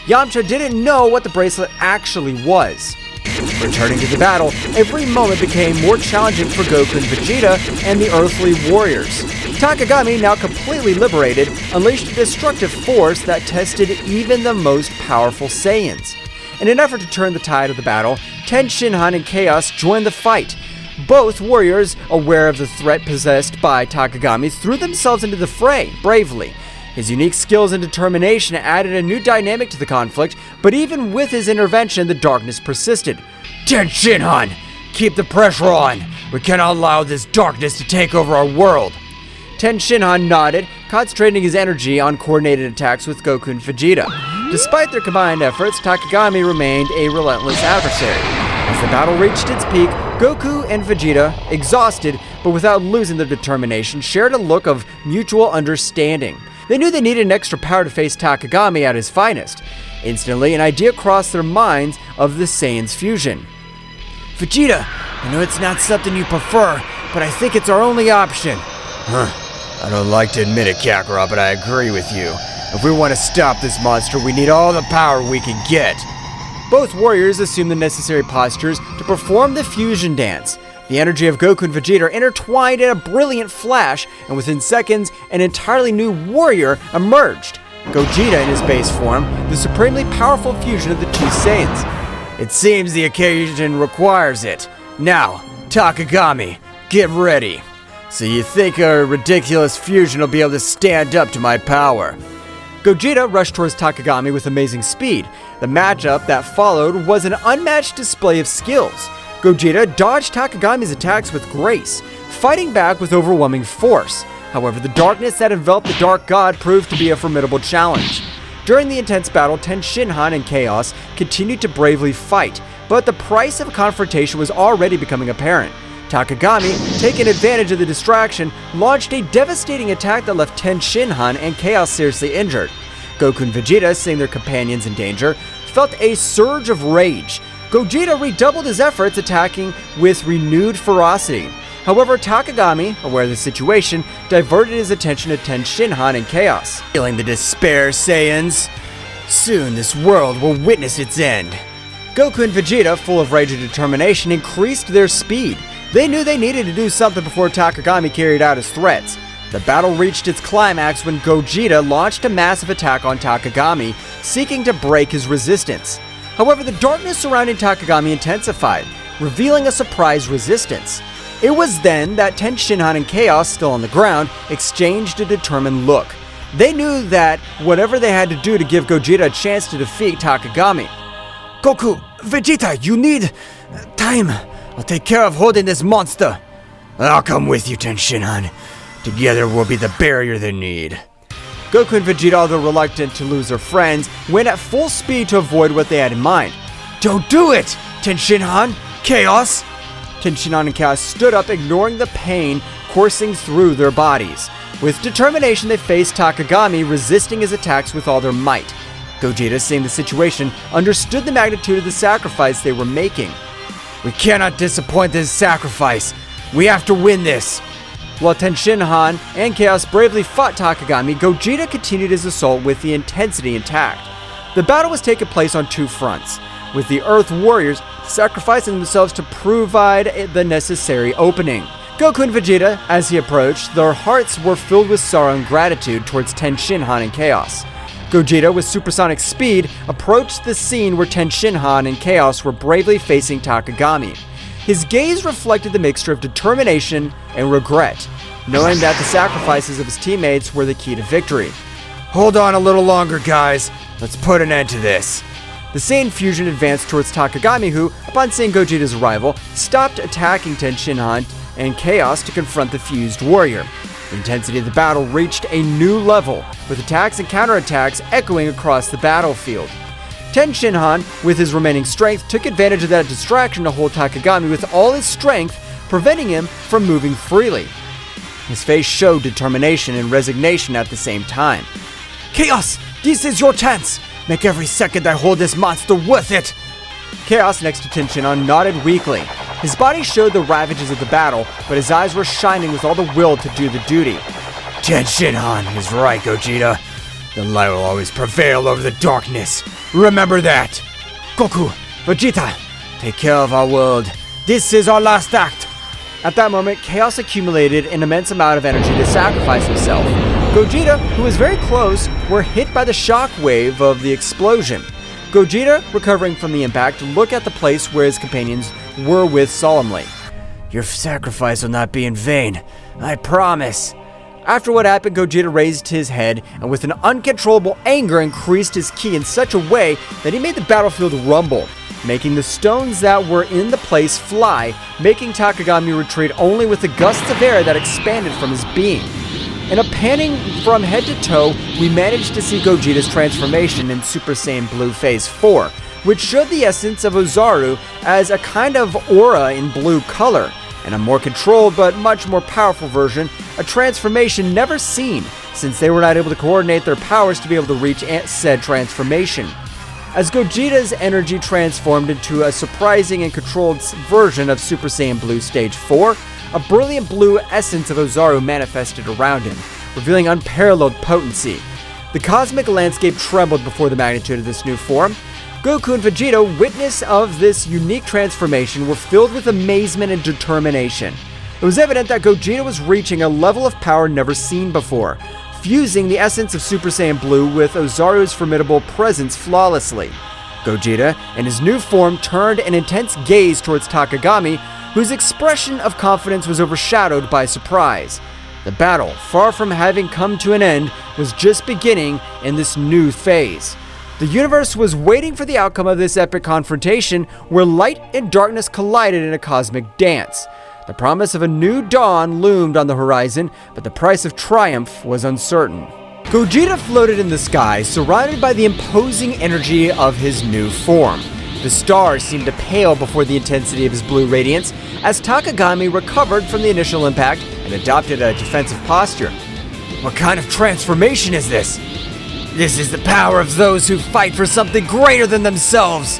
Yamcha didn't know what the bracelet actually was. Returning to the battle, every moment became more challenging for Goku and Vegeta and the earthly warriors. Takagami, now completely liberated, unleashed a destructive force that tested even the most powerful Saiyans. In an effort to turn the tide of the battle, Ten Shinhan and Chaos joined the fight. Both warriors, aware of the threat possessed by Takagami, threw themselves into the fray bravely. His unique skills and determination added a new dynamic to the conflict, but even with his intervention, the darkness persisted. Ten Shinhan, keep the pressure on. We cannot allow this darkness to take over our world. Ten Shinhan nodded, concentrating his energy on coordinated attacks with Goku and Vegeta. Despite their combined efforts, Takagami remained a relentless adversary. As the battle reached its peak, Goku and Vegeta, exhausted but without losing their determination, shared a look of mutual understanding. They knew they needed an extra power to face Takagami at his finest. Instantly, an idea crossed their minds of the Saiyan's fusion. Vegeta, I know it's not something you prefer, but I think it's our only option. I don't like to admit it, Kakarot, but I agree with you. If we want to stop this monster, we need all the power we can get. Both warriors assumed the necessary postures to perform the fusion dance. The energy of Goku and Vegeta intertwined in a brilliant flash, and within seconds, an entirely new warrior emerged. Gogeta in his base form, the supremely powerful fusion of the two Saiyans. It seems the occasion requires it. Now, Takagami, get ready. So you think a ridiculous fusion will be able to stand up to my power? Gogeta rushed towards Takagami with amazing speed. The matchup that followed was an unmatched display of skills. Gogeta dodged Takagami's attacks with grace, fighting back with overwhelming force. However, the darkness that enveloped the Dark God proved to be a formidable challenge. During the intense battle, Ten Shinhan and Chaos continued to bravely fight, but the price of a confrontation was already becoming apparent. Takagami, taking advantage of the distraction, launched a devastating attack that left Ten Shinhan and Chaos seriously injured. Goku and Vegeta, seeing their companions in danger, felt a surge of rage. Gogeta redoubled his efforts, attacking with renewed ferocity. However, Takagami, aware of the situation, diverted his attention to Ten Shinhan and Chaos. Feeling the despair, Saiyans? Soon this world will witness its end. Goku and Vegeta, full of rage and determination, increased their speed. They knew they needed to do something before Takagami carried out his threats. The battle reached its climax when Gogeta launched a massive attack on Takagami, seeking to break his resistance. However, the darkness surrounding Takagami intensified, revealing a surprise resistance. It was then that Tenshinhan and Chaos, still on the ground, exchanged a determined look. They knew that whatever they had to do to give Gogeta a chance to defeat Takagami. Goku, Vegeta, you need time. I'll take care of holding this monster. I'll come with you, Tenshinhan. Together we'll be the barrier they need. Goku and Vegeta, although reluctant to lose their friends, went at full speed to avoid what they had in mind. Don't do it, Tenshinhan, Chaos. Tenshinhan and Chaos stood up, ignoring the pain coursing through their bodies. With determination, they faced Takagami, resisting his attacks with all their might. Gogeta, seeing the situation, understood the magnitude of the sacrifice they were making. We cannot disappoint this sacrifice. We have to win this. While Tenshinhan and Chaos bravely fought Takagami, Gogeta continued his assault with the intensity intact. The battle was taking place on two fronts, with the Earth Warriors sacrificing themselves to provide the necessary opening. Goku and Vegeta, as he approached, their hearts were filled with sorrow and gratitude towards Tenshinhan and Chaos. Gogeta, with supersonic speed, approached the scene where Tenshinhan and Chaos were bravely facing Takagami. His gaze reflected the mixture of determination and regret, knowing that the sacrifices of his teammates were the key to victory. Hold on a little longer, guys. Let's put an end to this. The Saiyan fusion advanced towards Takagami, who, upon seeing Gogeta's arrival, stopped attacking Tenshinhan and Chaos to confront the fused warrior. The intensity of the battle reached a new level, with attacks and counterattacks echoing across the battlefield. Tenshinhan, with his remaining strength, took advantage of that distraction to hold Takagami with all his strength, preventing him from moving freely. His face showed determination and resignation at the same time. Chaos, this is your chance. Make every second I hold this monster worth it. Chaos, next to Tenshinhan, nodded weakly. His body showed the ravages of the battle, but his eyes were shining with all the will to do the duty. Tenshinhan is right, Gogeta. The light will always prevail over the darkness. Remember that. Goku, Vegeta, take care of our world. This is our last act. At that moment, Chaos accumulated an immense amount of energy to sacrifice himself. Gogeta, who was very close, were hit by the shock wave of the explosion. Gogeta, recovering from the impact, looked at the place where his companions were with solemnly. Your sacrifice will not be in vain. I promise. After what happened, Gogeta raised his head and with an uncontrollable anger increased his ki in such a way that he made the battlefield rumble, making the stones that were in the place fly, making Takagami retreat only with the gusts of air that expanded from his being. In a panning from head to toe, we managed to see Gogeta's transformation in Super Saiyan Blue Phase 4, which showed the essence of Ozaru as a kind of aura in blue color, and a more controlled but much more powerful version, a transformation never seen, since they were not able to coordinate their powers to be able to reach said transformation. As Gogeta's energy transformed into a surprising and controlled version of Super Saiyan Blue Stage 4, a brilliant blue essence of Ozaru manifested around him, revealing unparalleled potency. The cosmic landscape trembled before the magnitude of this new form. Goku and Vegeta, witness of this unique transformation, were filled with amazement and determination. It was evident that Gogeta was reaching a level of power never seen before, fusing the essence of Super Saiyan Blue with Ozaru's formidable presence flawlessly. Gogeta, in his new form, turned an intense gaze towards Takagami, whose expression of confidence was overshadowed by surprise. The battle, far from having come to an end, was just beginning in this new phase. The universe was waiting for the outcome of this epic confrontation, where light and darkness collided in a cosmic dance. The promise of a new dawn loomed on the horizon, but the price of triumph was uncertain. Gogeta floated in the sky, surrounded by the imposing energy of his new form. The stars seemed to pale before the intensity of his blue radiance, as Takagami recovered from the initial impact and adopted a defensive posture. What kind of transformation is this? This is the power of those who fight for something greater than themselves.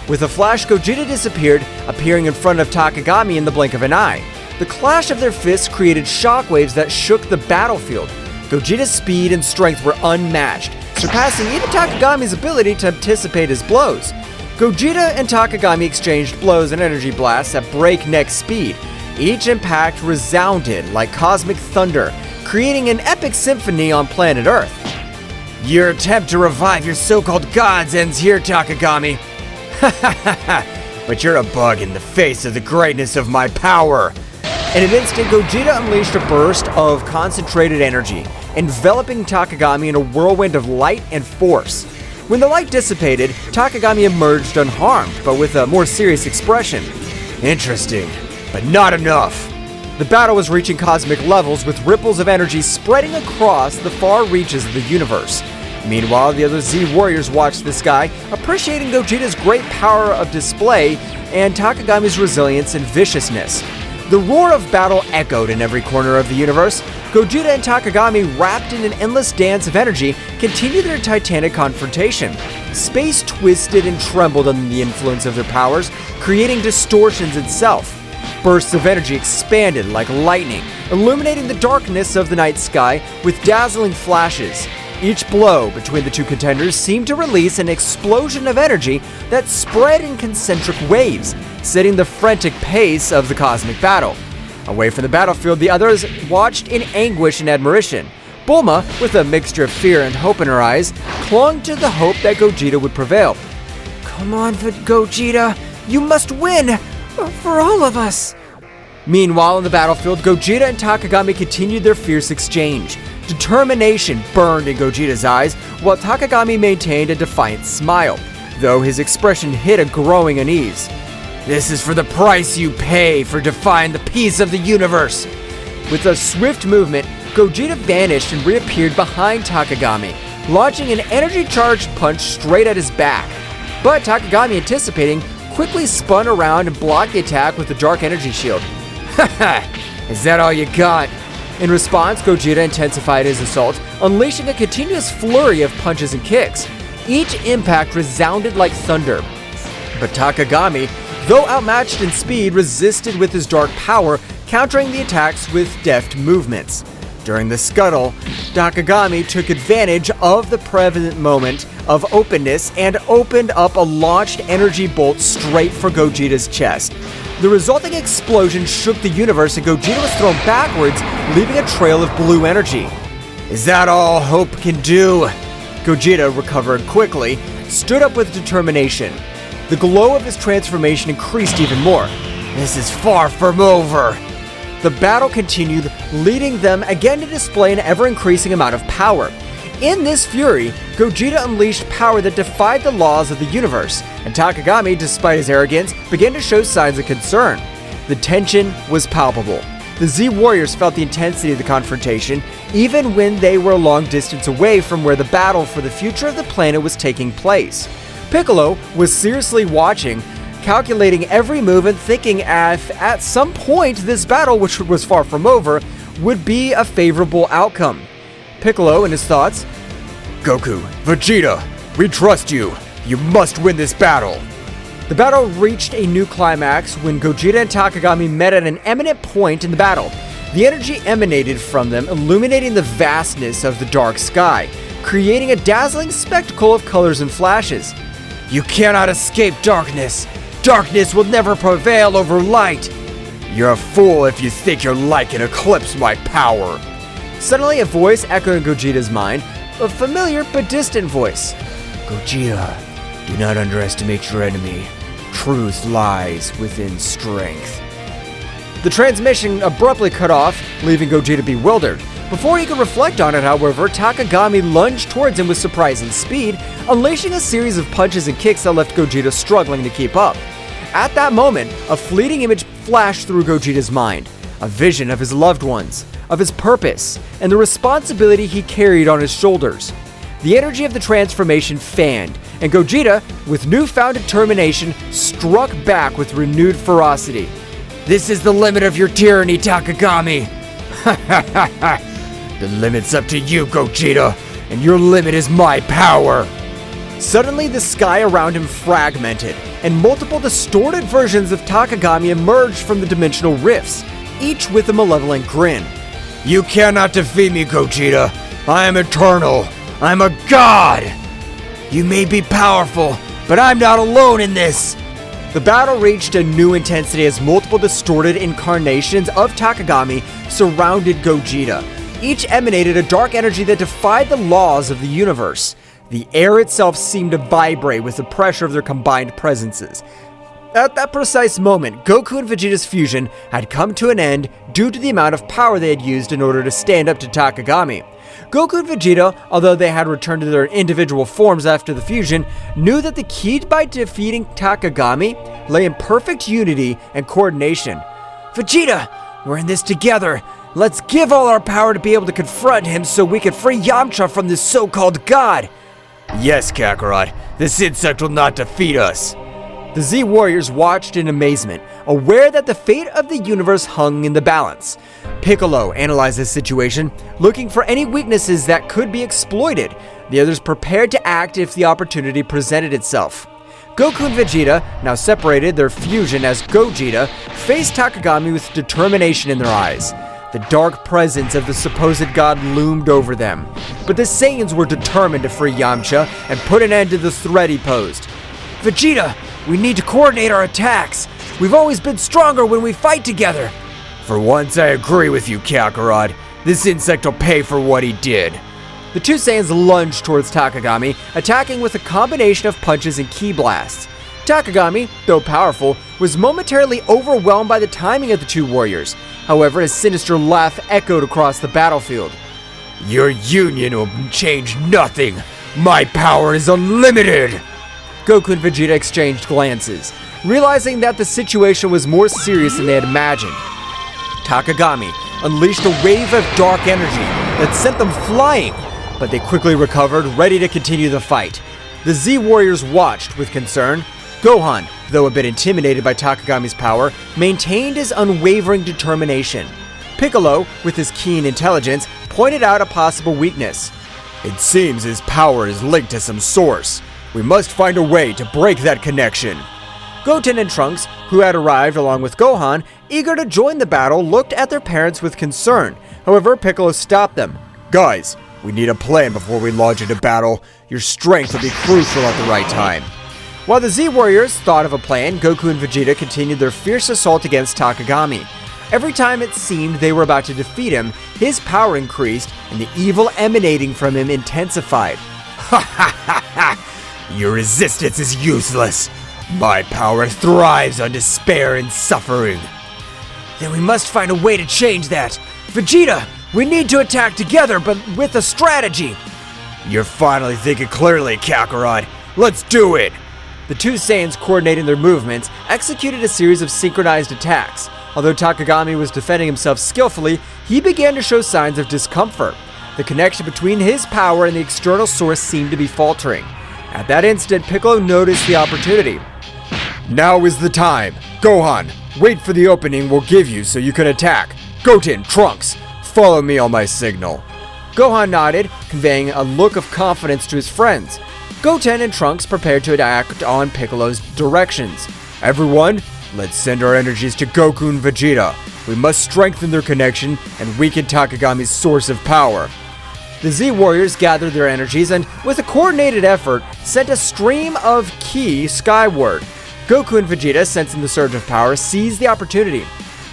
With a flash, Gogeta disappeared, appearing in front of Takagami in the blink of an eye. The clash of their fists created shockwaves that shook the battlefield. Gogeta's speed and strength were unmatched, surpassing even Takagami's ability to anticipate his blows. Gogeta and Takagami exchanged blows and energy blasts at breakneck speed. Each impact resounded like cosmic thunder, creating an epic symphony on planet Earth. Your attempt to revive your so-called gods ends here, Takagami. Ha ha ha ha! But you're a bug in the face of the greatness of my power. In an instant, Gogeta unleashed a burst of concentrated energy, enveloping Takagami in a whirlwind of light and force. When the light dissipated, Takagami emerged unharmed, but with a more serious expression. Interesting, but not enough. The battle was reaching cosmic levels, with ripples of energy spreading across the far reaches of the universe. Meanwhile, the other Z warriors watched the sky, appreciating Gogeta's great power of display and Takagami's resilience and viciousness. The roar of battle echoed in every corner of the universe. Gogeta and Takagami, wrapped in an endless dance of energy, continued their titanic confrontation. Space twisted and trembled under the influence of their powers, creating distortions itself. Bursts of energy expanded like lightning, illuminating the darkness of the night sky with dazzling flashes. Each blow between the two contenders seemed to release an explosion of energy that spread in concentric waves, setting the frantic pace of the cosmic battle. Away from the battlefield, the others watched in anguish and admiration. Bulma, with a mixture of fear and hope in her eyes, clung to the hope that Gogeta would prevail. Come on, Gogeta, you must win! For all of us! Meanwhile, on the battlefield, Gogeta and Takagami continued their fierce exchange. Determination burned in Gogeta's eyes, while Takagami maintained a defiant smile, though his expression hid a growing unease. This is for the price you pay for defying the peace of the universe. With a swift movement, Gogeta vanished and reappeared behind Takagami, launching an energy-charged punch straight at his back. But Takagami, anticipating, quickly spun around and blocked the attack with the dark energy shield. Haha! Is that all you got? In response, Gogeta intensified his assault, unleashing a continuous flurry of punches and kicks. Each impact resounded like thunder. But Takagami, though outmatched in speed, resisted with his dark power, countering the attacks with deft movements. During the scuttle, Takagami took advantage of the prevalent moment of openness and opened up a launched energy bolt straight for Gogeta's chest. The resulting explosion shook the universe and Gogeta was thrown backwards, leaving a trail of blue energy. Is that all hope can do? Gogeta recovered quickly, stood up with determination. The glow of his transformation increased even more. This is far from over. The battle continued, leading them again to display an ever-increasing amount of power. In this fury, Gogeta unleashed power that defied the laws of the universe, and Takagami, despite his arrogance, began to show signs of concern. The tension was palpable. The Z warriors felt the intensity of the confrontation, even when they were a long distance away from where the battle for the future of the planet was taking place. Piccolo was seriously watching, calculating every move and thinking at some point this battle, which was far from over, would be a favorable outcome. Piccolo, in his thoughts, Goku, Vegeta, we trust you. You must win this battle. The battle reached a new climax when Gogeta and Takagami met at an eminent point in the battle. The energy emanated from them, illuminating the vastness of the dark sky, creating a dazzling spectacle of colors and flashes. You cannot escape darkness. Darkness will never prevail over light. You're a fool if you think your light can eclipse my power. Suddenly, a voice echoed in Gogeta's mind, a familiar but distant voice. Gogeta, do not underestimate your enemy. Truth lies within strength. The transmission abruptly cut off, leaving Gogeta bewildered. Before he could reflect on it, however, Takagami lunged towards him with surprising speed, unleashing a series of punches and kicks that left Gogeta struggling to keep up. At that moment, a fleeting image flashed through Gogeta's mind, a vision of his loved ones, of his purpose, and the responsibility he carried on his shoulders. The energy of the transformation fanned, and Gogeta, with newfound determination, struck back with renewed ferocity. This is the limit of your tyranny, Takagami. The limit's up to you, Gogeta, and your limit is my power. Suddenly, the sky around him fragmented, and multiple distorted versions of Takagami emerged from the dimensional rifts, each with a malevolent grin. You cannot defeat me, Gogeta. I am eternal. I'm a god. You may be powerful, but I'm not alone in this. The battle reached a new intensity as multiple distorted incarnations of Takagami surrounded Gogeta. Each emanated a dark energy that defied the laws of the universe. The air itself seemed to vibrate with the pressure of their combined presences. At that precise moment, Goku and Vegeta's fusion had come to an end due to the amount of power they had used in order to stand up to Takagami. Goku and Vegeta, although they had returned to their individual forms after the fusion, knew that the key by defeating Takagami lay in perfect unity and coordination. Vegeta, we're in this together. Let's give all our power to be able to confront him so we can free Yamcha from this so-called god. Yes, Kakarot, this insect will not defeat us. The Z Warriors watched in amazement, aware that the fate of the universe hung in the balance. Piccolo analyzed this situation, looking for any weaknesses that could be exploited. The others prepared to act if the opportunity presented itself. Goku and Vegeta, now separated, their fusion as Gogeta, faced Takagami with determination in their eyes. The dark presence of the supposed god loomed over them, but the Saiyans were determined to free Yamcha and put an end to the threat he posed. Vegeta, we need to coordinate our attacks. We've always been stronger when we fight together. For once, I agree with you, Kakarot. This insect will pay for what he did. The two Saiyans lunged towards Takagami, attacking with a combination of punches and ki blasts. Takagami, though powerful, was momentarily overwhelmed by the timing of the two warriors. However, his sinister laugh echoed across the battlefield. Your union will change nothing. My power is unlimited. Goku and Vegeta exchanged glances, realizing that the situation was more serious than they had imagined. Takagami unleashed a wave of dark energy that sent them flying, but they quickly recovered, ready to continue the fight. The Z Warriors watched with concern. Gohan, though a bit intimidated by Takagami's power, maintained his unwavering determination. Piccolo, with his keen intelligence, pointed out a possible weakness. It seems his power is linked to some source. We must find a way to break that connection. Goten and Trunks, who had arrived along with Gohan, eager to join the battle, looked at their parents with concern. However, Piccolo stopped them. Guys, we need a plan before we launch into battle. Your strength will be crucial at the right time. While the Z Warriors thought of a plan, Goku and Vegeta continued their fierce assault against Takagami. Every time it seemed they were about to defeat him, his power increased and the evil emanating from him intensified. Ha ha ha ha! Your resistance is useless. My power thrives on despair and suffering. Then we must find a way to change that. Vegeta, we need to attack together, but with a strategy. You're finally thinking clearly, Kakarot. Let's do it! The two Saiyans, coordinating their movements, executed a series of synchronized attacks. Although Takagami was defending himself skillfully, he began to show signs of discomfort. The connection between his power and the external source seemed to be faltering. At that instant, Piccolo noticed the opportunity. Now is the time. Gohan, wait for the opening we'll give you so you can attack. Goten, Trunks, follow me on my signal. Gohan nodded, conveying a look of confidence to his friends. Goten and Trunks prepared to act on Piccolo's directions. Everyone, let's send our energies to Goku and Vegeta. We must strengthen their connection and weaken Takagami's source of power. The Z Warriors gathered their energies and, with a coordinated effort, sent a stream of ki skyward. Goku and Vegeta, sensing the surge of power, seized the opportunity.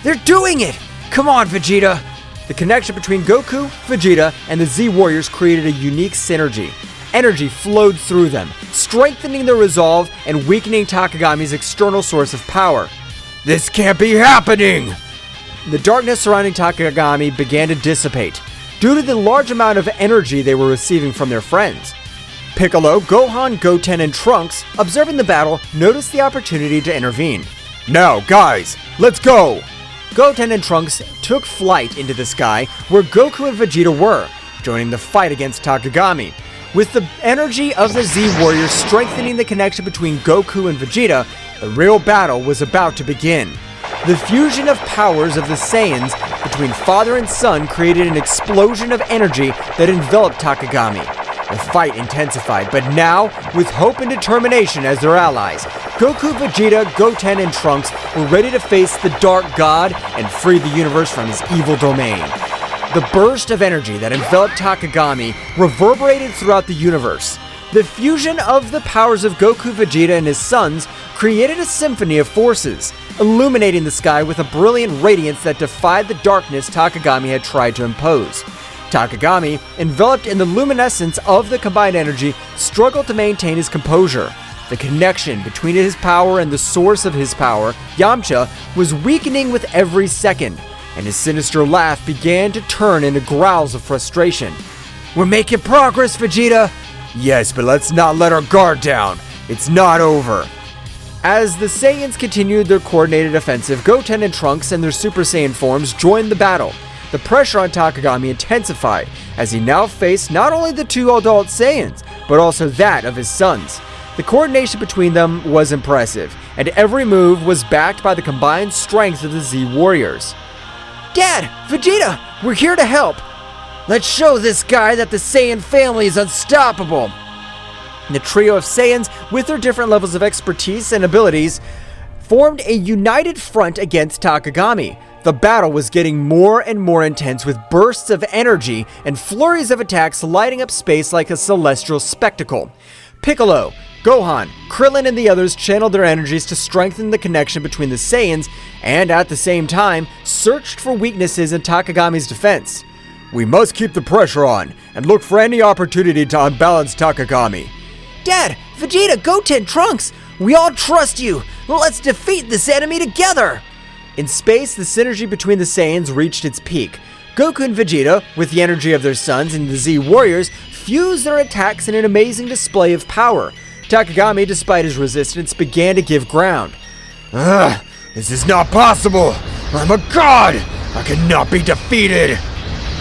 They're doing it! Come on, Vegeta! The connection between Goku, Vegeta, and the Z Warriors created a unique synergy. Energy flowed through them, strengthening their resolve and weakening Takagami's external source of power. This can't be happening! The darkness surrounding Takagami began to dissipate, due to the large amount of energy they were receiving from their friends. Piccolo, Gohan, Goten, and Trunks, observing the battle, noticed the opportunity to intervene. Now, guys, let's go! Goten and Trunks took flight into the sky where Goku and Vegeta were, joining the fight against Takagami. With the energy of the Z Warriors strengthening the connection between Goku and Vegeta, the real battle was about to begin. The fusion of powers of the Saiyans between father and son created an explosion of energy that enveloped Takagami. The fight intensified, but now, with hope and determination as their allies, Goku, Vegeta, Goten, and Trunks were ready to face the Dark God and free the universe from his evil domain. The burst of energy that enveloped Takagami reverberated throughout the universe. The fusion of the powers of Goku, Vegeta, and his sons created a symphony of forces, illuminating the sky with a brilliant radiance that defied the darkness Takagami had tried to impose. Takagami, enveloped in the luminescence of the combined energy, struggled to maintain his composure. The connection between his power and the source of his power, Yamcha, was weakening with every second, and his sinister laugh began to turn into growls of frustration. We're making progress, Vegeta! Yes, but let's not let our guard down. It's not over. As the Saiyans continued their coordinated offensive, Goten and Trunks and their Super Saiyan forms joined the battle. The pressure on Takagami intensified, as he now faced not only the two adult Saiyans, but also that of his sons. The coordination between them was impressive, and every move was backed by the combined strength of the Z Warriors. Dad! Vegeta! We're here to help! Let's show this guy that the Saiyan family is unstoppable! The trio of Saiyans, with their different levels of expertise and abilities, formed a united front against Takagami. The battle was getting more and more intense, with bursts of energy and flurries of attacks lighting up space like a celestial spectacle. Piccolo, Gohan, Krillin, and the others channeled their energies to strengthen the connection between the Saiyans and, at the same time, searched for weaknesses in Takagami's defense. We must keep the pressure on and look for any opportunity to unbalance Takagami. Dad! Vegeta! Goten! Trunks! We all trust you! Let's defeat this enemy together! In space, the synergy between the Saiyans reached its peak. Goku and Vegeta, with the energy of their sons and the Z Warriors, fused their attacks in an amazing display of power. Takagami, despite his resistance, began to give ground. This is not possible! I'm a god! I cannot be defeated!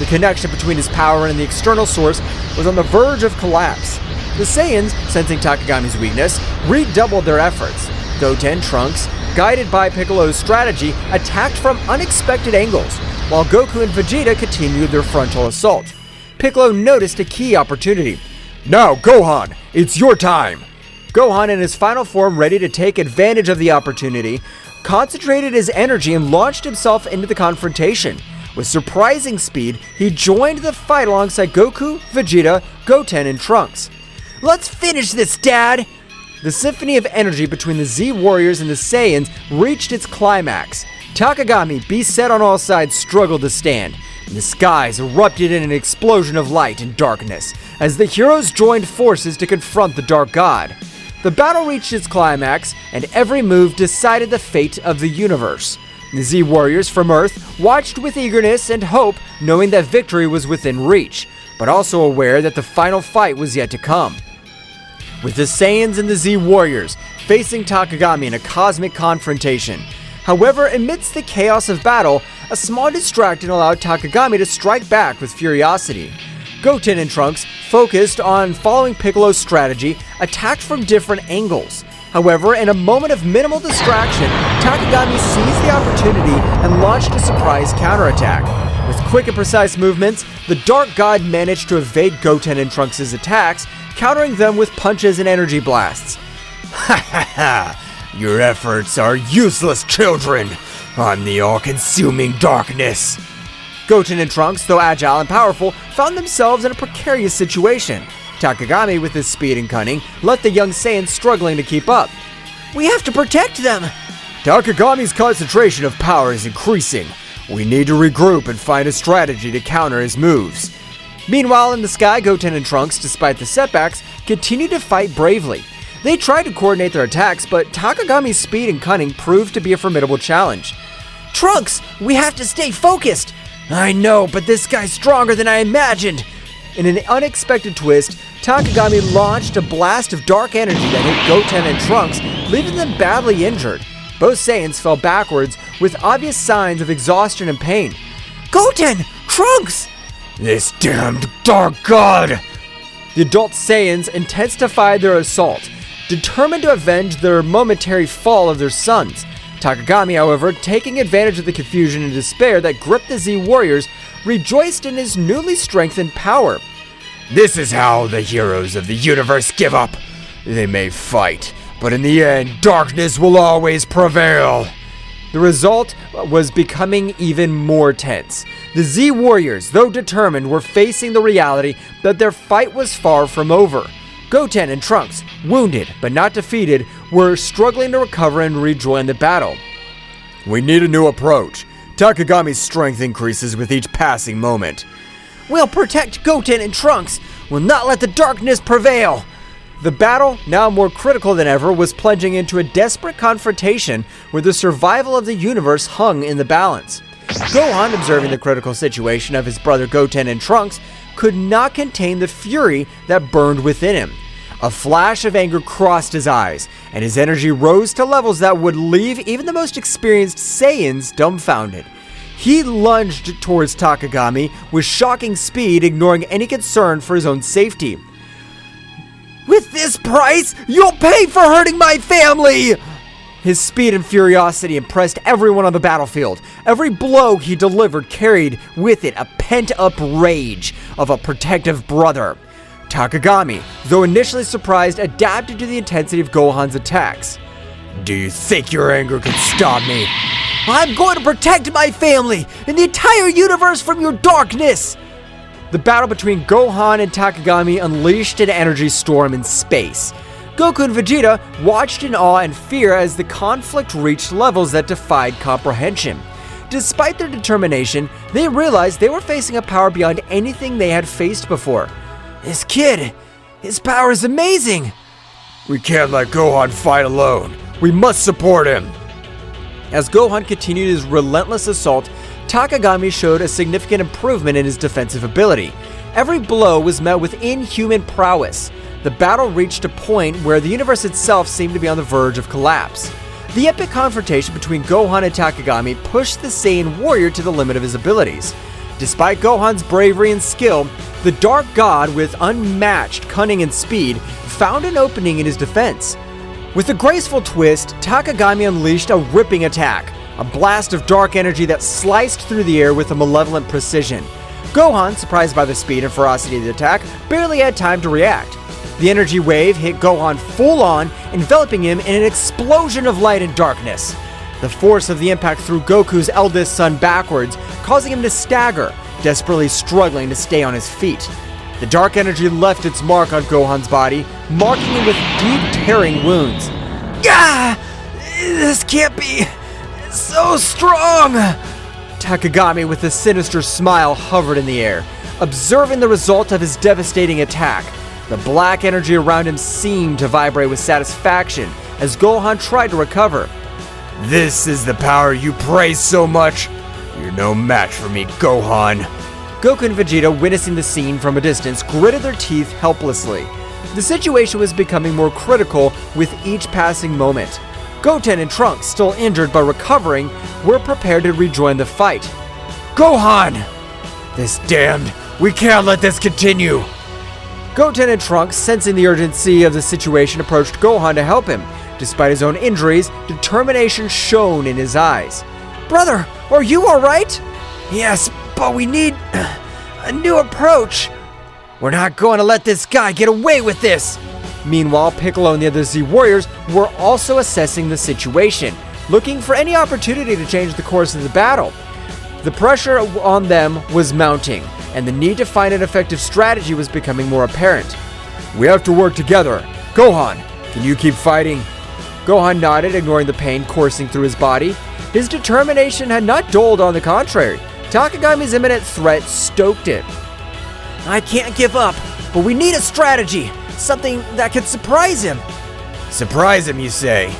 The connection between his power and the external source was on the verge of collapse. The Saiyans, sensing Takagami's weakness, redoubled their efforts. Goten, Trunks, guided by Piccolo's strategy, attacked from unexpected angles, while Goku and Vegeta continued their frontal assault. Piccolo noticed a key opportunity. Now, Gohan, it's your time! Gohan, in his final form ready to take advantage of the opportunity, concentrated his energy and launched himself into the confrontation. With surprising speed, he joined the fight alongside Goku, Vegeta, Goten, and Trunks. Let's finish this, Dad! The symphony of energy between the Z Warriors and the Saiyans reached its climax. Takagami, beset on all sides, struggled to stand, and the skies erupted in an explosion of light and darkness as the heroes joined forces to confront the Dark God. The battle reached its climax, and every move decided the fate of the universe. The Z Warriors from Earth watched with eagerness and hope, knowing that victory was within reach, but also aware that the final fight was yet to come. With the Saiyans and the Z Warriors facing Takagami in a cosmic confrontation. However, amidst the chaos of battle, a small distraction allowed Takagami to strike back with furiosity. Goten and Trunks, focused on following Piccolo's strategy, attacked from different angles. However, in a moment of minimal distraction, Takagami seized the opportunity and launched a surprise counterattack. With quick and precise movements, the Dark God managed to evade Goten and Trunks' attacks, countering them with punches and energy blasts. Ha ha ha! Your efforts are useless, children! I'm the all-consuming darkness! Goten and Trunks, though agile and powerful, found themselves in a precarious situation. Takagami, with his speed and cunning, left the young Saiyans struggling to keep up. We have to protect them! Takagami's concentration of power is increasing. We need to regroup and find a strategy to counter his moves. Meanwhile, in the sky, Goten and Trunks, despite the setbacks, continued to fight bravely. They tried to coordinate their attacks, but Takagami's speed and cunning proved to be a formidable challenge. Trunks, we have to stay focused! I know, but this guy's stronger than I imagined! In an unexpected twist, Takagami launched a blast of dark energy that hit Goten and Trunks, leaving them badly injured. Both Saiyans fell backwards with obvious signs of exhaustion and pain. Goten! Trunks! This damned Dark God! The adult Saiyans intensified their assault, determined to avenge their momentary fall of their sons. Takagami, however, taking advantage of the confusion and despair that gripped the Z Warriors, rejoiced in his newly strengthened power. This is how the heroes of the universe give up. They may fight, but in the end, darkness will always prevail. The result was becoming even more tense. The Z Warriors, though determined, were facing the reality that their fight was far from over. Goten and Trunks, wounded but not defeated, were struggling to recover and rejoin the battle. We need a new approach. Takagami's strength increases with each passing moment. We'll protect Goten and Trunks. We'll not let the darkness prevail. The battle, now more critical than ever, was plunging into a desperate confrontation where the survival of the universe hung in the balance. Gohan, observing the critical situation of his brother Goten and Trunks, could not contain the fury that burned within him. A flash of anger crossed his eyes, and his energy rose to levels that would leave even the most experienced Saiyans dumbfounded. He lunged towards Takagami with shocking speed, ignoring any concern for his own safety. With this price, you'll pay for hurting my family! His speed and furiosity impressed everyone on the battlefield. Every blow he delivered carried with it a pent-up rage of a protective brother. Takagami, though initially surprised, adapted to the intensity of Gohan's attacks. Do you think your anger can stop me? I'm going to protect my family and the entire universe from your darkness! The battle between Gohan and Takagami unleashed an energy storm in space. Goku and Vegeta watched in awe and fear as the conflict reached levels that defied comprehension. Despite their determination, they realized they were facing a power beyond anything they had faced before. This kid, his power is amazing! We can't let Gohan fight alone. We must support him. As Gohan continued his relentless assault, Takagami showed a significant improvement in his defensive ability. Every blow was met with inhuman prowess. The battle reached a point where the universe itself seemed to be on the verge of collapse. The epic confrontation between Gohan and Takagami pushed the Saiyan warrior to the limit of his abilities. Despite Gohan's bravery and skill, the Dark God, with unmatched cunning and speed, found an opening in his defense. With a graceful twist, Takagami unleashed a ripping attack, a blast of dark energy that sliced through the air with a malevolent precision. Gohan, surprised by the speed and ferocity of the attack, barely had time to react. The energy wave hit Gohan full on, enveloping him in an explosion of light and darkness. The force of the impact threw Goku's eldest son backwards, causing him to stagger, desperately struggling to stay on his feet. The dark energy left its mark on Gohan's body, marking him with deep tearing wounds. Ah! This can't be so strong! Takagami, with a sinister smile, hovered in the air, observing the result of his devastating attack. The black energy around him seemed to vibrate with satisfaction as Gohan tried to recover. This is the power you praise so much? You're no match for me, Gohan. Goku and Vegeta, witnessing the scene from a distance, gritted their teeth helplessly. The situation was becoming more critical with each passing moment. Goten and Trunks, still injured but recovering, were prepared to rejoin the fight. Gohan! This damned! We can't let this continue! Goten and Trunks, sensing the urgency of the situation, approached Gohan to help him. Despite his own injuries, determination shone in his eyes. Brother, are you alright? Yes, but we need a new approach. We're not going to let this guy get away with this. Meanwhile, Piccolo and the other Z Warriors were also assessing the situation, looking for any opportunity to change the course of the battle. The pressure on them was mounting, and the need to find an effective strategy was becoming more apparent. We have to work together. Gohan, can you keep fighting? Gohan nodded, ignoring the pain coursing through his body. His determination had not dulled, on the contrary. Takagami's imminent threat stoked it. I can't give up, but we need a strategy. Something that could surprise him. Surprise him, you say?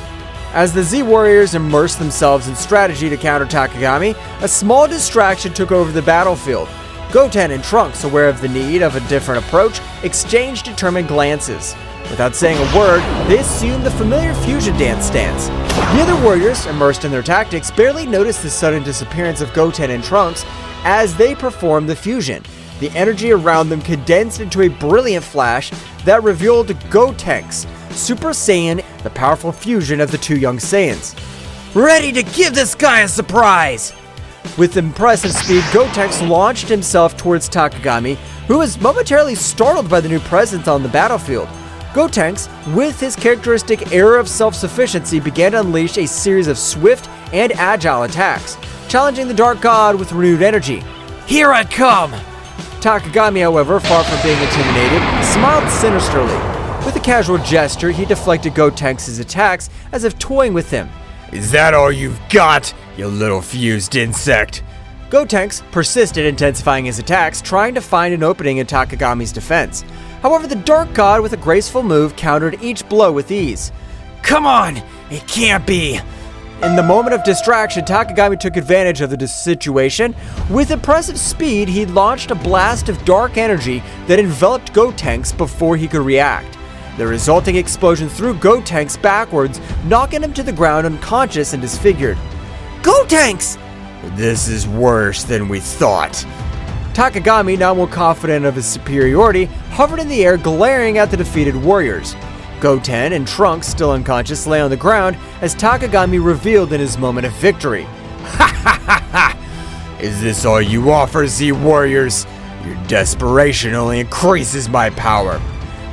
As the Z Warriors immersed themselves in strategy to counter Takagami, a small distraction took over the battlefield. Goten and Trunks, aware of the need of a different approach, exchanged determined glances. Without saying a word, they assumed the familiar fusion dance stance. The other warriors, immersed in their tactics, barely noticed the sudden disappearance of Goten and Trunks as they performed the fusion. The energy around them condensed into a brilliant flash that revealed Gotenks, Super Saiyan, the powerful fusion of the two young Saiyans. Ready to give this guy a surprise! With impressive speed, Gotenks launched himself towards Takagami, who was momentarily startled by the new presence on the battlefield. Gotenks, with his characteristic air of self-sufficiency, began to unleash a series of swift and agile attacks, challenging the Dark God with renewed energy. Here I come! Takagami, however, far from being intimidated, smiled sinisterly. With a casual gesture, he deflected Gotenks' attacks as if toying with him. Is that all you've got, you little fused insect? Gotenks persisted, intensifying his attacks, trying to find an opening in Takagami's defense. However, the Dark God, with a graceful move, countered each blow with ease. Come on! It can't be! In the moment of distraction, Takagami took advantage of the situation. With impressive speed, he launched a blast of dark energy that enveloped Gotenks before he could react. The resulting explosion threw Gotenks backwards, knocking him to the ground unconscious and disfigured. Gotenks! This is worse than we thought. Takagami, now more confident of his superiority, hovered in the air, glaring at the defeated warriors. Goten and Trunks, still unconscious, lay on the ground as Takagami revealed in his moment of victory. Ha ha ha ha! Is this all you offer, Z Warriors? Your desperation only increases my power.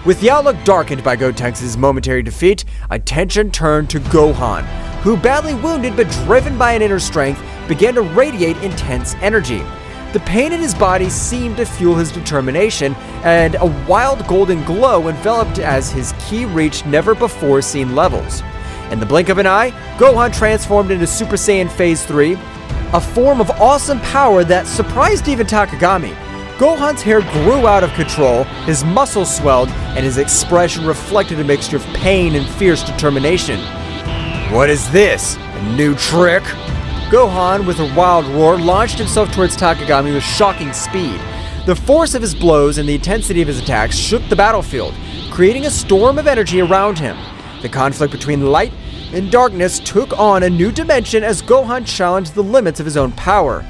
With the outlook darkened by Gotenks' momentary defeat, attention turned to Gohan, who, badly wounded but driven by an inner strength, began to radiate intense energy. The pain in his body seemed to fuel his determination, and a wild golden glow enveloped as his ki reached never-before-seen levels. In the blink of an eye, Gohan transformed into Super Saiyan Phase 3, a form of awesome power that surprised even Takagami. Gohan's hair grew out of control, his muscles swelled, and his expression reflected a mixture of pain and fierce determination. What is this? A new trick? Gohan, with a wild roar, launched himself towards Takagami with shocking speed. The force of his blows and the intensity of his attacks shook the battlefield, creating a storm of energy around him. The conflict between light and darkness took on a new dimension as Gohan challenged the limits of his own power.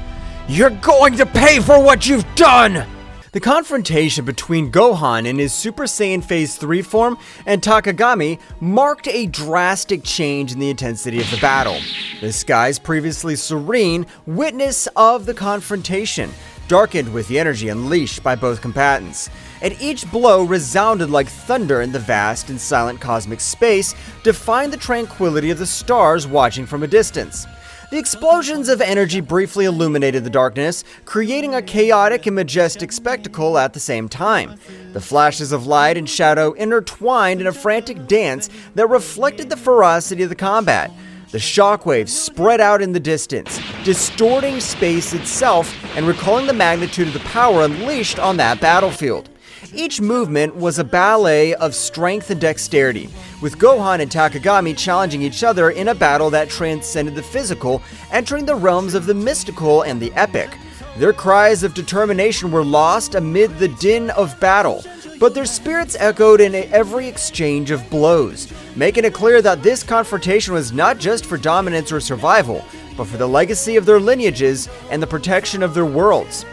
You're going to pay for what you've done! The confrontation between Gohan in his Super Saiyan Phase 3 form and Takagami marked a drastic change in the intensity of the battle. The skies, previously serene, witness of the confrontation, darkened with the energy unleashed by both combatants. And each blow resounded like thunder in the vast and silent cosmic space, defying the tranquility of the stars watching from a distance. The explosions of energy briefly illuminated the darkness, creating a chaotic and majestic spectacle at the same time. The flashes of light and shadow intertwined in a frantic dance that reflected the ferocity of the combat. The shockwaves spread out in the distance, distorting space itself and recalling the magnitude of the power unleashed on that battlefield. Each movement was a ballet of strength and dexterity, with Gohan and Takagami challenging each other in a battle that transcended the physical, entering the realms of the mystical and the epic. Their cries of determination were lost amid the din of battle, but their spirits echoed in every exchange of blows, making it clear that this confrontation was not just for dominance or survival, but for the legacy of their lineages and the protection of their worlds.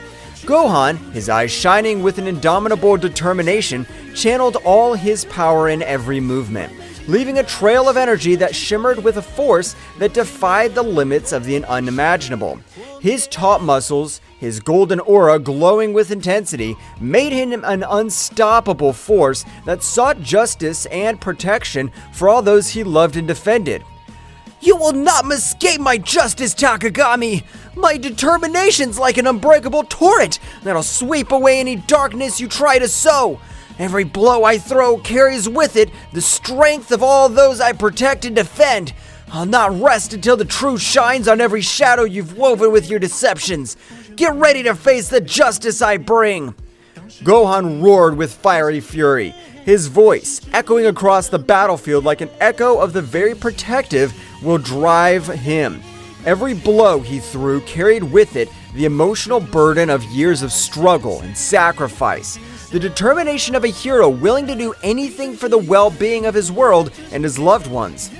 Gohan, his eyes shining with an indomitable determination, channeled all his power in every movement, leaving a trail of energy that shimmered with a force that defied the limits of the unimaginable. His taut muscles, his golden aura glowing with intensity, made him an unstoppable force that sought justice and protection for all those he loved and defended. You will not escape my justice, Takagami! My determination's like an unbreakable torrent that'll sweep away any darkness you try to sow. Every blow I throw carries with it the strength of all those I protect and defend. I'll not rest until the truth shines on every shadow you've woven with your deceptions. Get ready to face the justice I bring. Gohan roared with fiery fury, his voice echoing across the battlefield like an echo of the very protective will drive him. Every blow he threw carried with it the emotional burden of years of struggle and sacrifice, the determination of a hero willing to do anything for the well-being of his world and his loved ones.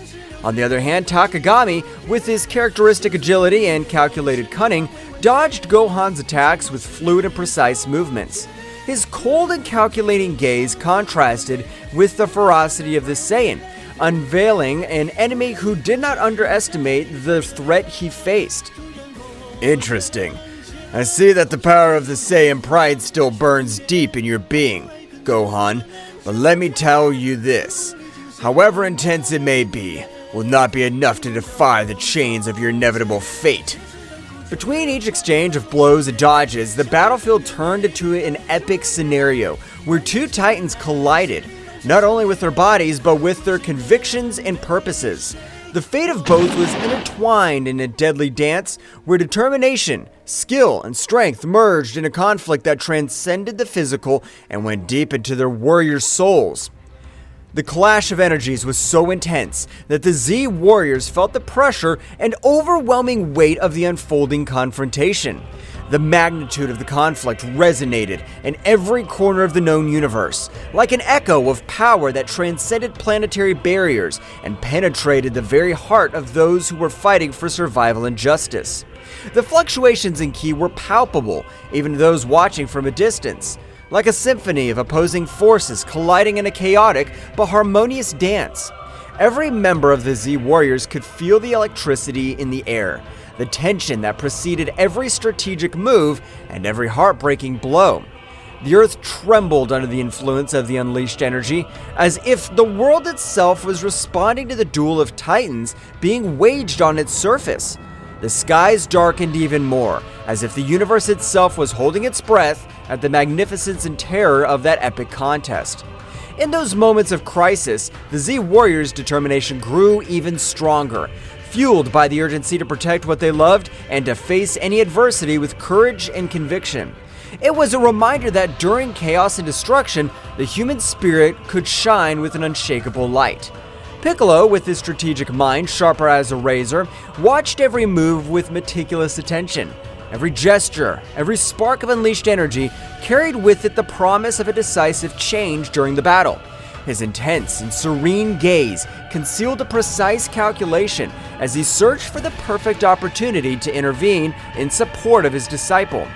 On the other hand, Takagami, with his characteristic agility and calculated cunning, dodged Gohan's attacks with fluid and precise movements. His cold and calculating gaze contrasted with the ferocity of the Saiyan, unveiling an enemy who did not underestimate the threat he faced. Interesting. I see that the power of the Saiyan pride still burns deep in your being, Gohan, but let me tell you this. However intense it may be, will not be enough to defy the chains of your inevitable fate. Between each exchange of blows and dodges, the battlefield turned into an epic scenario where two titans collided, not only with their bodies but with their convictions and purposes. The fate of both was intertwined in a deadly dance where determination, skill, and strength merged in a conflict that transcended the physical and went deep into their warriors' souls. The clash of energies was so intense that the Z warriors felt the pressure and overwhelming weight of the unfolding confrontation. The magnitude of the conflict resonated in every corner of the known universe, like an echo of power that transcended planetary barriers and penetrated the very heart of those who were fighting for survival and justice. The fluctuations in ki were palpable, even to those watching from a distance, like a symphony of opposing forces colliding in a chaotic but harmonious dance. Every member of the Z Warriors could feel the electricity in the air, the tension that preceded every strategic move and every heartbreaking blow. The earth trembled under the influence of the unleashed energy, as if the world itself was responding to the duel of titans being waged on its surface. The skies darkened even more, as if the universe itself was holding its breath at the magnificence and terror of that epic contest. In those moments of crisis, the Z Warriors' determination grew even stronger, fueled by the urgency to protect what they loved and to face any adversity with courage and conviction. It was a reminder that during chaos and destruction, the human spirit could shine with an unshakable light. Piccolo, with his strategic mind sharper as a razor, watched every move with meticulous attention. Every gesture, every spark of unleashed energy carried with it the promise of a decisive change during the battle. His intense and serene gaze concealed a precise calculation as he searched for the perfect opportunity to intervene in support of his disciple.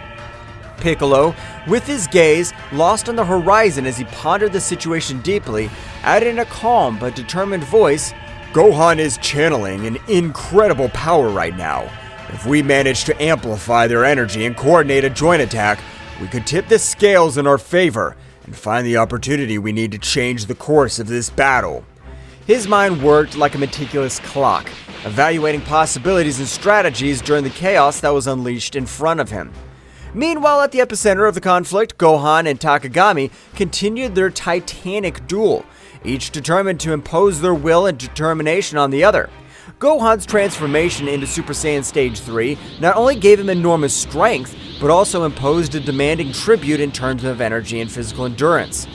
Piccolo, with his gaze lost on the horizon as he pondered the situation deeply, added in a calm but determined voice, Gohan is channeling an incredible power right now. If we manage to amplify their energy and coordinate a joint attack, we could tip the scales in our favor and find the opportunity we need to change the course of this battle. His mind worked like a meticulous clock, evaluating possibilities and strategies during the chaos that was unleashed in front of him. Meanwhile, at the epicenter of the conflict, Gohan and Takagami continued their titanic duel, each determined to impose their will and determination on the other. Gohan's transformation into Super Saiyan Stage 3 not only gave him enormous strength, but also imposed a demanding tribute in terms of energy and physical endurance.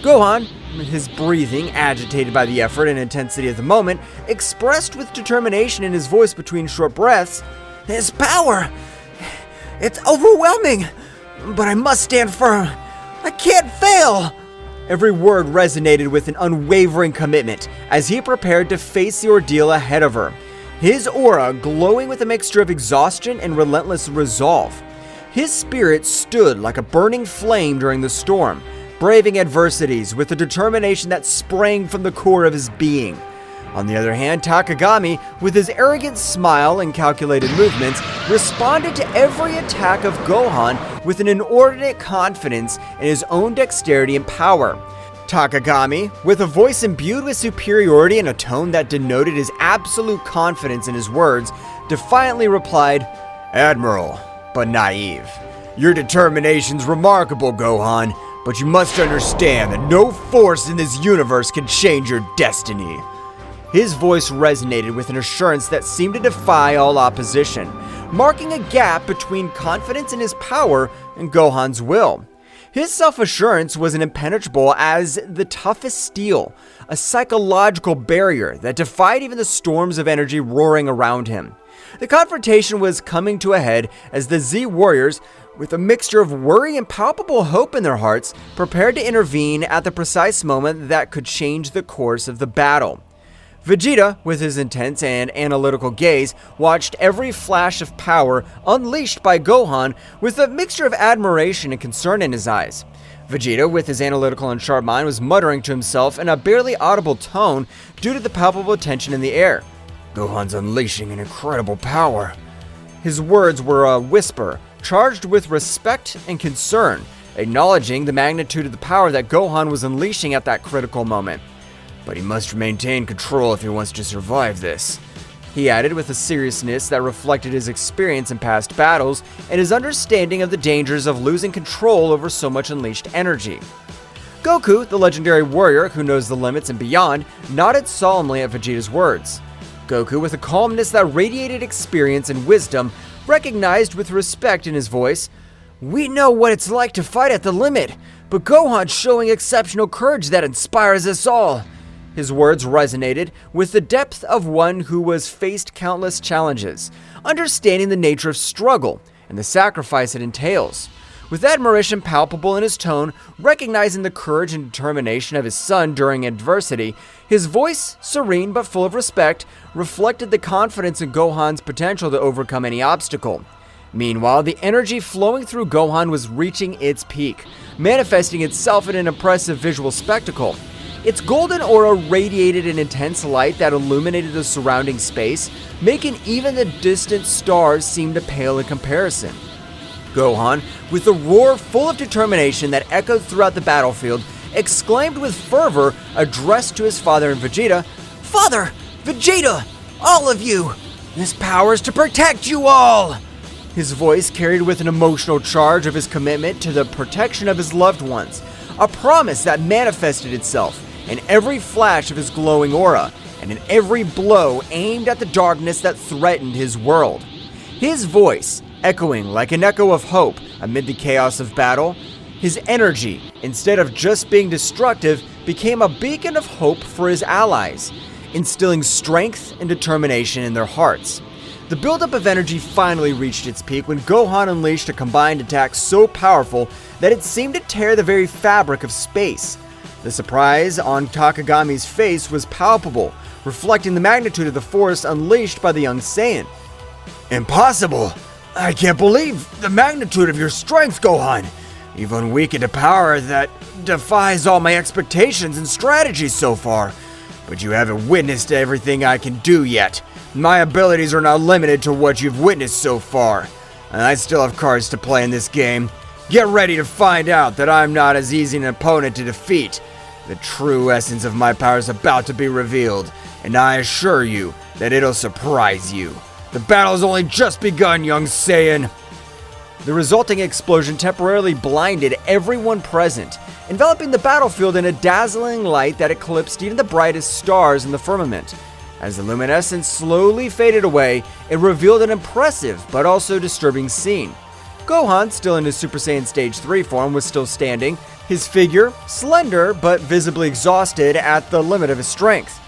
Gohan, his breathing agitated by the effort and intensity of the moment, expressed with determination in his voice between short breaths, "His power! It's overwhelming! But I must stand firm! I can't fail!" Every word resonated with an unwavering commitment as he prepared to face the ordeal ahead of her, his aura glowing with a mixture of exhaustion and relentless resolve. His spirit stood like a burning flame during the storm, braving adversities with a determination that sprang from the core of his being. On the other hand, Takagami, with his arrogant smile and calculated movements, responded to every attack of Gohan with an inordinate confidence in his own dexterity and power. Takagami, with a voice imbued with superiority and a tone that denoted his absolute confidence in his words, defiantly replied, Admiral, but naive. Your determination's remarkable, Gohan, but you must understand that no force in this universe can change your destiny. His voice resonated with an assurance that seemed to defy all opposition, marking a gap between confidence in his power and Gohan's will. His self-assurance was impenetrable as the toughest steel, a psychological barrier that defied even the storms of energy roaring around him. The confrontation was coming to a head as the Z Warriors, with a mixture of worry and palpable hope in their hearts, prepared to intervene at the precise moment that could change the course of the battle. Vegeta, with his intense and analytical gaze, watched every flash of power unleashed by Gohan with a mixture of admiration and concern in his eyes. Vegeta, with his analytical and sharp mind, was muttering to himself in a barely audible tone due to the palpable tension in the air. Gohan's unleashing an incredible power. His words were a whisper, charged with respect and concern, acknowledging the magnitude of the power that Gohan was unleashing at that critical moment. But he must maintain control if he wants to survive this, he added with a seriousness that reflected his experience in past battles and his understanding of the dangers of losing control over so much unleashed energy. Goku, the legendary warrior who knows the limits and beyond, nodded solemnly at Vegeta's words. Goku, with a calmness that radiated experience and wisdom, recognized with respect in his voice, "We know what it's like to fight at the limit, but Gohan's showing exceptional courage that inspires us all." His words resonated with the depth of one who has faced countless challenges, understanding the nature of struggle and the sacrifice it entails. With admiration palpable in his tone, recognizing the courage and determination of his son during adversity, his voice, serene but full of respect, reflected the confidence in Gohan's potential to overcome any obstacle. Meanwhile, the energy flowing through Gohan was reaching its peak, manifesting itself in an impressive visual spectacle. Its golden aura radiated an intense light that illuminated the surrounding space, making even the distant stars seem to pale in comparison. Gohan, with a roar full of determination that echoed throughout the battlefield, exclaimed with fervor, addressed to his father and Vegeta, "Father! Vegeta! All of you! This power is to protect you all!" His voice carried with an emotional charge of his commitment to the protection of his loved ones, a promise that manifested itself in every flash of his glowing aura, and in every blow aimed at the darkness that threatened his world. His voice, echoing like an echo of hope amid the chaos of battle, his energy, instead of just being destructive, became a beacon of hope for his allies, instilling strength and determination in their hearts. The buildup of energy finally reached its peak when Gohan unleashed a combined attack so powerful that it seemed to tear the very fabric of space. The surprise on Takagami's face was palpable, reflecting the magnitude of the force unleashed by the young Saiyan. "Impossible! I can't believe the magnitude of your strength, Gohan! You've unweakened a power that defies all my expectations and strategies so far. But you haven't witnessed everything I can do yet. My abilities are not limited to what you've witnessed so far. And I still have cards to play in this game. Get ready to find out that I'm not as easy an opponent to defeat. The true essence of my power is about to be revealed, and I assure you that it'll surprise you. The battle's only just begun, young Saiyan." The resulting explosion temporarily blinded everyone present, enveloping the battlefield in a dazzling light that eclipsed even the brightest stars in the firmament. As the luminescence slowly faded away, it revealed an impressive but also disturbing scene. Gohan, still in his Super Saiyan Stage 3 form, was still standing, his figure slender but visibly exhausted at the limit of his strength.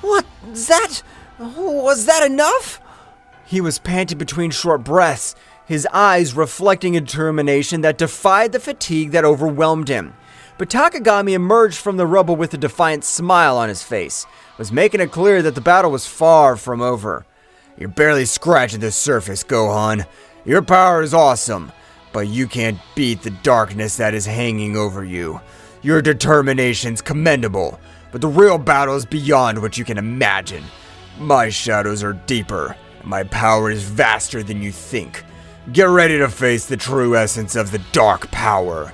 Was that enough?" He was panting between short breaths, his eyes reflecting a determination that defied the fatigue that overwhelmed him. But Takagami emerged from the rubble with a defiant smile on his face, was making it clear that the battle was far from over. "You're barely scratching the surface, Gohan. Your power is awesome, but you can't beat the darkness that is hanging over you. Your determination's commendable, but the real battle is beyond what you can imagine. My shadows are deeper, and my power is vaster than you think. Get ready to face the true essence of the dark power."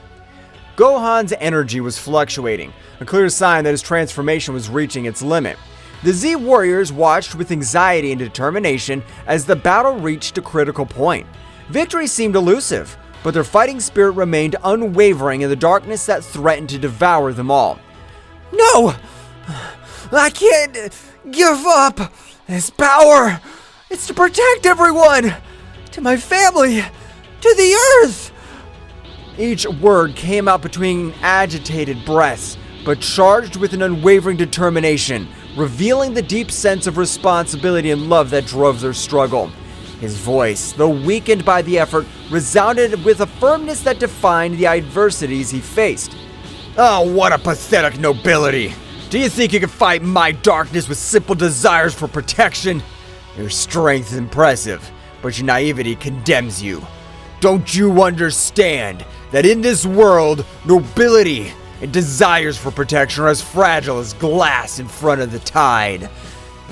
Gohan's energy was fluctuating, a clear sign that his transformation was reaching its limit. The Z Warriors watched with anxiety and determination as the battle reached a critical point. Victory seemed elusive, but their fighting spirit remained unwavering in the darkness that threatened to devour them all. "No! I can't give up this power! It's to protect everyone! To my family! To the earth!" Each word came out between agitated breaths, but charged with an unwavering determination, revealing the deep sense of responsibility and love that drove their struggle. His voice, though weakened by the effort, resounded with a firmness that defined the adversities he faced. "Oh, what a pathetic nobility! Do you think you can fight my darkness with simple desires for protection? Your strength is impressive, but your naivety condemns you. Don't you understand that in this world, nobility and desires for protection are as fragile as glass in front of the tide?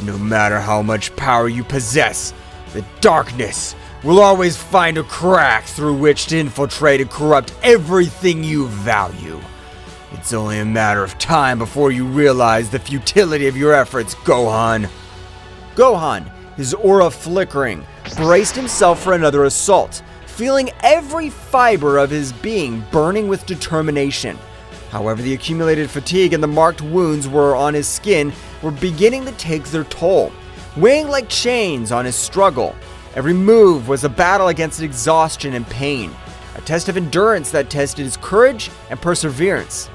No matter how much power you possess, the darkness will always find a crack through which to infiltrate and corrupt everything you value. It's only a matter of time before you realize the futility of your efforts, Gohan." Gohan, his aura flickering, braced himself for another assault, feeling every fiber of his being burning with determination. However, the accumulated fatigue and the marked wounds on his skin were beginning to take their toll. weighing like chains on his struggle. Every move was a battle against exhaustion and pain, a test of endurance that tested his courage and perseverance.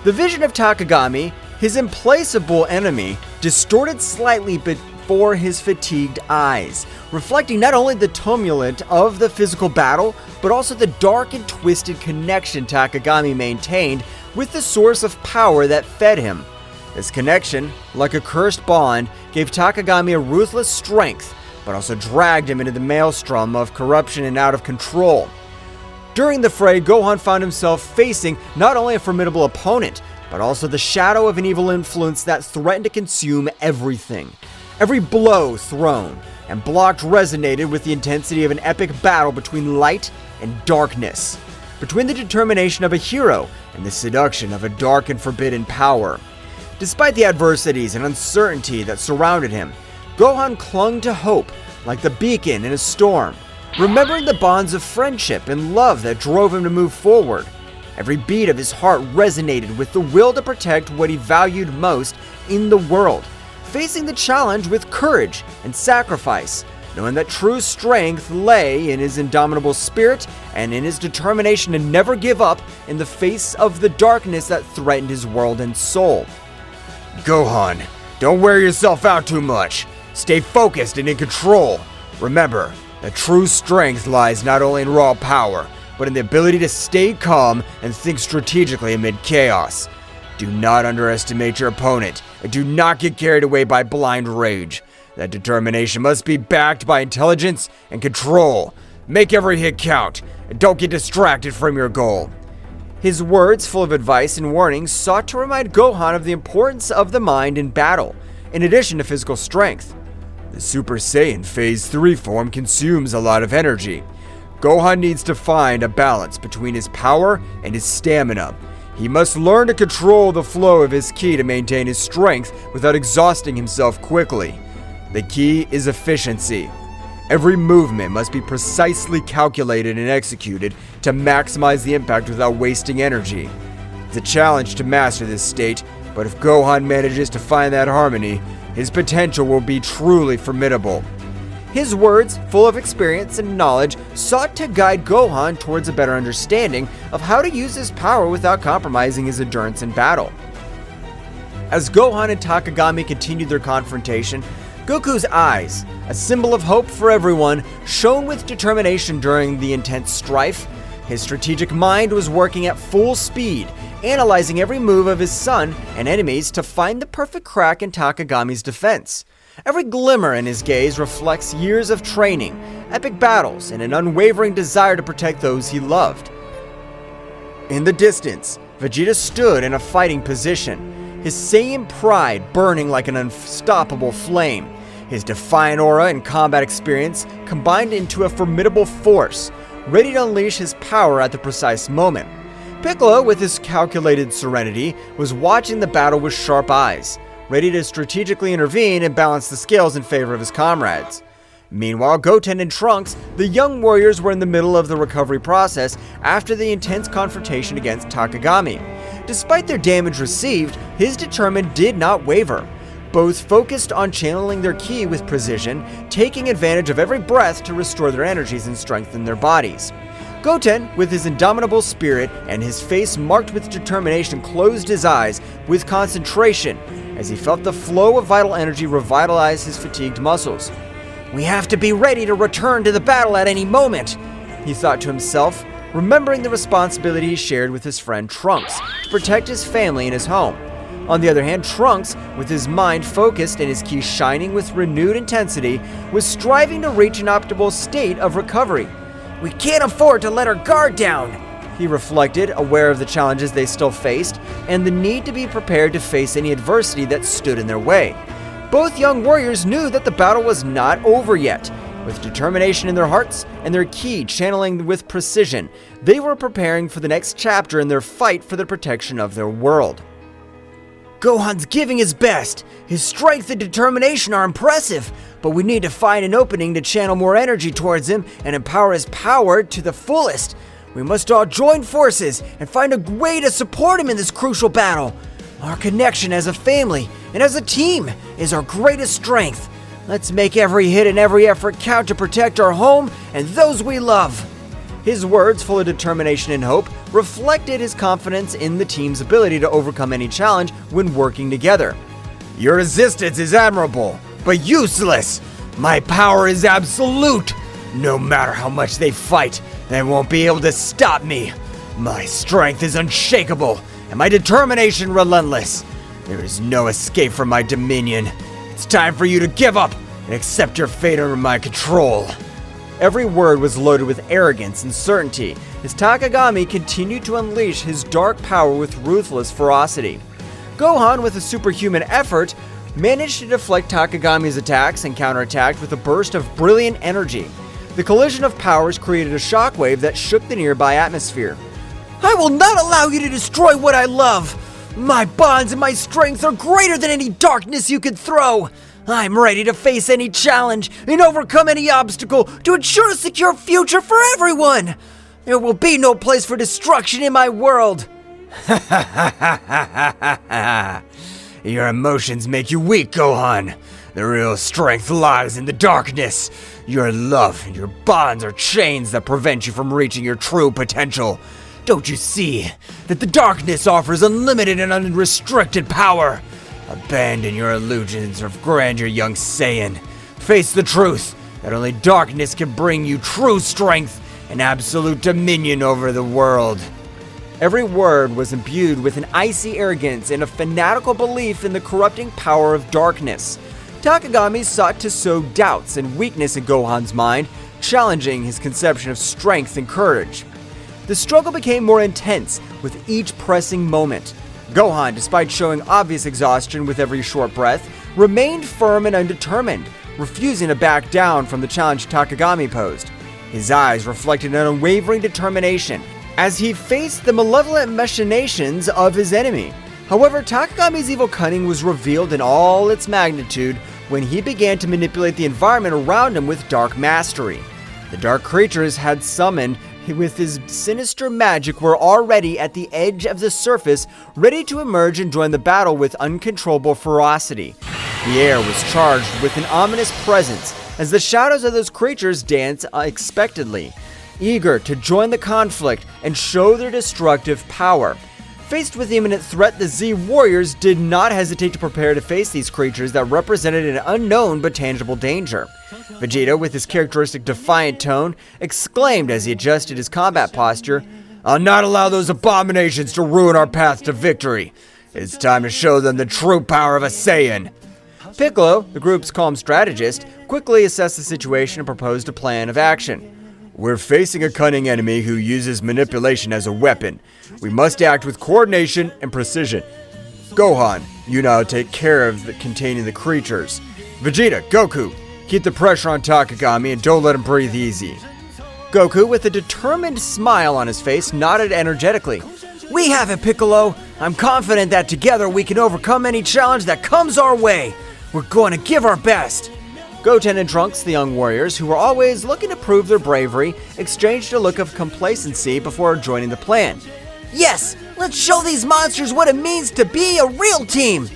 The vision of Takagami, his implacable enemy, distorted slightly before his fatigued eyes, reflecting not only the tumult of the physical battle, but also the dark and twisted connection Takagami maintained with the source of power that fed him. This connection, like a cursed bond, gave Takagami a ruthless strength, but also dragged him into the maelstrom of corruption and out of control. During the fray, Gohan found himself facing not only a formidable opponent, but also the shadow of an evil influence that threatened to consume everything. Every blow thrown and blocked resonated with the intensity of an epic battle between light and darkness, between the determination of a hero and the seduction of a dark and forbidden power. Despite the adversities and uncertainty that surrounded him, Gohan clung to hope like the beacon in a storm, remembering the bonds of friendship and love that drove him to move forward. Every beat of his heart resonated with the will to protect what he valued most in the world, facing the challenge with courage and sacrifice, knowing that true strength lay in his indomitable spirit and in his determination to never give up in the face of the darkness that threatened his world and soul. Gohan, don't wear yourself out too much. Stay focused and in control. Remember, that true strength lies not only in raw power, but in the ability to stay calm and think strategically amid chaos. Do not underestimate your opponent, and do not get carried away by blind rage. That determination must be backed by intelligence and control. Make every hit count, and don't get distracted from your goal. His words, full of advice and warnings, sought to remind Gohan of the importance of the mind in battle, in addition to physical strength. The Super Saiyan Phase 3 form consumes a lot of energy. Gohan needs to find a balance between his power and his stamina. He must learn to control the flow of his ki to maintain his strength without exhausting himself quickly. The key is efficiency. Every movement must be precisely calculated and executed to maximize the impact without wasting energy. It's a challenge to master this state, but if Gohan manages to find that harmony, his potential will be truly formidable. His words, full of experience and knowledge, sought to guide Gohan towards a better understanding of how to use his power without compromising his endurance in battle. As Gohan and Takagami continued their confrontation, Goku's eyes, a symbol of hope for everyone, shone with determination during the intense strife. His strategic mind was working at full speed, analyzing every move of his son and enemies to find the perfect crack in Takagami's defense. Every glimmer in his gaze reflects years of training, epic battles, and an unwavering desire to protect those he loved. In the distance, Vegeta stood in a fighting position, his Saiyan pride burning like an unstoppable flame. His defiant aura and combat experience combined into a formidable force, ready to unleash his power at the precise moment. Piccolo, with his calculated serenity, was watching the battle with sharp eyes, ready to strategically intervene and balance the scales in favor of his comrades. Meanwhile, Goten and Trunks, the young warriors, were in the middle of the recovery process after the intense confrontation against Takagami. Despite their damage received, his determination did not waver. Both focused on channeling their ki with precision, taking advantage of every breath to restore their energies and strengthen their bodies. Goten, with his indomitable spirit and his face marked with determination, closed his eyes with concentration as he felt the flow of vital energy revitalize his fatigued muscles. "We have to be ready to return to the battle at any moment," he thought to himself, remembering the responsibility he shared with his friend Trunks to protect his family and his home. On the other hand, Trunks, with his mind focused and his ki shining with renewed intensity, was striving to reach an optimal state of recovery. "We can't afford to let our guard down," he reflected, aware of the challenges they still faced and the need to be prepared to face any adversity that stood in their way. Both young warriors knew that the battle was not over yet. With determination in their hearts and their ki channeling with precision, they were preparing for the next chapter in their fight for the protection of their world. "Gohan's giving his best. His strength and determination are impressive, but we need to find an opening to channel more energy towards him and empower his power to the fullest. We must all join forces and find a way to support him in this crucial battle. Our connection as a family and as a team is our greatest strength. Let's make every hit and every effort count to protect our home and those we love. His words, full of determination and hope, reflected his confidence in the team's ability to overcome any challenge when working together. Your resistance is admirable, but useless. My power is absolute. No matter how much they fight, they won't be able to stop me. My strength is unshakable, and my determination relentless. There is no escape from my dominion. It's time for you to give up and accept your fate under my control. Every word was loaded with arrogance and certainty as Takagami continued to unleash his dark power with ruthless ferocity. Gohan, with a superhuman effort, managed to deflect Takagami's attacks and counterattacked with a burst of brilliant energy. The collision of powers created a shockwave that shook the nearby atmosphere. I will not allow you to destroy what I love! My bonds and my strength are greater than any darkness you could throw! I'm ready to face any challenge and overcome any obstacle to ensure a secure future for everyone! There will be no place for destruction in my world! Your emotions make you weak, Gohan. The real strength lies in the darkness. Your love and your bonds are chains that prevent you from reaching your true potential. Don't you see that the darkness offers unlimited and unrestricted power? Abandon your illusions of grandeur, young Saiyan. Face the truth that only darkness can bring you true strength and absolute dominion over the world. Every word was imbued with an icy arrogance and a fanatical belief in the corrupting power of darkness. Takagami sought to sow doubts and weakness in Gohan's mind, challenging his conception of strength and courage. The struggle became more intense with each pressing moment. Gohan, despite showing obvious exhaustion with every short breath, remained firm and undetermined, refusing to back down from the challenge Takagami posed. His eyes reflected an unwavering determination as he faced the malevolent machinations of his enemy. However, Takagami's evil cunning was revealed in all its magnitude when he began to manipulate the environment around him with dark mastery. The dark creatures had summoned with his sinister magic were already at the edge of the surface, ready to emerge and join the battle with uncontrollable ferocity. The air was charged with an ominous presence as the shadows of those creatures danced unexpectedly, eager to join the conflict and show their destructive power. Faced with the imminent threat, the Z warriors did not hesitate to prepare to face these creatures that represented an unknown but tangible danger. Vegeta, with his characteristic defiant tone, exclaimed as he adjusted his combat posture, "I'll not allow those abominations to ruin our path to victory. It's time to show them the true power of a Saiyan." Piccolo, the group's calm strategist, quickly assessed the situation and proposed a plan of action. We're facing a cunning enemy who uses manipulation as a weapon. We must act with coordination and precision. Gohan, you now take care of containing the creatures. Vegeta, Goku, keep the pressure on Takagami and don't let him breathe easy. Goku, with a determined smile on his face, nodded energetically. We have it, Piccolo! I'm confident that together we can overcome any challenge that comes our way! We're going to give our best! Goten and Trunks, the young warriors, who were always looking to prove their bravery, exchanged a look of complacency before joining the plan. Yes! Let's show these monsters what it means to be a real team!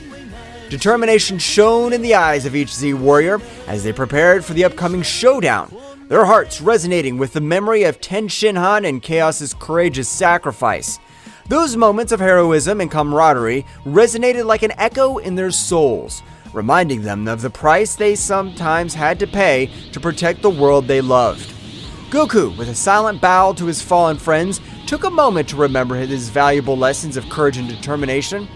Determination shone in the eyes of each Z warrior as they prepared for the upcoming showdown, their hearts resonating with the memory of Ten Shinhan and Chaos's courageous sacrifice. Those moments of heroism and camaraderie resonated like an echo in their souls, reminding them of the price they sometimes had to pay to protect the world they loved. Goku, with a silent bow to his fallen friends, took a moment to remember his valuable lessons of courage and determination.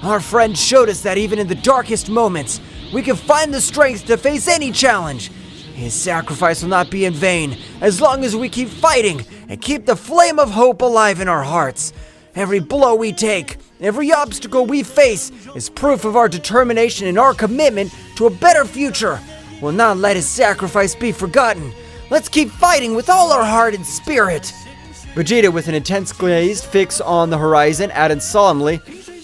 Our friend showed us that even in the darkest moments, we can find the strength to face any challenge. His sacrifice will not be in vain as long as we keep fighting and keep the flame of hope alive in our hearts. Every blow we take, every obstacle we face is proof of our determination and our commitment to a better future. We'll not let his sacrifice be forgotten. Let's keep fighting with all our heart and spirit. Vegeta, with an intense gaze fixed on the horizon, added solemnly,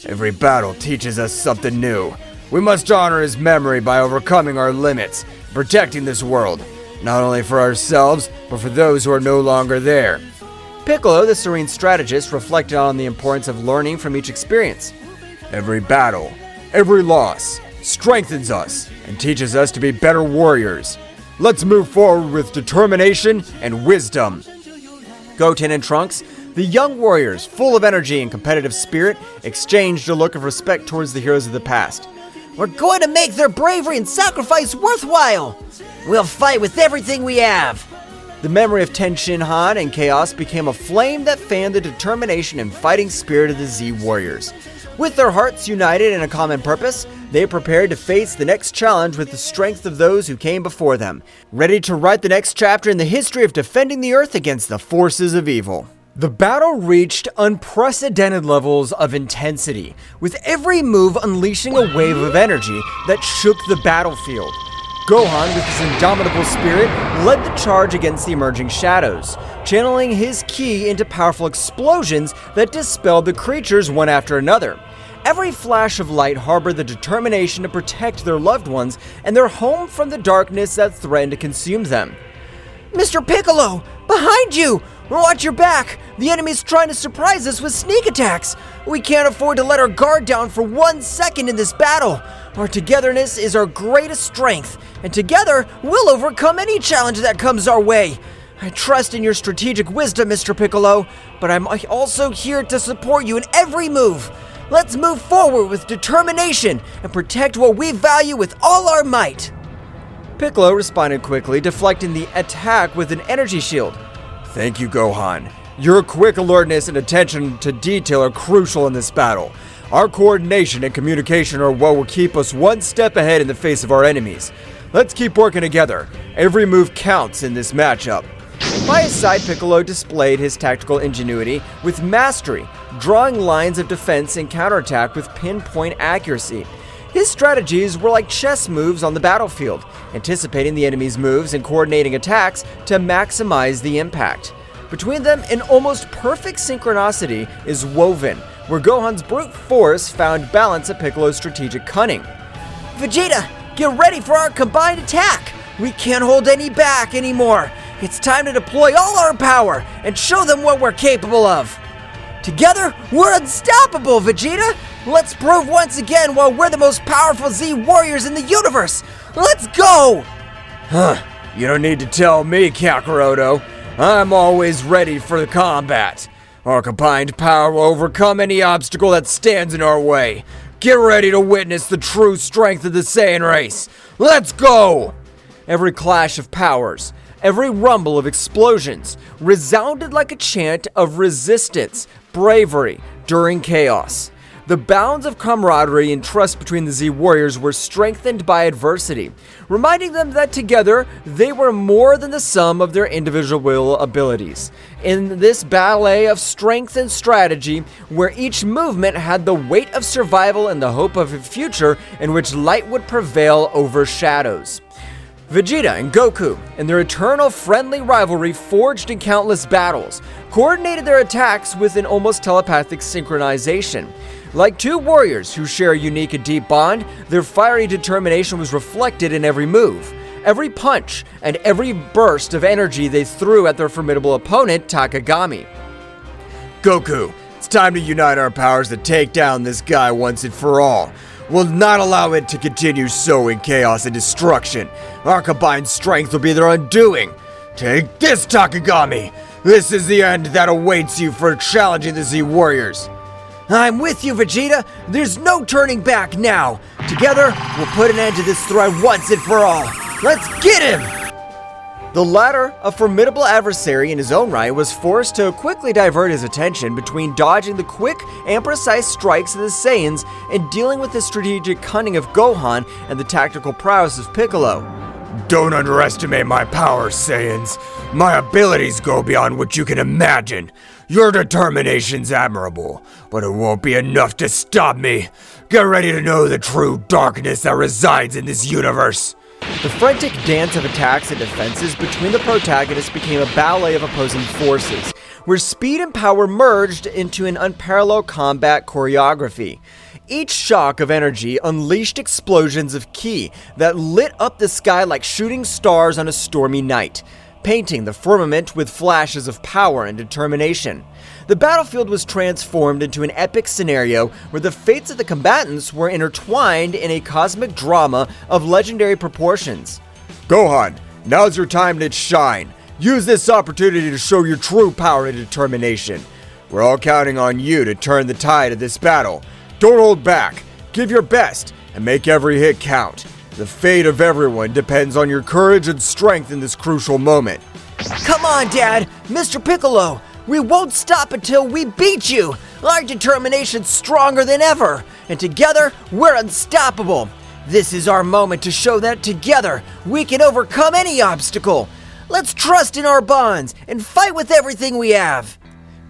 Every battle teaches us something new. We must honor his memory by overcoming our limits, protecting this world, not only for ourselves, but for those who are no longer there. Piccolo, the serene strategist, reflected on the importance of learning from each experience. Every battle, every loss, strengthens us, and teaches us to be better warriors. Let's move forward with determination and wisdom. Goten and Trunks, the young warriors, full of energy and competitive spirit, exchanged a look of respect towards the heroes of the past. We're going to make their bravery and sacrifice worthwhile! We'll fight with everything we have! The memory of Daishinkan and Chaos became a flame that fanned the determination and fighting spirit of the Z Warriors. With their hearts united in a common purpose, they prepared to face the next challenge with the strength of those who came before them, ready to write the next chapter in the history of defending the Earth against the forces of evil. The battle reached unprecedented levels of intensity, with every move unleashing a wave of energy that shook the battlefield. Gohan, with his indomitable spirit, led the charge against the emerging shadows, channeling his ki into powerful explosions that dispelled the creatures one after another. Every flash of light harbored the determination to protect their loved ones and their home from the darkness that threatened to consume them. Mr. Piccolo! Behind you! Watch your back! The enemy's trying to surprise us with sneak attacks! We can't afford to let our guard down for 1 second in this battle! Our togetherness is our greatest strength, and together we'll overcome any challenge that comes our way! I trust in your strategic wisdom, Mr. Piccolo, but I'm also here to support you in every move! Let's move forward with determination and protect what we value with all our might! Piccolo responded quickly, deflecting the attack with an energy shield. Thank you, Gohan. Your quick alertness and attention to detail are crucial in this battle. Our coordination and communication are what will keep us one step ahead in the face of our enemies. Let's keep working together. Every move counts in this matchup. By his side, Piccolo displayed his tactical ingenuity with mastery, drawing lines of defense and counterattack with pinpoint accuracy. His strategies were like chess moves on the battlefield, anticipating the enemy's moves and coordinating attacks to maximize the impact. Between them, an almost perfect synchronicity is woven, where Gohan's brute force found balance at Piccolo's strategic cunning. Vegeta, get ready for our combined attack! We can't hold any back anymore! It's time to deploy all our power and show them what we're capable of! Together, we're unstoppable, Vegeta! Let's prove once again why we're the most powerful Z warriors in the universe! Let's go! You don't need to tell me, Kakaroto. I'm always ready for the combat. Our combined power will overcome any obstacle that stands in our way. Get ready to witness the true strength of the Saiyan race. Let's go! Every clash of powers, every rumble of explosions resounded like a chant of resistance, bravery during chaos. The bonds of camaraderie and trust between the Z Warriors were strengthened by adversity, reminding them that together they were more than the sum of their individual abilities. In this ballet of strength and strategy, where each movement had the weight of survival and the hope of a future in which light would prevail over shadows. Vegeta and Goku, in their eternal friendly rivalry forged in countless battles, coordinated their attacks with an almost telepathic synchronization. Like two warriors who share a unique and deep bond, their fiery determination was reflected in every move, every punch, and every burst of energy they threw at their formidable opponent, Takagami. Goku, it's time to unite our powers to take down this guy once and for all. We'll not allow it to continue sowing chaos and destruction. Our combined strength will be their undoing. Take this, Takagami! This is the end that awaits you for challenging the Z Warriors. I'm with you, Vegeta! There's no turning back now! Together, we'll put an end to this threat once and for all! Let's get him! The latter, a formidable adversary in his own right, was forced to quickly divert his attention between dodging the quick and precise strikes of the Saiyans and dealing with the strategic cunning of Gohan and the tactical prowess of Piccolo. Don't underestimate my powers, Saiyans. My abilities go beyond what you can imagine. Your determination's admirable, but it won't be enough to stop me. Get ready to know the true darkness that resides in this universe. The frantic dance of attacks and defenses between the protagonists became a ballet of opposing forces, where speed and power merged into an unparalleled combat choreography. Each shock of energy unleashed explosions of ki that lit up the sky like shooting stars on a stormy night, painting the firmament with flashes of power and determination. The battlefield was transformed into an epic scenario where the fates of the combatants were intertwined in a cosmic drama of legendary proportions. Gohan, now's your time to shine. Use this opportunity to show your true power and determination. We're all counting on you to turn the tide of this battle. Don't hold back. Give your best and make every hit count. The fate of everyone depends on your courage and strength in this crucial moment. Come on, Dad! Mr. Piccolo! We won't stop until we beat you! Our determination's stronger than ever, and together, we're unstoppable! This is our moment to show that together, we can overcome any obstacle! Let's trust in our bonds, and fight with everything we have!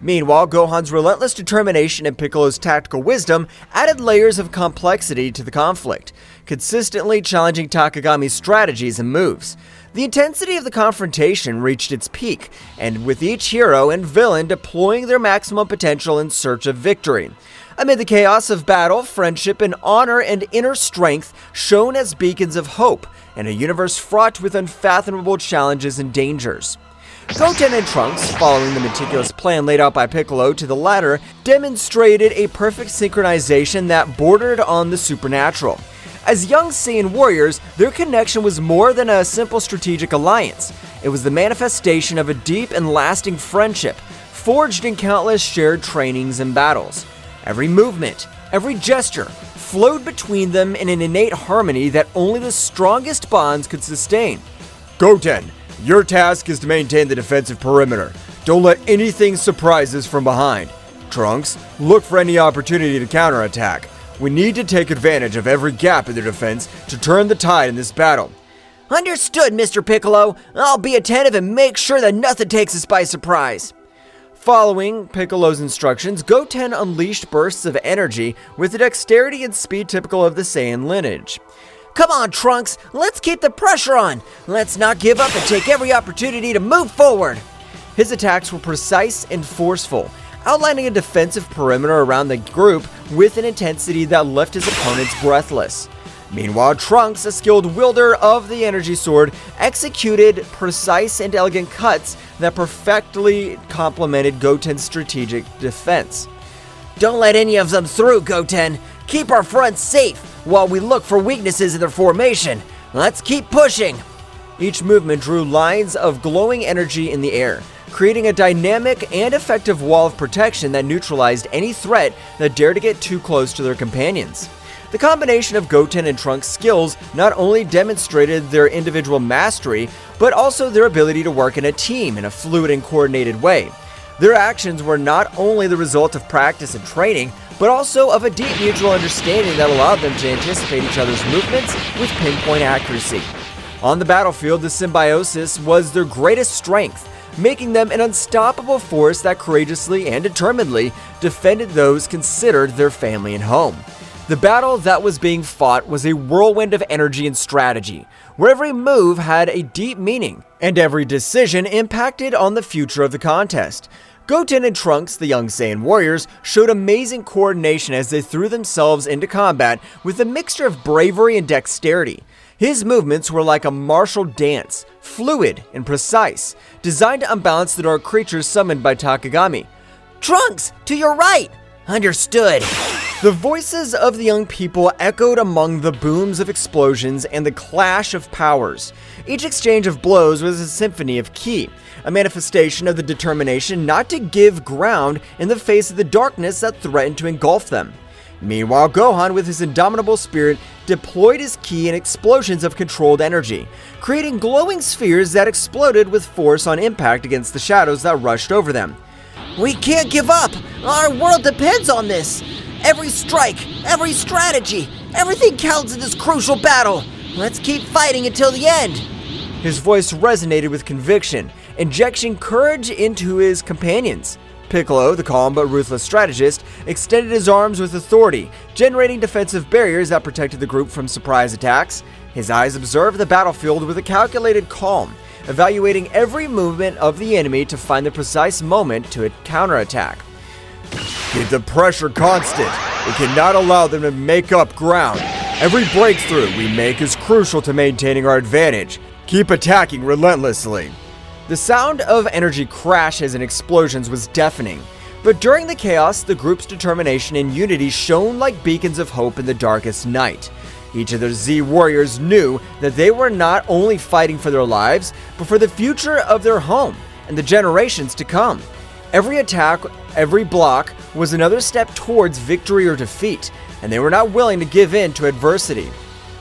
Meanwhile, Gohan's relentless determination and Piccolo's tactical wisdom added layers of complexity to the conflict, consistently challenging Takagami's strategies and moves. The intensity of the confrontation reached its peak, and with each hero and villain deploying their maximum potential in search of victory. Amid the chaos of battle, friendship and honor and inner strength shone as beacons of hope, in a universe fraught with unfathomable challenges and dangers. Goten and Trunks, following the meticulous plan laid out by Piccolo to the latter, demonstrated a perfect synchronization that bordered on the supernatural. As young Saiyan warriors, their connection was more than a simple strategic alliance. It was the manifestation of a deep and lasting friendship, forged in countless shared trainings and battles. Every movement, every gesture, flowed between them in an innate harmony that only the strongest bonds could sustain. Goten, your task is to maintain the defensive perimeter. Don't let anything surprise us from behind. Trunks, look for any opportunity to counterattack. We need to take advantage of every gap in their defense to turn the tide in this battle. Understood, Mr. Piccolo. I'll be attentive and make sure that nothing takes us by surprise. Following Piccolo's instructions, Goten unleashed bursts of energy with the dexterity and speed typical of the Saiyan lineage. Come on, Trunks, let's keep the pressure on. Let's not give up and take every opportunity to move forward. His attacks were precise and forceful, outlining a defensive perimeter around the group with an intensity that left his opponents breathless. Meanwhile, Trunks, a skilled wielder of the energy sword, executed precise and elegant cuts that perfectly complemented Goten's strategic defense. Don't let any of them through, Goten. Keep our fronts safe while we look for weaknesses in their formation. Let's keep pushing. Each movement drew lines of glowing energy in the air, creating a dynamic and effective wall of protection that neutralized any threat that dared to get too close to their companions. The combination of Goten and Trunks' skills not only demonstrated their individual mastery, but also their ability to work in a team in a fluid and coordinated way. Their actions were not only the result of practice and training, but also of a deep mutual understanding that allowed them to anticipate each other's movements with pinpoint accuracy. On the battlefield, the symbiosis was their greatest strength, making them an unstoppable force that courageously and determinedly defended those considered their family and home. The battle that was being fought was a whirlwind of energy and strategy, where every move had a deep meaning, and every decision impacted on the future of the contest. Goten and Trunks, the young Saiyan warriors, showed amazing coordination as they threw themselves into combat with a mixture of bravery and dexterity. His movements were like a martial dance, fluid and precise, designed to unbalance the dark creatures summoned by Takagami. Trunks, to your right! Understood. The voices of the young people echoed among the booms of explosions and the clash of powers. Each exchange of blows was a symphony of ki, a manifestation of the determination not to give ground in the face of the darkness that threatened to engulf them. Meanwhile, Gohan, with his indomitable spirit, deployed his ki in explosions of controlled energy, creating glowing spheres that exploded with force on impact against the shadows that rushed over them. We can't give up! Our world depends on this! Every strike, every strategy, everything counts in this crucial battle! Let's keep fighting until the end! His voice resonated with conviction, injecting courage into his companions. Piccolo, the calm but ruthless strategist, extended his arms with authority, generating defensive barriers that protected the group from surprise attacks. His eyes observed the battlefield with a calculated calm, evaluating every movement of the enemy to find the precise moment to counterattack. Keep the pressure constant. We cannot allow them to make up ground. Every breakthrough we make is crucial to maintaining our advantage. Keep attacking relentlessly. The sound of energy crashes and explosions was deafening. But during the chaos, the group's determination and unity shone like beacons of hope in the darkest night. Each of the Z warriors knew that they were not only fighting for their lives, but for the future of their home and the generations to come. Every attack, every block was another step towards victory or defeat, and they were not willing to give in to adversity.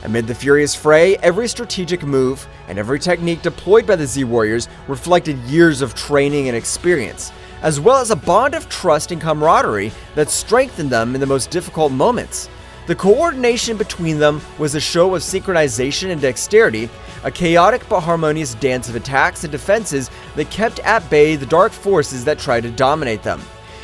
Amid the furious fray, every strategic move and every technique deployed by the Z warriors reflected years of training and experience, as well as a bond of trust and camaraderie that strengthened them in the most difficult moments. The coordination between them was a show of synchronization and dexterity, a chaotic but harmonious dance of attacks and defenses that kept at bay the dark forces that tried to dominate them.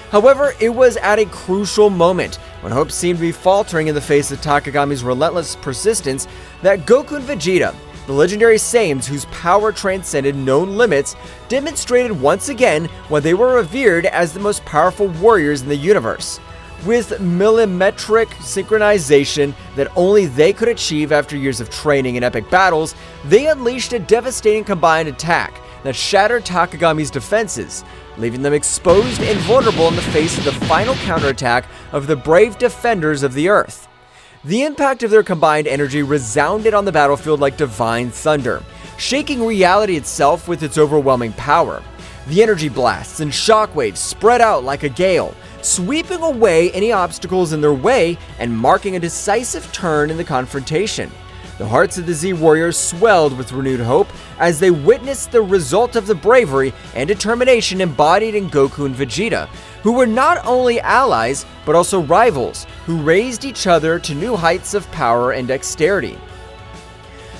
However, it was at a crucial moment, when hope seemed to be faltering in the face of Takagami's relentless persistence, that Goku and Vegeta, the legendary Saiyans whose power transcended known limits, demonstrated once again why they were revered as the most powerful warriors in the universe. With millimetric synchronization that only they could achieve after years of training in epic battles, they unleashed a devastating combined attack that shattered Takagami's defenses, leaving them exposed and vulnerable in the face of the final counterattack of the brave defenders of the Earth. The impact of their combined energy resounded on the battlefield like divine thunder, shaking reality itself with its overwhelming power. The energy blasts and shockwaves spread out like a gale, sweeping away any obstacles in their way and marking a decisive turn in the confrontation. The hearts of the Z warriors swelled with renewed hope as they witnessed the result of the bravery and determination embodied in Goku and Vegeta, who were not only allies but also rivals who raised each other to new heights of power and dexterity.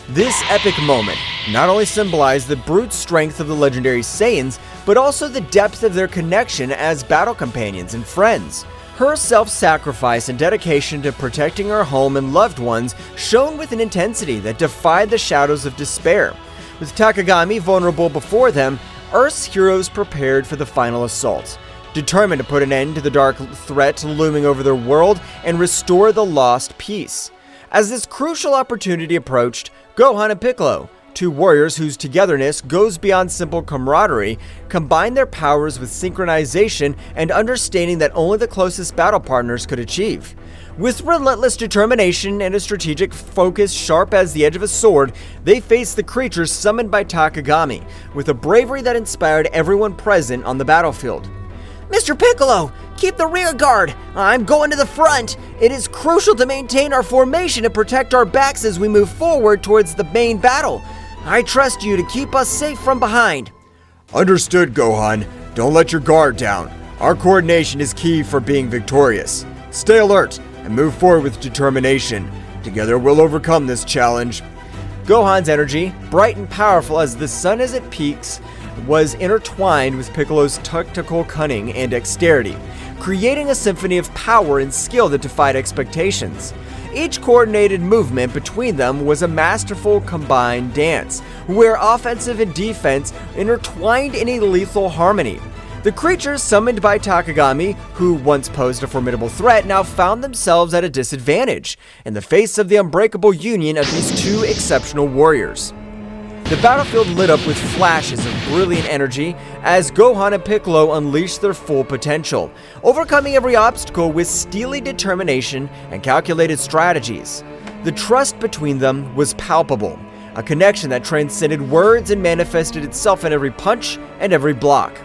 This epic moment not only symbolized the brute strength of the legendary Saiyans, but also the depth of their connection as battle companions and friends. Her self-sacrifice and dedication to protecting her home and loved ones shone with an intensity that defied the shadows of despair. With Takagami vulnerable before them, Earth's heroes prepared for the final assault, determined to put an end to the dark threat looming over their world and restore the lost peace. As this crucial opportunity approached, Gohan and Piccolo, two warriors whose togetherness goes beyond simple camaraderie, combined their powers with synchronization and understanding that only the closest battle partners could achieve. With relentless determination and a strategic focus sharp as the edge of a sword, they faced the creatures summoned by Takagami, with a bravery that inspired everyone present on the battlefield. Mr. Piccolo, keep the rear guard. I'm going to the front. It is crucial to maintain our formation and protect our backs as we move forward towards the main battle. I trust you to keep us safe from behind. Understood, Gohan. Don't let your guard down. Our coordination is key for being victorious. Stay alert and move forward with determination. Together we'll overcome this challenge. Gohan's energy, bright and powerful as the sun as it peaks, was intertwined with Piccolo's tactical cunning and dexterity, creating a symphony of power and skill that defied expectations. Each coordinated movement between them was a masterful combined dance, where offensive and defense intertwined in a lethal harmony. The creatures summoned by Takagami, who once posed a formidable threat, now found themselves at a disadvantage in the face of the unbreakable union of these two exceptional warriors. The battlefield lit up with flashes of brilliant energy as Gohan and Piccolo unleashed their full potential, overcoming every obstacle with steely determination and calculated strategies. The trust between them was palpable, a connection that transcended words and manifested itself in every punch and every block.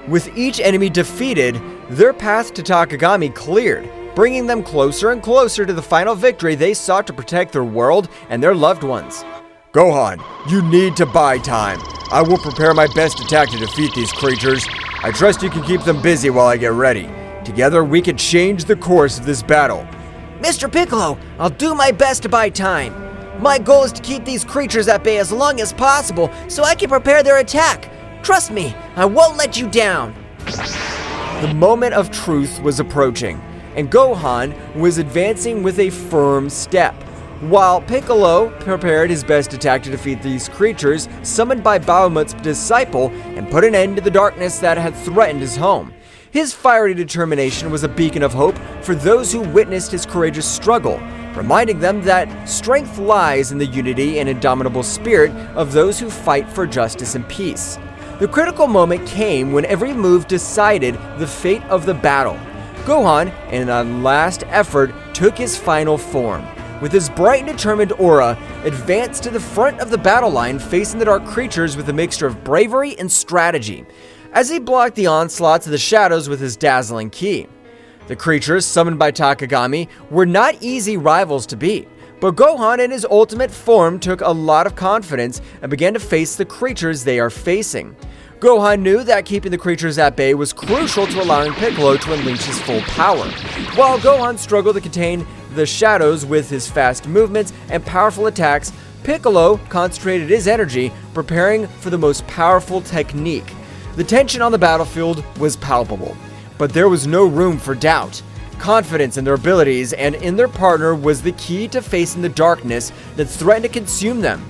With each enemy defeated, their path to Takagami cleared, bringing them closer and closer to the final victory they sought to protect their world and their loved ones. Gohan, you need to buy time. I will prepare my best attack to defeat these creatures. I trust you can keep them busy while I get ready. Together we can change the course of this battle. Mr. Piccolo, I'll do my best to buy time. My goal is to keep these creatures at bay as long as possible so I can prepare their attack. Trust me, I won't let you down. The moment of truth was approaching, and Gohan was advancing with a firm step, while Piccolo prepared his best attack to defeat these creatures summoned by Bahamut's disciple and put an end to the darkness that had threatened his home. His fiery determination was a beacon of hope for those who witnessed his courageous struggle, reminding them that strength lies in the unity and indomitable spirit of those who fight for justice and peace. The critical moment came when every move decided the fate of the battle. Gohan, in a last effort, took his final form. With his bright and determined aura, advanced to the front of the battle line, facing the dark creatures with a mixture of bravery and strategy, as he blocked the onslaughts of the shadows with his dazzling ki. The creatures, summoned by Takagami, were not easy rivals to beat, but Gohan in his ultimate form took a lot of confidence and began to face the creatures they are facing. Gohan knew that keeping the creatures at bay was crucial to allowing Piccolo to unleash his full power. While Gohan struggled to contain the shadows with his fast movements and powerful attacks, Piccolo concentrated his energy preparing for the most powerful technique. The tension on the battlefield was palpable, but there was no room for doubt. Confidence in their abilities and in their partner was the key to facing the darkness that threatened to consume them.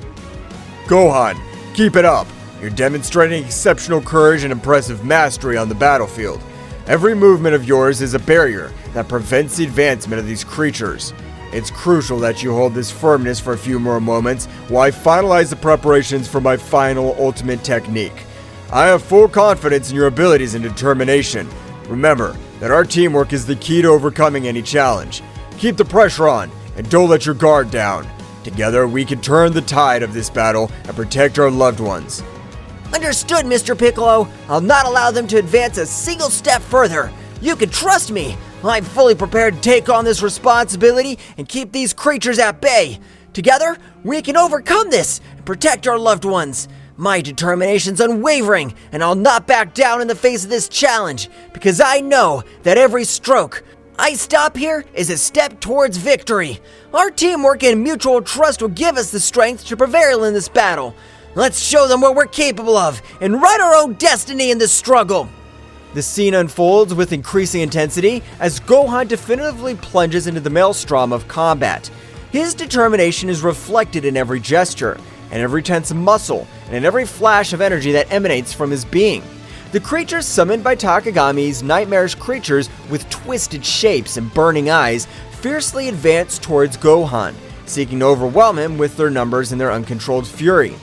Gohan, keep it up. You're demonstrating exceptional courage and impressive mastery on the battlefield. Every movement of yours is a barrier that prevents the advancement of these creatures. It's crucial that you hold this firmness for a few more moments while I finalize the preparations for my final ultimate technique. I have full confidence in your abilities and determination. Remember that our teamwork is the key to overcoming any challenge. Keep the pressure on and don't let your guard down. Together we can turn the tide of this battle and protect our loved ones. Understood, Mr. Piccolo. I'll not allow them to advance a single step further. You can trust me. I'm fully prepared to take on this responsibility and keep these creatures at bay. Together, we can overcome this and protect our loved ones. My determination's unwavering, and I'll not back down in the face of this challenge, because I know that every stroke I stop here is a step towards victory. Our teamwork and mutual trust will give us the strength to prevail in this battle. Let's show them what we're capable of and write our own destiny in this struggle. The scene unfolds with increasing intensity as Gohan definitively plunges into the maelstrom of combat. His determination is reflected in every gesture, and every tense muscle, and in every flash of energy that emanates from his being. The creatures summoned by Takagami's nightmarish creatures with twisted shapes and burning eyes fiercely advance towards Gohan, seeking to overwhelm him with their numbers and their uncontrolled fury.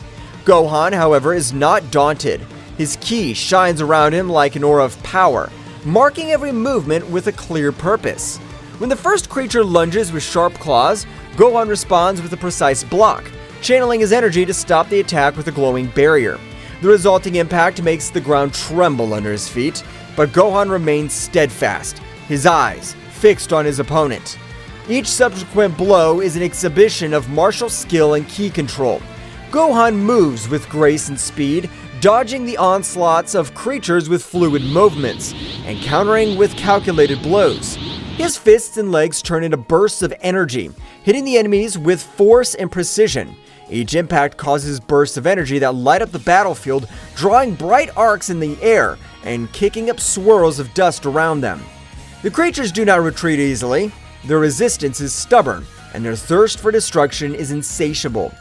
Gohan, however, is not daunted. His ki shines around him like an aura of power, marking every movement with a clear purpose. When the first creature lunges with sharp claws, Gohan responds with a precise block, channeling his energy to stop the attack with a glowing barrier. The resulting impact makes the ground tremble under his feet, but Gohan remains steadfast, his eyes fixed on his opponent. Each subsequent blow is an exhibition of martial skill and ki control. Gohan moves with grace and speed, dodging the onslaughts of creatures with fluid movements, and countering with calculated blows. His fists and legs turn into bursts of energy, hitting the enemies with force and precision. Each impact causes bursts of energy that light up the battlefield, drawing bright arcs in the air and kicking up swirls of dust around them. The creatures do not retreat easily. Their resistance is stubborn, and their thirst for destruction is insatiable.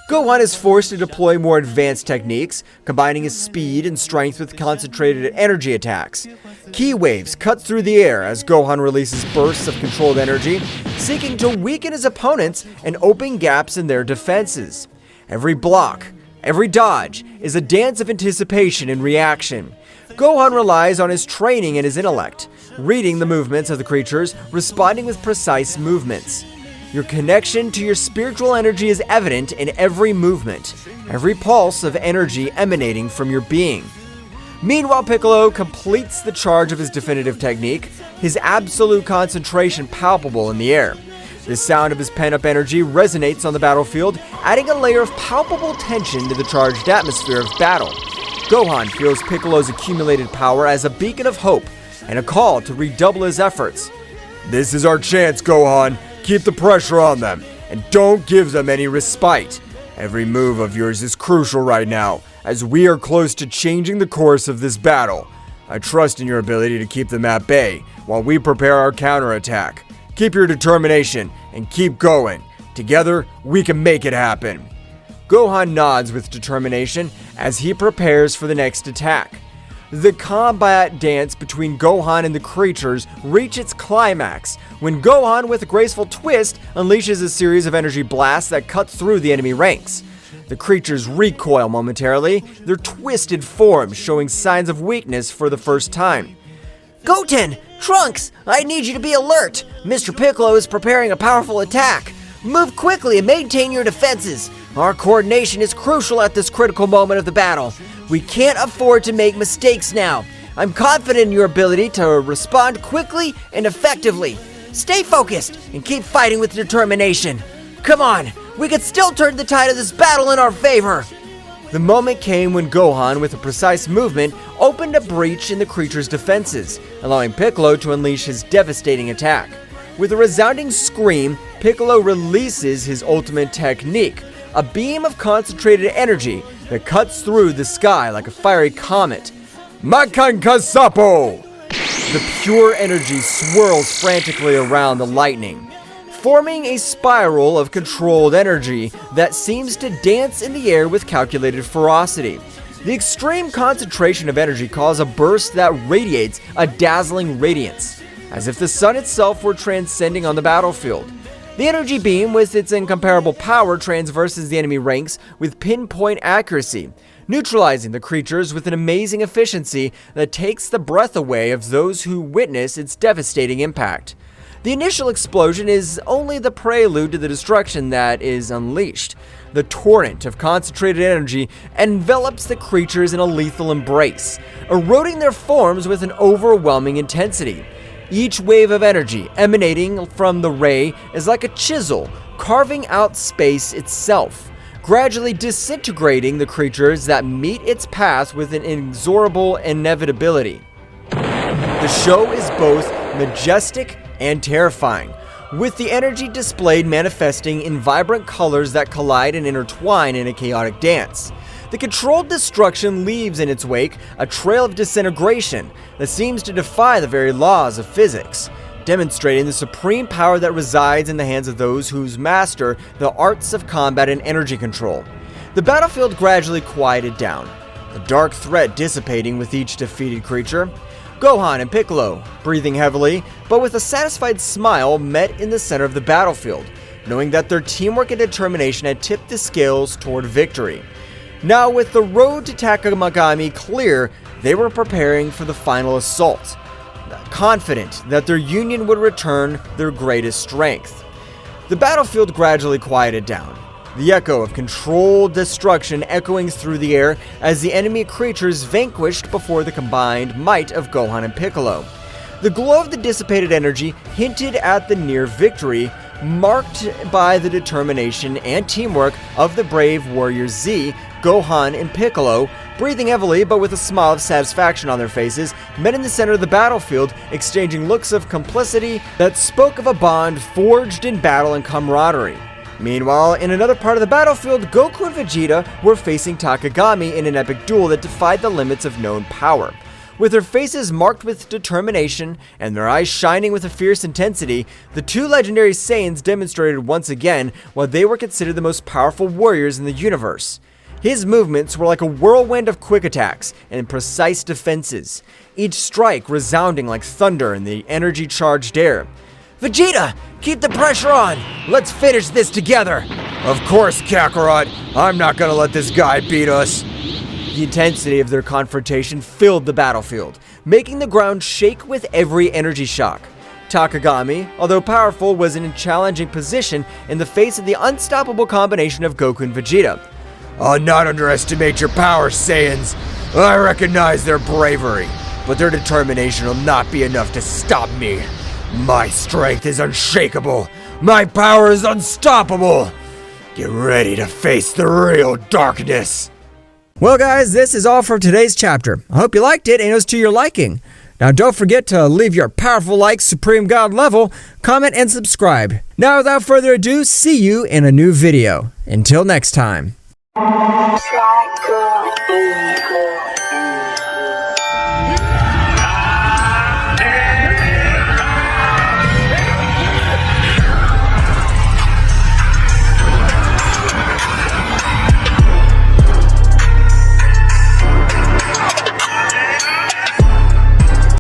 Gohan is forced to deploy more advanced techniques, combining his speed and strength with concentrated energy attacks. Ki waves cut through the air as Gohan releases bursts of controlled energy, seeking to weaken his opponents and open gaps in their defenses. Every block, every dodge, is a dance of anticipation and reaction. Gohan relies on his training and his intellect, reading the movements of the creatures, responding with precise movements. Your connection to your spiritual energy is evident in every movement, every pulse of energy emanating from your being. Meanwhile, Piccolo completes the charge of his definitive technique, his absolute concentration palpable in the air. The sound of his pent-up energy resonates on the battlefield, adding a layer of palpable tension to the charged atmosphere of battle. Gohan feels Piccolo's accumulated power as a beacon of hope and a call to redouble his efforts. This is our chance, Gohan. Keep the pressure on them, and don't give them any respite. Every move of yours is crucial right now, as we are close to changing the course of this battle. I trust in your ability to keep them at bay, while we prepare our counterattack. Keep your determination, and keep going. Together, we can make it happen. Gohan nods with determination as he prepares for the next attack. The combat dance between Gohan and the creatures reach its climax when Gohan, with a graceful twist, unleashes a series of energy blasts that cut through the enemy ranks. The creatures recoil momentarily, their twisted forms showing signs of weakness for the first time. Goten! Trunks! I need you to be alert! Mr. Piccolo is preparing a powerful attack! Move quickly and maintain your defenses! Our coordination is crucial at this critical moment of the battle. We can't afford to make mistakes now. I'm confident in your ability to respond quickly and effectively. Stay focused and keep fighting with determination. Come on, we can still turn the tide of this battle in our favor. The moment came when Gohan, with a precise movement, opened a breach in the creature's defenses, allowing Piccolo to unleash his devastating attack. With a resounding scream, Piccolo releases his ultimate technique, a beam of concentrated energy that cuts through the sky like a fiery comet. Makankasapo! The pure energy swirls frantically around the lightning, forming a spiral of controlled energy that seems to dance in the air with calculated ferocity. The extreme concentration of energy causes a burst that radiates a dazzling radiance, as if the sun itself were transcending on the battlefield. The energy beam, with its incomparable power, transverses the enemy ranks with pinpoint accuracy, neutralizing the creatures with an amazing efficiency that takes the breath away of those who witness its devastating impact. The initial explosion is only the prelude to the destruction that is unleashed. The torrent of concentrated energy envelops the creatures in a lethal embrace, eroding their forms with an overwhelming intensity. Each wave of energy emanating from the ray is like a chisel, carving out space itself, gradually disintegrating the creatures that meet its path with an inexorable inevitability. The show is both majestic and terrifying, with the energy displayed manifesting in vibrant colors that collide and intertwine in a chaotic dance. The controlled destruction leaves in its wake a trail of disintegration that seems to defy the very laws of physics, demonstrating the supreme power that resides in the hands of those who master the arts of combat and energy control. The battlefield gradually quieted down, the dark threat dissipating with each defeated creature. Gohan and Piccolo, breathing heavily, but with a satisfied smile, met in the center of the battlefield, knowing that their teamwork and determination had tipped the scales toward victory. Now, with the road to Takamagami clear, they were preparing for the final assault, confident that their union would return their greatest strength. The battlefield gradually quieted down, the echo of controlled destruction echoing through the air as the enemy creatures vanquished before the combined might of Gohan and Piccolo. The glow of the dissipated energy hinted at the near victory, marked by the determination and teamwork of the brave warriors Z, Gohan, and Piccolo. Breathing heavily but with a smile of satisfaction on their faces, met in the center of the battlefield, exchanging looks of complicity that spoke of a bond forged in battle and camaraderie. Meanwhile, in another part of the battlefield, Goku and Vegeta were facing Takagami in an epic duel that defied the limits of known power. With their faces marked with determination and their eyes shining with a fierce intensity, the two legendary Saiyans demonstrated once again why they were considered the most powerful warriors in the universe. His movements were like a whirlwind of quick attacks and precise defenses, each strike resounding like thunder in the energy-charged air. Vegeta, keep the pressure on! Let's finish this together! Of course, Kakarot. I'm not gonna let this guy beat us. The intensity of their confrontation filled the battlefield, making the ground shake with every energy shock. Takagami, although powerful, was in a challenging position in the face of the unstoppable combination of Goku and Vegeta. I'll not underestimate your power, Saiyans. I recognize their bravery, but their determination will not be enough to stop me. My strength is unshakable. My power is unstoppable. Get ready to face the real darkness. Well, guys, this is all for today's chapter. I hope you liked it and it was to your liking. Now, don't forget to leave your powerful like, Supreme God level, comment, and subscribe. Now, without further ado, see you in a new video. Until next time. Dark God.